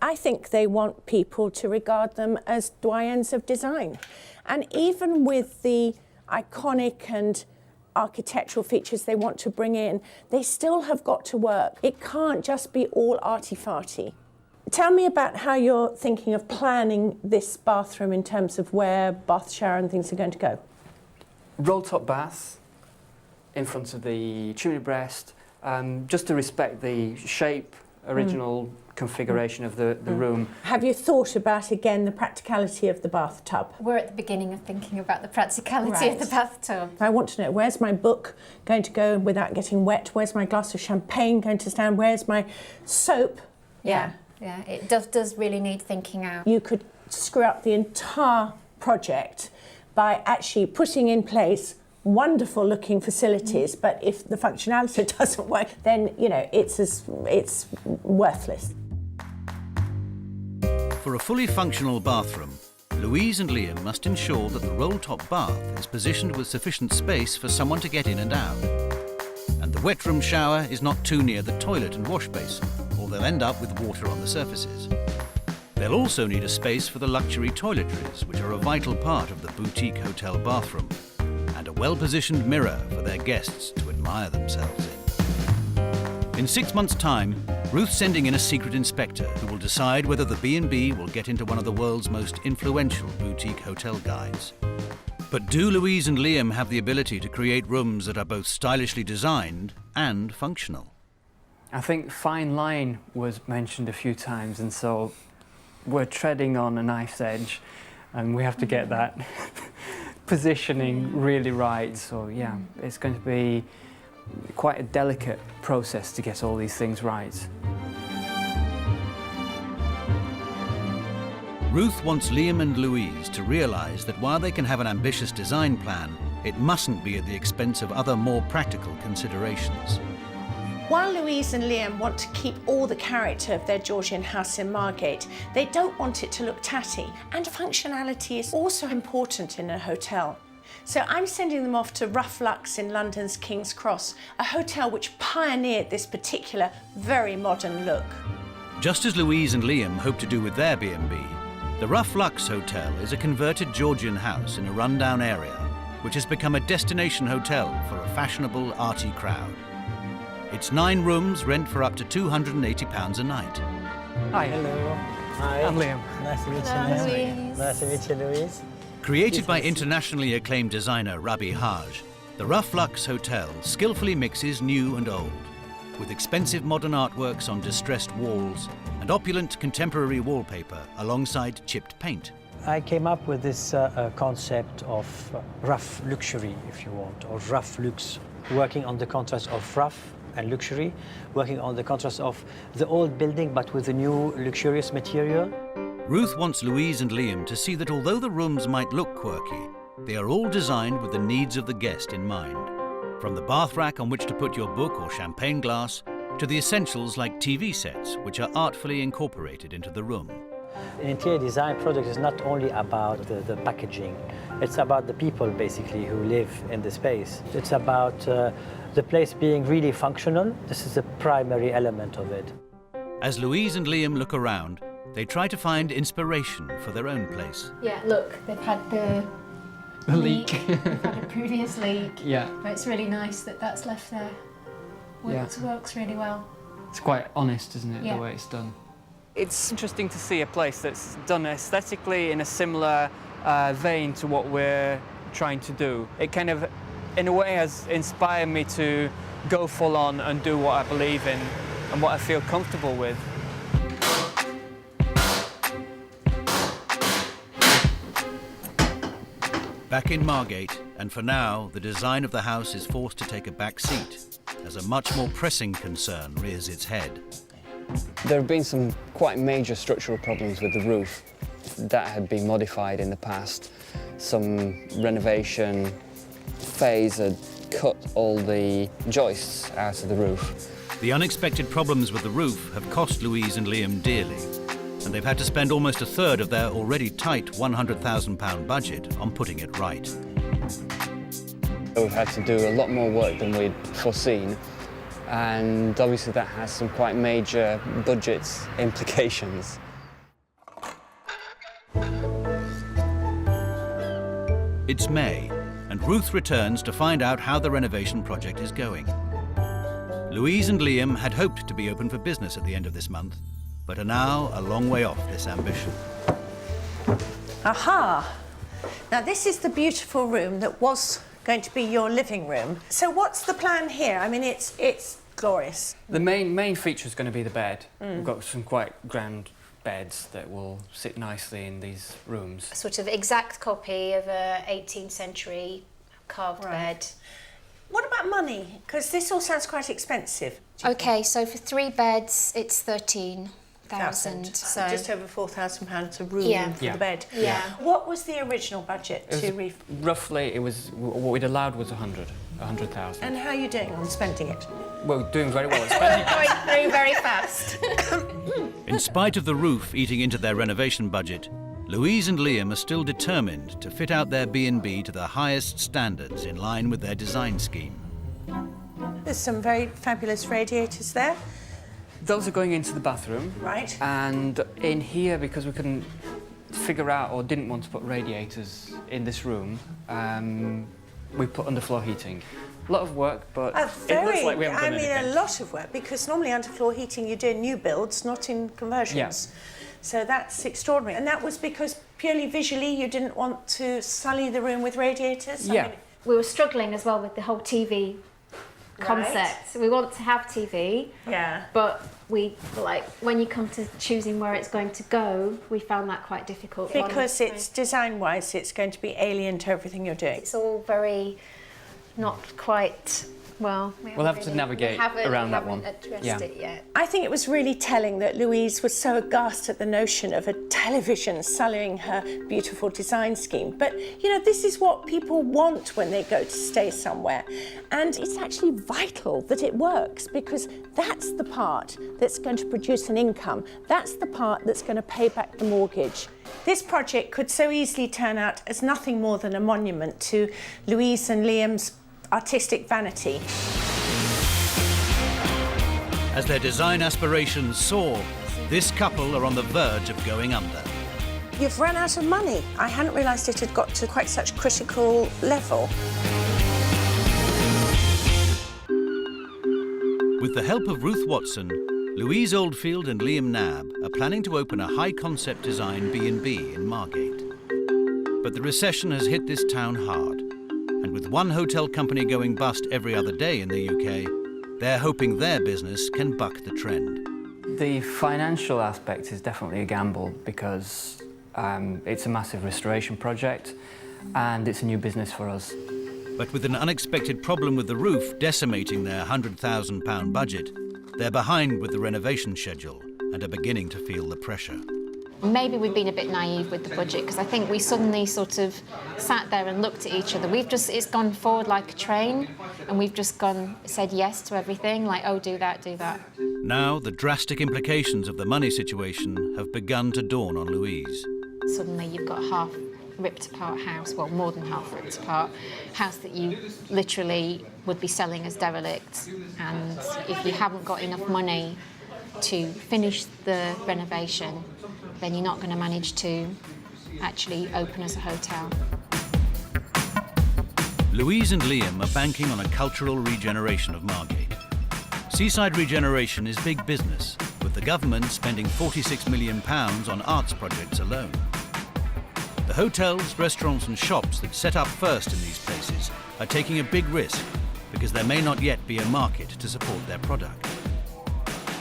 I think they want people to regard them as doyens of design. And even with the iconic and architectural features they want to bring in, they still have got to work. It can't just be all arty-farty. Tell me about how you're thinking of planning this bathroom in terms of where bath, shower and things are going to go. Roll-top bath in front of the chimney breast, just to respect the shape, original configuration of the room. Have you thought about, again, the practicality of the bathtub? We're at the beginning of thinking about the practicality of the bathtub. I want to know, where's my book going to go without getting wet? Where's my glass of champagne going to stand? Where's my soap? Yeah, it does really need thinking out. You could screw up the entire project by actually putting in place wonderful looking facilities, but if the functionality doesn't work, then, you know, it's worthless. For a fully functional bathroom, Louise and Liam must ensure that the roll-top bath is positioned with sufficient space for someone to get in and out. And the wet room shower is not too near the toilet and wash basin, or they'll end up with water on the surfaces. They'll also need a space for the luxury toiletries, which are a vital part of the boutique hotel bathroom, and a well-positioned mirror for their guests to admire themselves in. In 6 months' time, Ruth's sending in a secret inspector who will decide whether the B&B will get into one of the world's most influential boutique hotel guides. But do Louise and Liam have the ability to create rooms that are both stylishly designed and functional? I think fine line was mentioned a few times, and so we're treading on a knife's edge, and we have to get that positioning really right. So yeah, it's going to be quite a delicate process to get all these things right. Ruth wants Liam and Louise to realise that while they can have an ambitious design plan, it mustn't be at the expense of other more practical considerations. While Louise and Liam want to keep all the character of their Georgian house in Margate, they don't want it to look tatty. And functionality is also important in a hotel. So I'm sending them off to Rough Lux in London's King's Cross, a hotel which pioneered this particular very modern look. Just as Louise and Liam hope to do with their B&B, the Rough Lux Hotel is a converted Georgian house in a rundown area, which has become a destination hotel for a fashionable, arty crowd. Its 9 rooms rent for up to £280 a night. Hi. Hello. Hi. I'm Liam. Nice to meet you, Hello, Liam. Louise. Nice to meet you, Louise. Created by internationally acclaimed designer Rabi Haj, the Rough Lux Hotel skillfully mixes new and old, with expensive modern artworks on distressed walls and opulent contemporary wallpaper alongside chipped paint. I came up with this concept of rough luxury, if you want, or rough luxe, working on the contrast of rough and luxury, working on the contrast of the old building but with a new luxurious material. Ruth wants Louise and Liam to see that although the rooms might look quirky, they are all designed with the needs of the guest in mind. From the bath rack on which to put your book or champagne glass, to the essentials like TV sets, which are artfully incorporated into the room. An interior design project is not only about the packaging, it's about the people basically who live in the space. It's about the place being really functional. This is the primary element of it. As Louise and Liam look around, they try to find inspiration for their own place. Yeah, look, they've had the leak. They've had a previous leak. Yeah. But it's really nice that that's left there. Works really well. It's quite honest, isn't it, Yeah. the way it's done? It's interesting to see a place that's done aesthetically in a similar vein to what we're trying to do. It kind of, in a way, has inspired me to go full on and do what I believe in and what I feel comfortable with. Back in Margate, and for now, the design of the house is forced to take a back seat, as a much more pressing concern rears its head. There have been some quite major structural problems with the roof that had been modified in the past. Some renovation phase had cut all the joists out of the roof. The unexpected problems with the roof have cost Louise and Liam dearly, and they've had to spend almost a third of their already tight £100,000 budget on putting it right. We've had to do a lot more work than we'd foreseen, and obviously that has some quite major budget implications. It's May, and Ruth returns to find out how the renovation project is going. Louise and Liam had hoped to be open for business at the end of this month, but are now a long way off this ambition. Aha! Now this is the beautiful room that was going to be your living room. So what's the plan here? I mean, it's glorious. The main feature is going to be the bed. We've got some quite grand beds that will sit nicely in these rooms. A sort of exact copy of a 18th century carved bed. What about money? Because this all sounds quite expensive. Okay, so for 3 beds, it's 13,000. So just over £4,000 a room for the bed. Yeah. What was the original budget to Roughly, it was what we'd allowed was 100,000. And how are you doing on spending it? Well, doing very well at spending. Going through very fast. In spite of the roof eating into their renovation budget, Louise and Liam are still determined to fit out their B&B to the highest standards in line with their design scheme. There's some very fabulous radiators there. Those are going into the bathroom. Right. And in here, because we couldn't figure out or didn't want to put radiators in this room, we put underfloor heating. A lot of work, but it looks like we haven't done anything. A lot of work, because normally underfloor heating you do in new builds, not in conversions. Yeah. So that's extraordinary. And that was because purely visually you didn't want to sully the room with radiators? Yeah. We were struggling as well with the whole TV concept. So we want to have TV, but we when you come to choosing where it's going to go, we found that quite difficult. Because it's design-wise, it's going to be alien to everything you're doing. It's all very not quite. Well, we'll have to navigate around that one. It yet. I think it was really telling that Louise was so aghast at the notion of a television sullying her beautiful design scheme. But, you know, this is what people want when they go to stay somewhere. And it's actually vital that it works, because that's the part that's going to produce an income. That's the part that's going to pay back the mortgage. This project could so easily turn out as nothing more than a monument to Louise and Liam's artistic vanity. As their design aspirations soar, this couple are on the verge of going under. You've run out of money. I hadn't realised it had got to quite such critical level. With the help of Ruth Watson, Louise Oldfield and Liam Nabb are planning to open a high-concept design B&B in Margate. But the recession has hit this town hard. And with one hotel company going bust every other day in the UK, they're hoping their business can buck the trend. The financial aspect is definitely a gamble because it's a massive restoration project and it's a new business for us. But with an unexpected problem with the roof decimating their £100,000 budget, they're behind with the renovation schedule and are beginning to feel the pressure. Maybe we've been a bit naive with the budget because I think we suddenly sort of sat there and looked at each other. It's gone forward like a train and we've just said yes to everything, like, oh, do that, do that. Now the drastic implications of the money situation have begun to dawn on Louise. Suddenly you've got a half ripped apart house, well, more than half ripped apart, house that you literally would be selling as derelict, and if you haven't got enough money to finish the renovation, then you're not going to manage to actually open as a hotel. Louise and Liam are banking on a cultural regeneration of Margate. Seaside regeneration is big business, with the government spending £46 million on arts projects alone. The hotels, restaurants and shops that set up first in these places are taking a big risk because there may not yet be a market to support their product.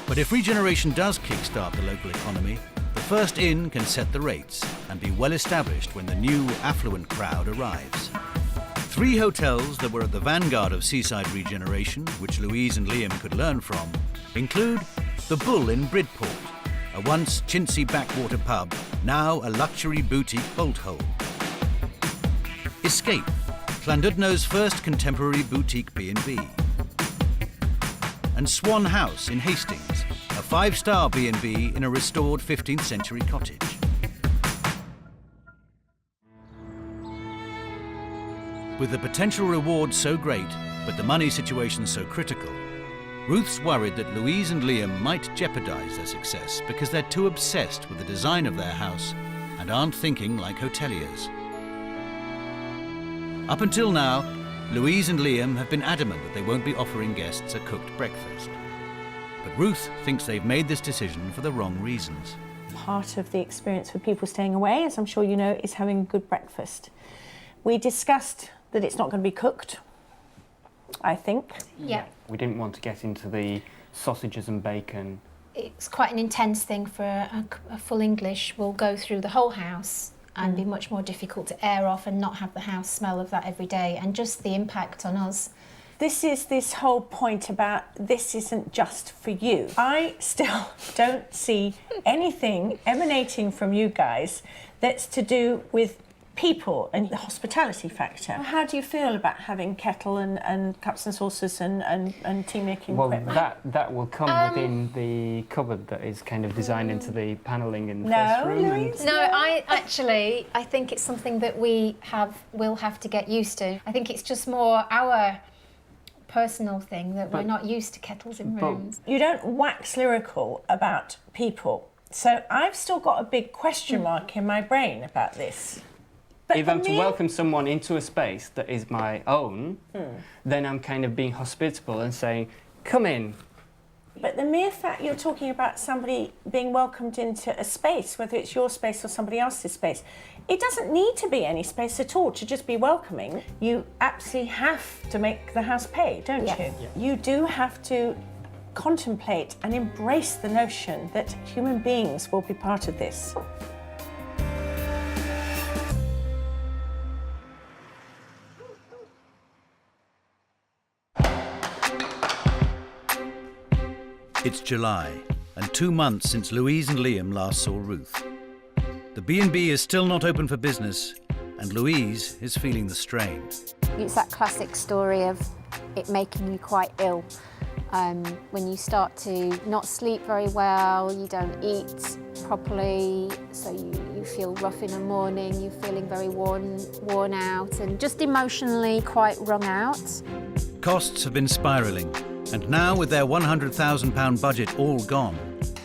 But if regeneration does kickstart the local economy, the first in can set the rates and be well established when the new affluent crowd arrives. 3 hotels that were at the vanguard of seaside regeneration, which Louise and Liam could learn from, include the Bull in Bridport, a once chintzy backwater pub, now a luxury boutique bolt hole. Escape, Llandudno's first contemporary boutique B&B. And Swan House in Hastings, a 5-star B&B in a restored 15th century cottage. With the potential reward so great, but the money situation so critical, Ruth's worried that Louise and Liam might jeopardise their success because they're too obsessed with the design of their house and aren't thinking like hoteliers. Up until now, Louise and Liam have been adamant that they won't be offering guests a cooked breakfast. But Ruth thinks they've made this decision for the wrong reasons. Part of the experience for people staying away, as I'm sure you know, is having a good breakfast. We discussed that it's not going to be cooked, I think. Yeah. We didn't want to get into the sausages and bacon. It's quite an intense thing for a full English. Will go through the whole house and be much more difficult to air off and not have the house smell of that every day, and just the impact on us. This is this whole point about this isn't just for you. I still don't see anything emanating from you guys that's to do with people and the hospitality factor. How do you feel about having kettle and cups and saucers and tea making equipment? Well, that will come within the cupboard that is kind of designed into the panelling in the first room. No, I think it's something that will have to get used to. I think it's just more our personal thing that we're not used to kettles in rooms. You don't wax lyrical about people, so I've still got a big question mark in my brain about this. But if I'm to welcome someone into a space that is my own, then I'm kind of being hospitable and saying, come in. But the mere fact you're talking about somebody being welcomed into a space, whether it's your space or somebody else's space, it doesn't need to be any space at all to just be welcoming. You absolutely have to make the house pay, don't you? Yeah. You do have to contemplate and embrace the notion that human beings will be part of this. It's July, and 2 months since Louise and Liam last saw Ruth. The B&B is still not open for business, and Louise is feeling the strain. It's that classic story of it making you quite ill. When you start to not sleep very well, you don't eat properly, so you feel rough in the morning, you're feeling very worn out, and just emotionally quite wrung out. Costs have been spiralling, and now with their £100,000 budget all gone,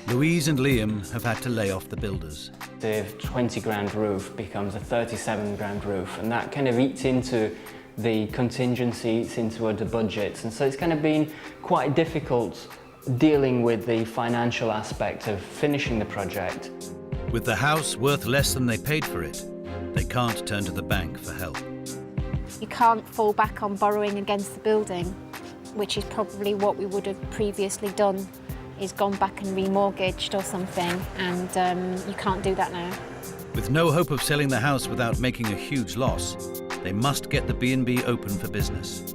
Louise and Liam have had to lay off the builders. The 20 grand roof becomes a 37 grand roof, and that kind of eats into the contingency, eats into other budgets, and so it's kind of been quite difficult dealing with the financial aspect of finishing the project. With the house worth less than they paid for it, they can't turn to the bank for help. You can't fall back on borrowing against the building, which is probably what we would have previously done, is gone back and remortgaged or something, and you can't do that now. With no hope of selling the house without making a huge loss, they must get the B&B open for business.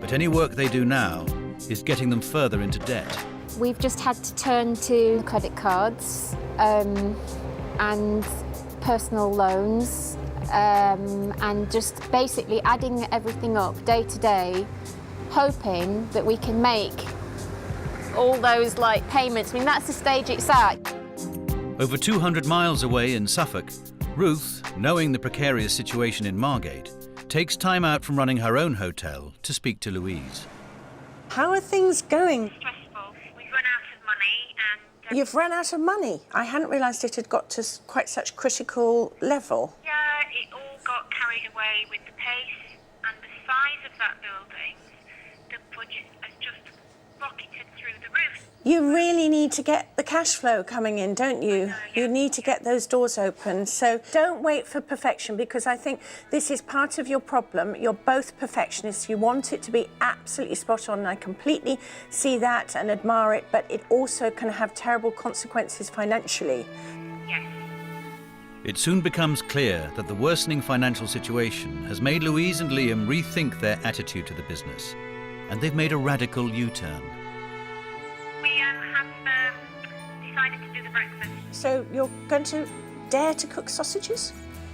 But any work they do now is getting them further into debt. We've just had to turn to credit cards and personal loans and just basically adding everything up day to day, hoping that we can make all those payments. I mean, that's the stage it's at. Over 200 miles away in Suffolk, Ruth, knowing the precarious situation in Margate, takes time out from running her own hotel to speak to Louise. How are things going? Stressful. We've run out of money and... You've run out of money? I hadn't realised it had got to quite such critical level. Yeah, it all got carried away with the pace and the size of that building. The budget has just rocketed through the roof. You really need to get the cash flow coming in, don't you? You need to get those doors open. So don't wait for perfection, because I think this is part of your problem. You're both perfectionists. You want it to be absolutely spot on, and I completely see that and admire it, but it also can have terrible consequences financially. Yes. It soon becomes clear that the worsening financial situation has made Louise and Liam rethink their attitude to the business, and they've made a radical U-turn. We have decided to do the breakfast. So you're going to dare to cook sausages?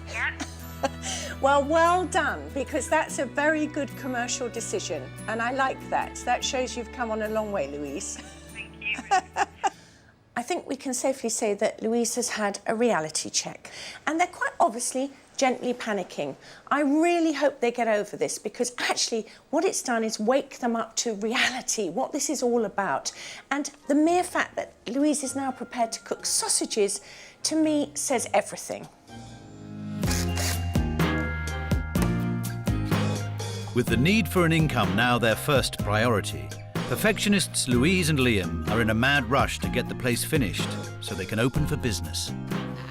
Yeah. Well done, because that's a very good commercial decision, and I like that. That shows you've come on a long way, Louise. Thank you. I think we can safely say that Louise has had a reality check, and they're quite obviously gently panicking. I really hope they get over this, because actually what it's done is wake them up to reality, what this is all about. And the mere fact that Louise is now prepared to cook sausages, to me, says everything. With the need for an income now their first priority, perfectionists Louise and Liam are in a mad rush to get the place finished so they can open for business.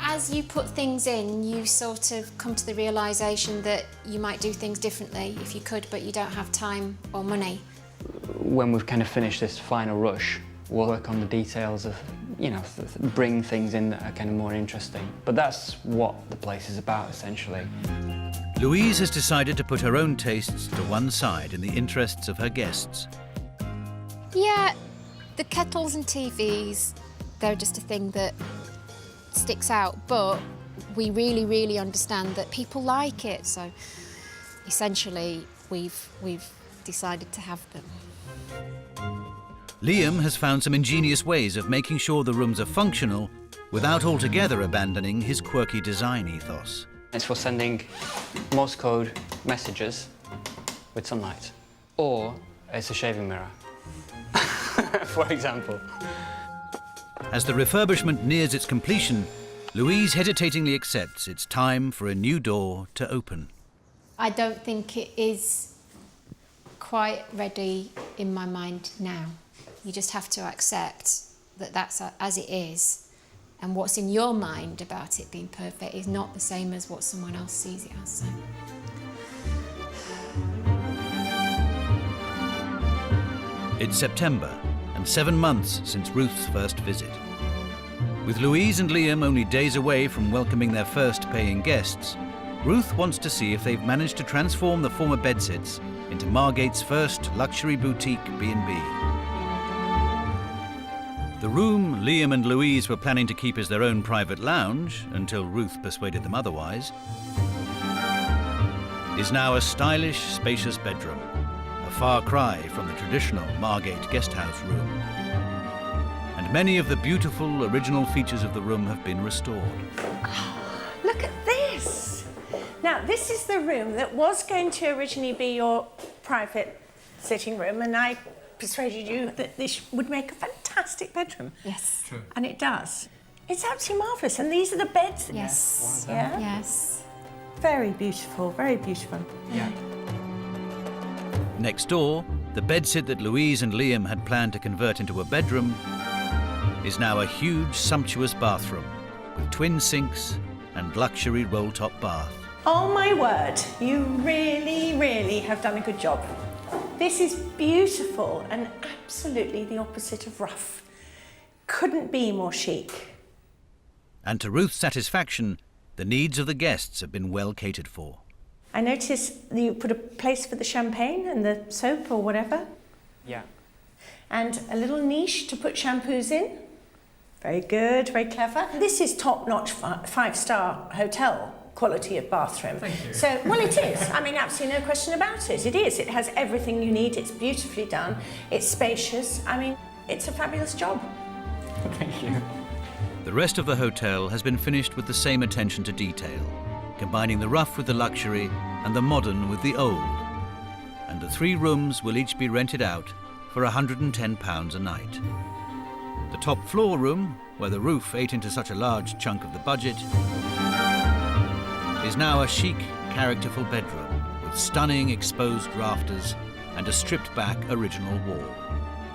As you put things in, you sort of come to the realisation that you might do things differently if you could, but you don't have time or money. When we've kind of finished this final rush, we'll work on the details of, bring things in that are kind of more interesting. But that's what the place is about, essentially. Louise has decided to put her own tastes to one side in the interests of her guests. Yeah, the kettles and TVs, they're just a thing that sticks out, but we really, really understand that people like it, so essentially we've decided to have them. Liam has found some ingenious ways of making sure the rooms are functional without altogether abandoning his quirky design ethos. It's for sending Morse code messages with sunlight, or it's a shaving mirror, for example. As the refurbishment nears its completion, Louise hesitatingly accepts it's time for a new door to open. I don't think it is quite ready in my mind now. You just have to accept that that's as it is, and what's in your mind about it being perfect is not the same as what someone else sees it as. So. It's September, and 7 months since Ruth's first visit. With Louise and Liam only days away from welcoming their first paying guests, Ruth wants to see if they've managed to transform the former bedsits into Margate's first luxury boutique B&B. The room Liam and Louise were planning to keep as their own private lounge, until Ruth persuaded them otherwise, is now a stylish, spacious bedroom, a far cry from the traditional Margate guesthouse room. And many of the beautiful original features of the room have been restored. Look at this! Now, this is the room that was going to originally be your private sitting room, and I persuaded you that this would make a fantastic bedroom. Yes. True. And it does. It's absolutely marvellous, and these are the beds. Yes. Yeah? Yes. Very beautiful, very beautiful. Yeah. Next door, the bedsit that Louise and Liam had planned to convert into a bedroom is now a huge, sumptuous bathroom with twin sinks and luxury roll-top bath. Oh my word, you really, really have done a good job. This is beautiful and absolutely the opposite of rough. Couldn't be more chic. And to Ruth's satisfaction, the needs of the guests have been well catered for. I noticed you put a place for the champagne and the soap or whatever. Yeah. And a little niche to put shampoos in. Very good, very clever. This is top-notch five-star hotel quality of bathroom. Thank you. So, well, it is. I mean, absolutely no question about it. It is. It has everything you need. It's beautifully done. It's spacious. I mean, it's a fabulous job. Thank you. The rest of the hotel has been finished with the same attention to detail, combining the rough with the luxury and the modern with the old. And the 3 rooms will each be rented out for £110 a night. The top floor room, where the roof ate into such a large chunk of the budget, is now a chic, characterful bedroom with stunning exposed rafters and a stripped-back original wall.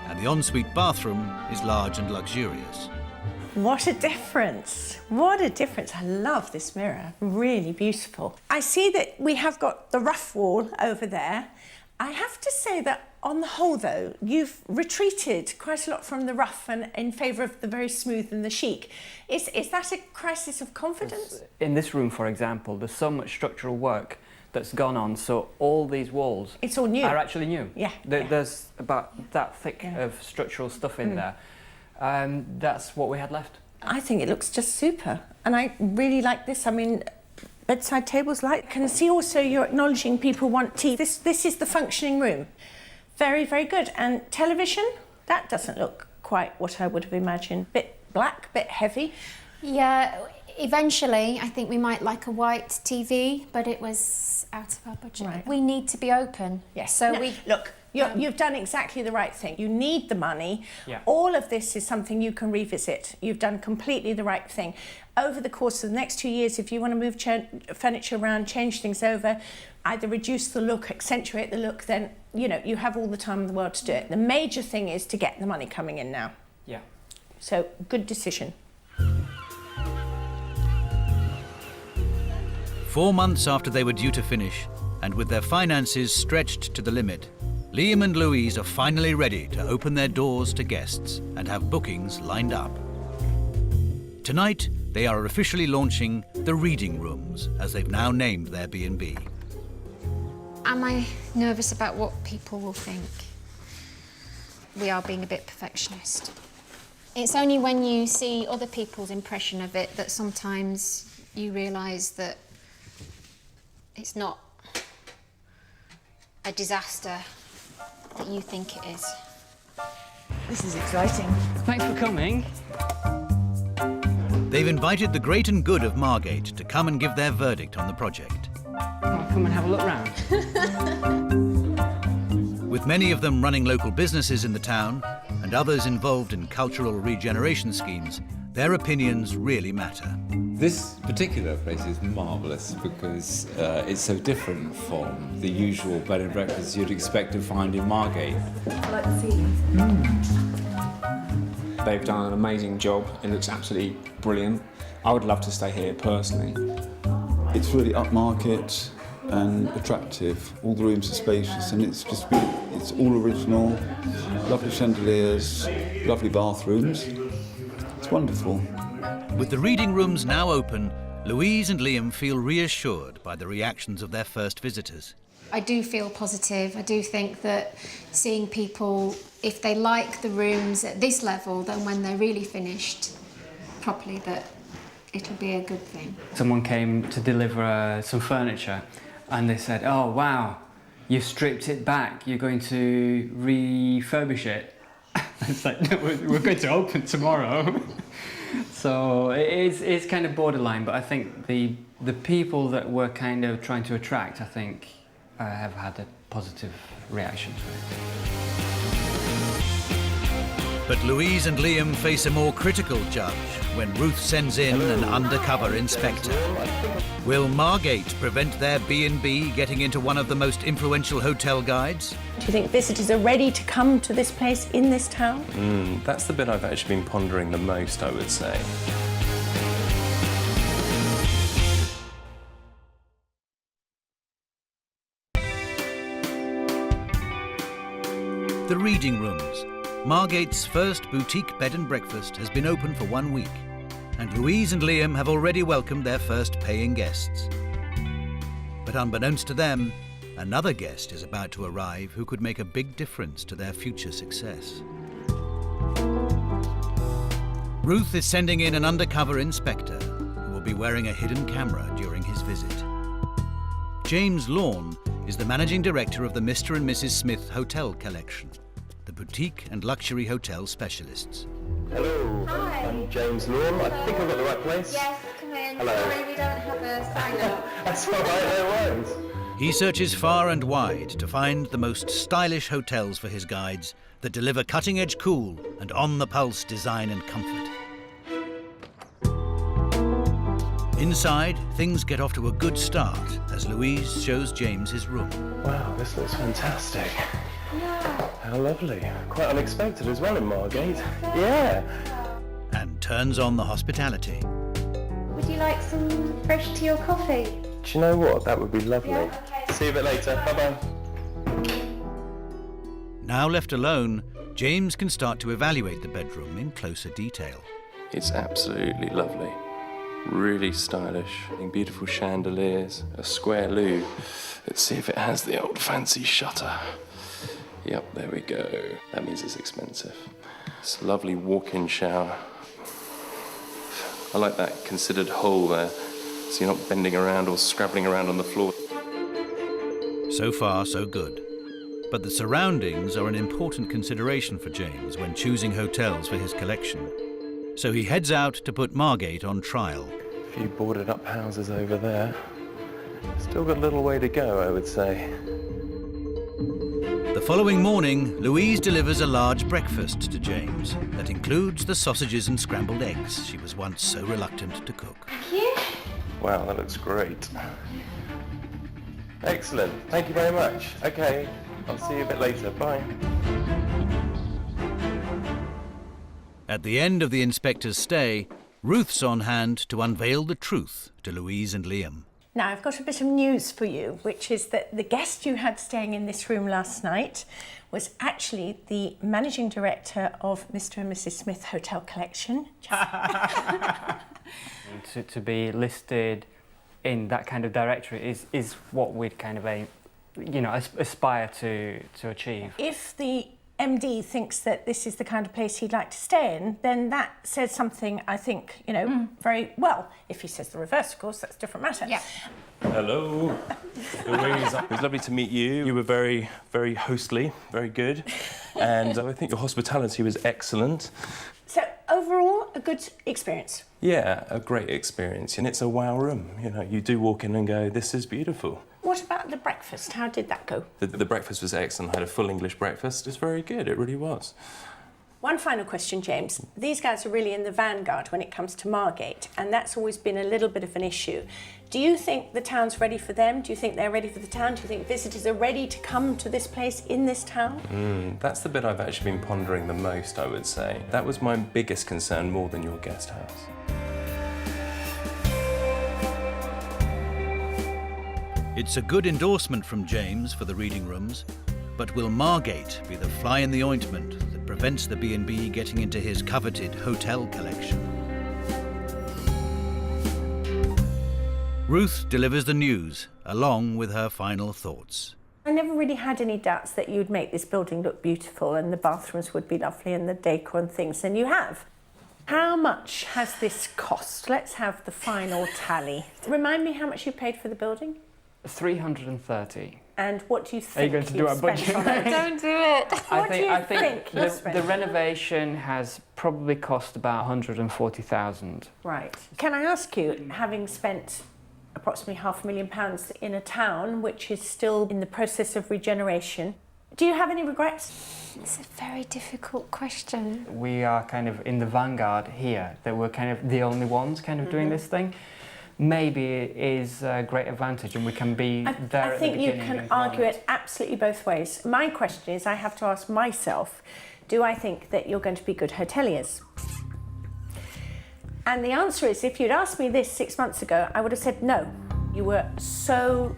And the ensuite bathroom is large and luxurious. What a difference. What a difference. I love this mirror. Really beautiful. I see that we have got the rough wall over there. I have to say that on the whole, though, you've retreated quite a lot from the rough and in favour of the very smooth and the chic. Is that a crisis of confidence? In this room, for example, there's so much structural work that's gone on, so all these walls It's all new. are actually new. Yeah. There's about that thick of structural stuff in there. That's what we had left. I think it looks just super. And I really like this. I mean, bedside tables light. I can see also you're acknowledging people want tea. This is the functioning room. Very, very good. And television, that doesn't look quite what I would have imagined. Bit black, bit heavy. Yeah, eventually I think we might like a white TV, but it was out of our budget. Right. We need to be open. Yes. So No, we look, you've done exactly the right thing. You need the money. Yeah. All of this is something you can revisit. You've done completely the right thing. Over the course of the next 2 years, if you want to move furniture around, change things over, either reduce the look, accentuate the look, then, you know, you have all the time in the world to do it. The major thing is to get the money coming in now. Yeah. So, good decision. 4 months after they were due to finish, and with their finances stretched to the limit, Liam and Louise are finally ready to open their doors to guests and have bookings lined up. Tonight, they are officially launching the reading rooms, as they've now named their B&B. Am I nervous about what people will think? We are being a bit perfectionist. It's only when you see other people's impression of it that sometimes you realise that it's not a disaster that you think it is. This is exciting. Thanks for coming. They've invited the great and good of Margate to come and give their verdict on the project. Come and have a look round. With many of them running local businesses in the town and others involved in cultural regeneration schemes, their opinions really matter. This particular place is marvellous because it's so different from the usual bed and breakfast you'd expect to find in Margate. I like the ceiling. They've done an amazing job. It looks absolutely brilliant. I would love to stay here personally. It's really upmarket and attractive. All the rooms are spacious and it's all original. Lovely chandeliers, lovely bathrooms. It's wonderful. With the reading rooms now open, Louise and Liam feel reassured by the reactions of their first visitors. I do feel positive. I do think that seeing people, if they like the rooms at this level, then when they're really finished properly, that it'll be a good thing. Someone came to deliver some furniture and they said, "Oh, wow, you've stripped it back. You're going to refurbish it." It's like, no, we're going to open tomorrow. So it's kind of borderline, but I think the people that we're kind of trying to attract, I think, have had a positive reaction to it. But Louise and Liam face a more critical judge when Ruth sends in an undercover inspector. Will Margate prevent their B&B getting into one of the most influential hotel guides? Do you think visitors are ready to come to this place in this town? That's the bit I've actually been pondering the most, I would say. The Reading Rooms, Margate's first boutique bed and breakfast, has been open for 1 week, and Louise and Liam have already welcomed their first paying guests. But unbeknownst to them, another guest is about to arrive who could make a big difference to their future success. Ruth is sending in an undercover inspector who will be wearing a hidden camera during his visit. James Lawn is the managing director of the Mr. and Mrs. Smith Hotel Collection, the boutique and luxury hotel specialists. Hello, I'm James Lawn. I think I've got the right place. Yes, come in. Hello. Sorry, we don't have a sign-up. That's all right, no worries. He searches far and wide to find the most stylish hotels for his guides that deliver cutting-edge cool and on-the-pulse design and comfort. Inside, things get off to a good start as Louise shows James his room. Wow, this looks fantastic. How lovely. Quite unexpected as well in Margate. Yeah. And turns on the hospitality. Would you like some fresh tea or coffee? Do you know what? That would be lovely. Yeah, okay. See you a bit later. Bye-bye. Now left alone, James can start to evaluate the bedroom in closer detail. It's absolutely lovely. Really stylish. Beautiful chandeliers, a square loo. Let's see if it has the old fancy shutter. Yep, there we go. That means it's expensive. It's a lovely walk-in shower. I like that considered hole there, so you're not bending around or scrabbling around on the floor. So far, so good. But the surroundings are an important consideration for James when choosing hotels for his collection. So he heads out to put Margate on trial. A few boarded up houses over there. Still got a little way to go, I would say. The following morning, Louise delivers a large breakfast to James that includes the sausages and scrambled eggs she was once so reluctant to cook. Thank you. Wow, that looks great. Excellent. Thank you very much. Okay, I'll see you a bit later. Bye. At the end of the inspector's stay, Ruth's on hand to unveil the truth to Louise and Liam. Now, I've got a bit of news for you, which is that the guest you had staying in this room last night was actually the managing director of Mr. and Mrs. Smith Hotel Collection. To be listed in that kind of directory is what we'd kind of aspire to achieve. If the MD thinks that this is the kind of place he'd like to stay in, then that says something, I think, very well. If he says the reverse, of course, that's a different matter. Yeah. Hello. Louise, it was lovely to meet you. You were very, very hostly, very good. And I think your hospitality was excellent. So, overall, a good experience. Yeah, a great experience. And it's a wow room. You do walk in and go, this is beautiful. What about the breakfast? How did that go? The breakfast was excellent. I had a full English breakfast. It was very good. It really was. One final question, James. These guys are really in the vanguard when it comes to Margate, and that's always been a little bit of an issue. Do you think the town's ready for them? Do you think they're ready for the town? Do you think visitors are ready to come to this place in this town? That's the bit I've actually been pondering the most, I would say. That was my biggest concern, more than your guest house. It's a good endorsement from James for the reading rooms, but will Margate be the fly in the ointment that prevents the B&B getting into his coveted hotel collection? Ruth delivers the news, along with her final thoughts. I never really had any doubts that you'd make this building look beautiful and the bathrooms would be lovely and the decor and things, and you have. How much has this cost? Let's have the final tally. Remind me how much you paid for the building? 330. And what do you think? Are you going to do a budget? Don't do it. What do you think the renovation has probably cost about 140,000. Right. Can I ask you, having spent approximately £500,000 in a town which is still in the process of regeneration, do you have any regrets? It's a very difficult question. We are kind of in the vanguard here, that we're kind of the only ones kind of doing this thing. Maybe it is a great advantage and we can be there I think you can argue it absolutely both ways. My question is, I have to ask myself, do I think that you're going to be good hoteliers? And the answer is, if you'd asked me this 6 months ago, I would have said no. You were so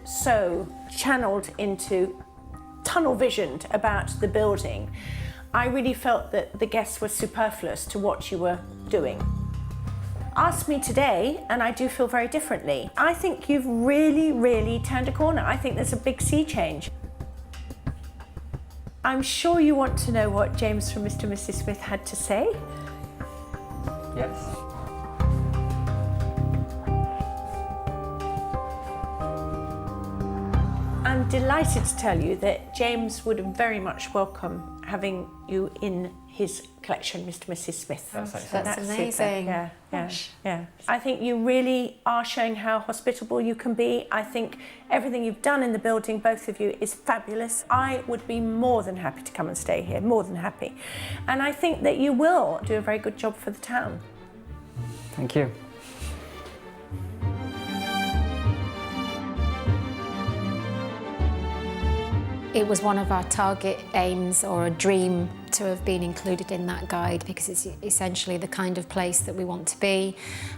channeled into tunnel visioned about the building. I really felt that the guests were superfluous to what you were doing. Ask me today, and I do feel very differently. I think you've really, really turned a corner. I think there's a big sea change. I'm sure you want to know what James from Mr. and Mrs. Smith had to say. Yes. I'm delighted to tell you that James would very much welcome having you in his collection, Mr. and Mrs. Smith. That's amazing. Super. Yeah. I think you really are showing how hospitable you can be. I think everything you've done in the building, both of you, is fabulous. I would be more than happy to come and stay here, more than happy. And I think that you will do a very good job for the town. Thank you. It was one of our target aims, or a dream, to have been included in that guide, because it's essentially the kind of place that we want to be,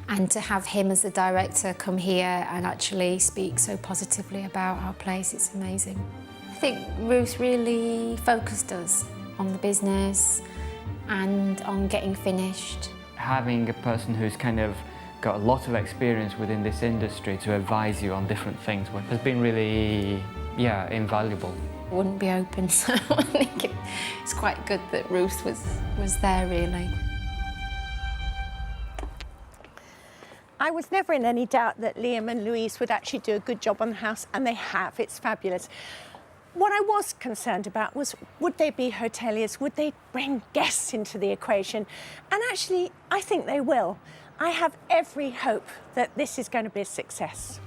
and to have him as the director come here and actually speak so positively about our place, it's amazing. I think Ruth really focused us on the business and on getting finished. Having a person who's kind of got a lot of experience within this industry to advise you on different things has been really, invaluable. Wouldn't be open, so I think it's quite good that Ruth was there, really. I was never in any doubt that Liam and Louise would actually do a good job on the house, and they have. It's fabulous. What I was concerned about was, would they be hoteliers? Would they bring guests into the equation? And actually, I think they will. I have every hope that this is going to be a success.